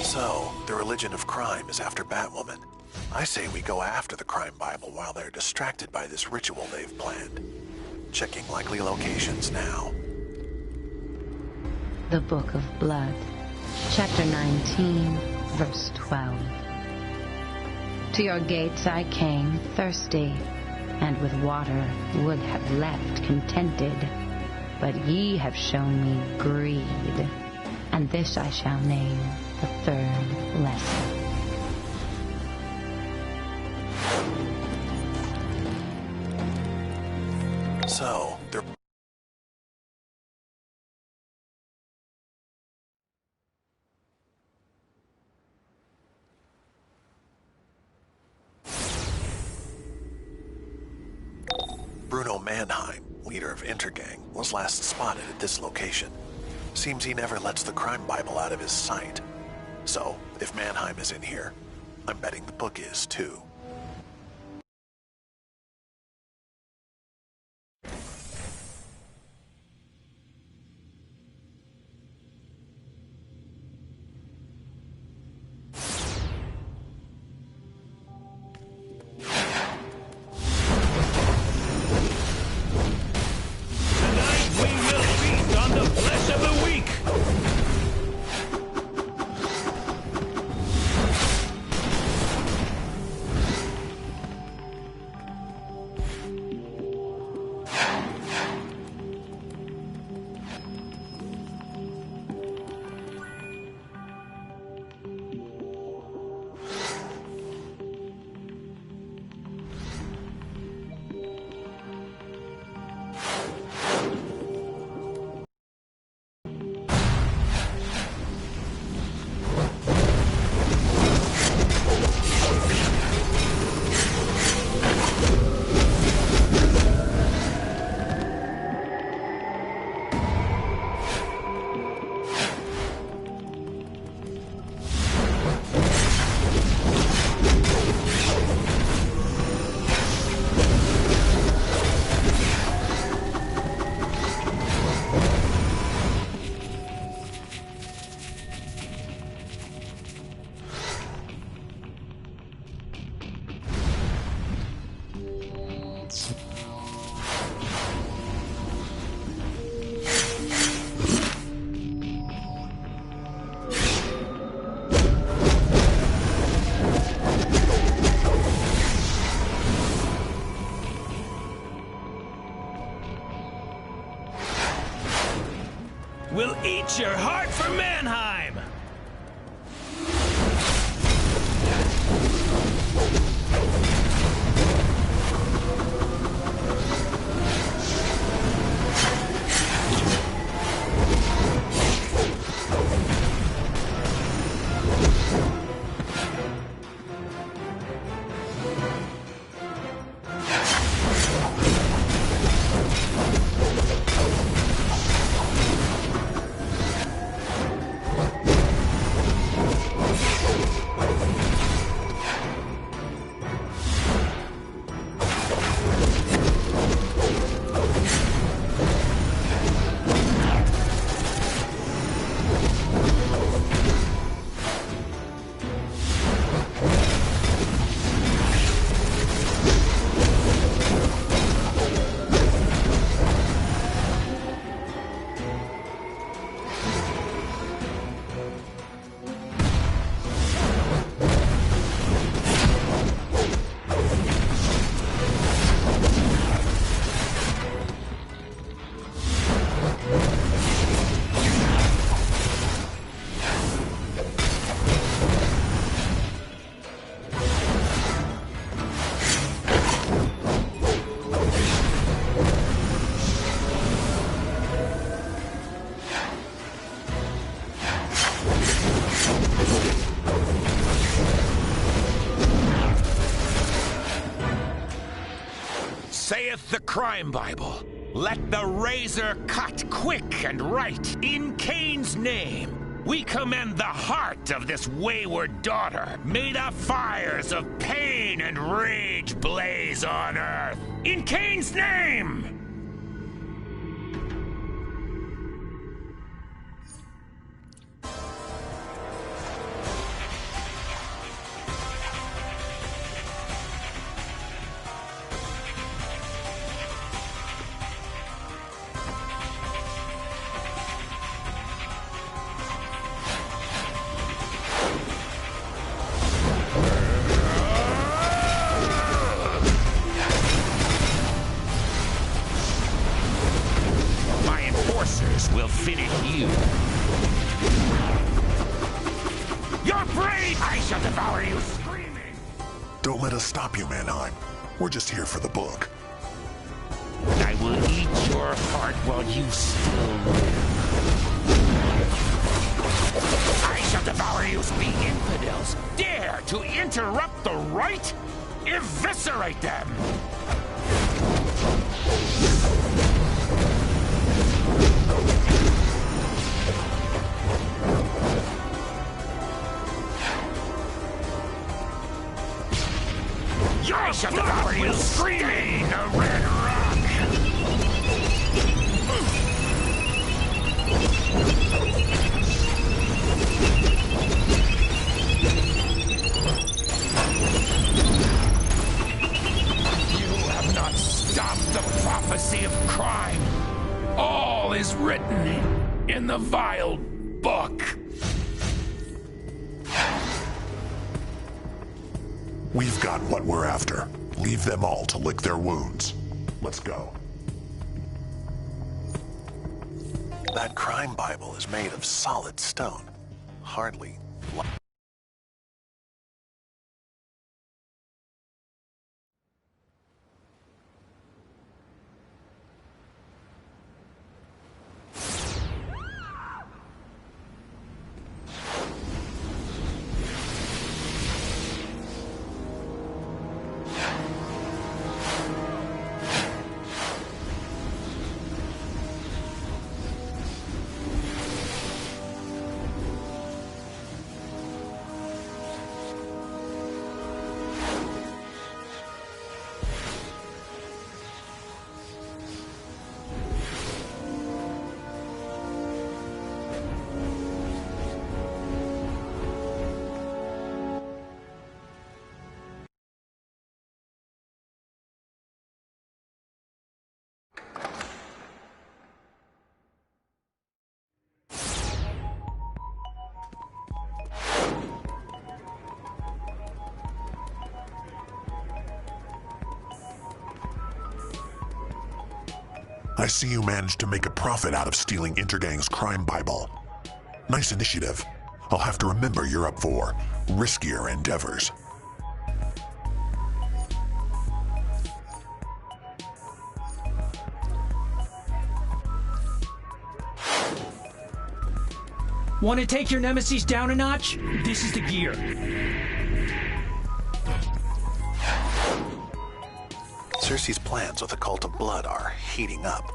So, the religion of crime is after Batwoman. I say we go after the crime Bible while they're distracted by this ritual they've planned. Checking likely locations now. The Book of Blood, Chapter 19, Verse 12. To your gates I came thirsty, and with water would have left contented. But ye have shown me greed, and this I shall name the third lesson. So, they're... Bruno Mannheim, leader of Intergang, was last spotted at this location. Seems he never lets the crime Bible out of his sight. So, if Mannheim is in here, I'm betting the book is too. will eat your heart for Mannheim! Saith the Crime Bible, let the razor cut quick and right in Cain's name. We commend the heart of this wayward daughter. May the fires of pain and rage blaze on earth. In Cain's name! Will finish you. You're free! I shall devour you screaming! Don't let us stop you, Mannheim. We're just here for the book. I will eat your heart while you still live. I shall devour you, the infidels. Dare to interrupt the right? Eviscerate them! I shall devour you, screaming the red rock! You have not stopped the prophecy of crime. All is written in the vile book. We've got what we're after. Leave them all to lick their wounds. Let's go. That crime Bible is made of solid stone. Hardly. I see you managed to make a profit out of stealing Intergang's crime Bible. Nice initiative. I'll have to remember you're up for riskier endeavors. Want to take your nemesis down a notch? This is the gear. Cersei's plans with the Cult of Blood are heating up.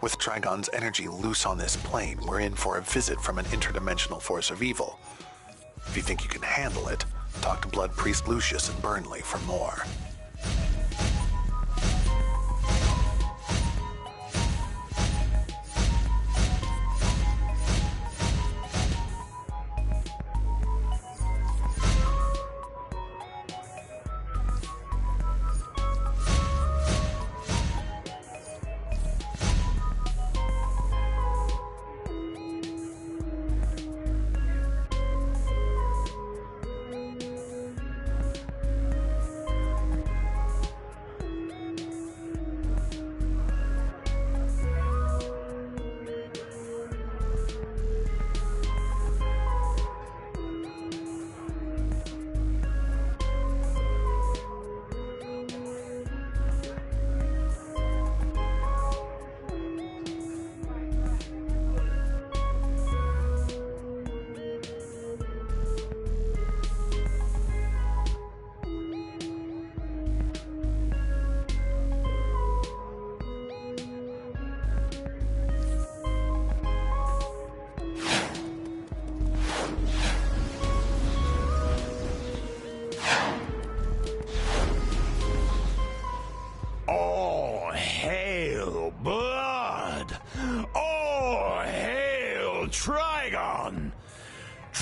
With Trigon's energy loose on this plane, we're in for a visit from an interdimensional force of evil. If you think you can handle it, talk to Blood Priest Lucius in Burnley for more.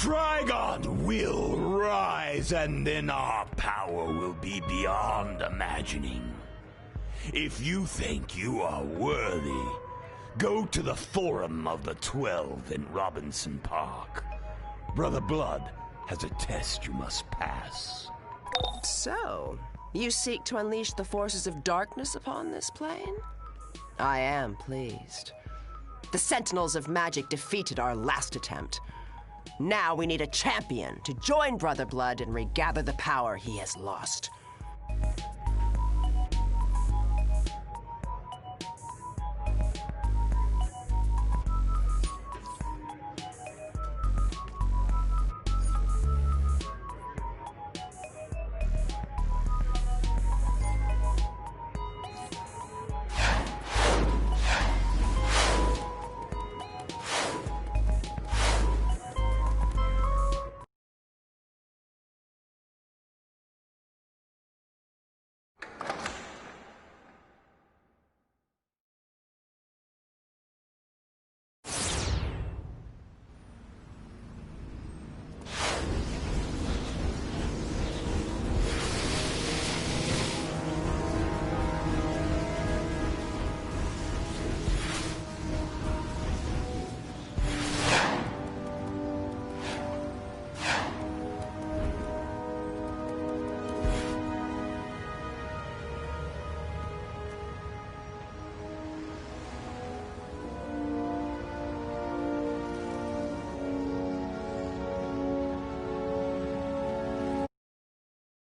Trigon will rise, and then our power will be beyond imagining. If you think you are worthy, go to the Forum of the 12 in Robinson Park. Brother Blood has a test you must pass. So, you seek to unleash the forces of darkness upon this plane? I am pleased. The Sentinels of Magic defeated our last attempt. Now we need a champion to join Brother Blood and regather the power he has lost.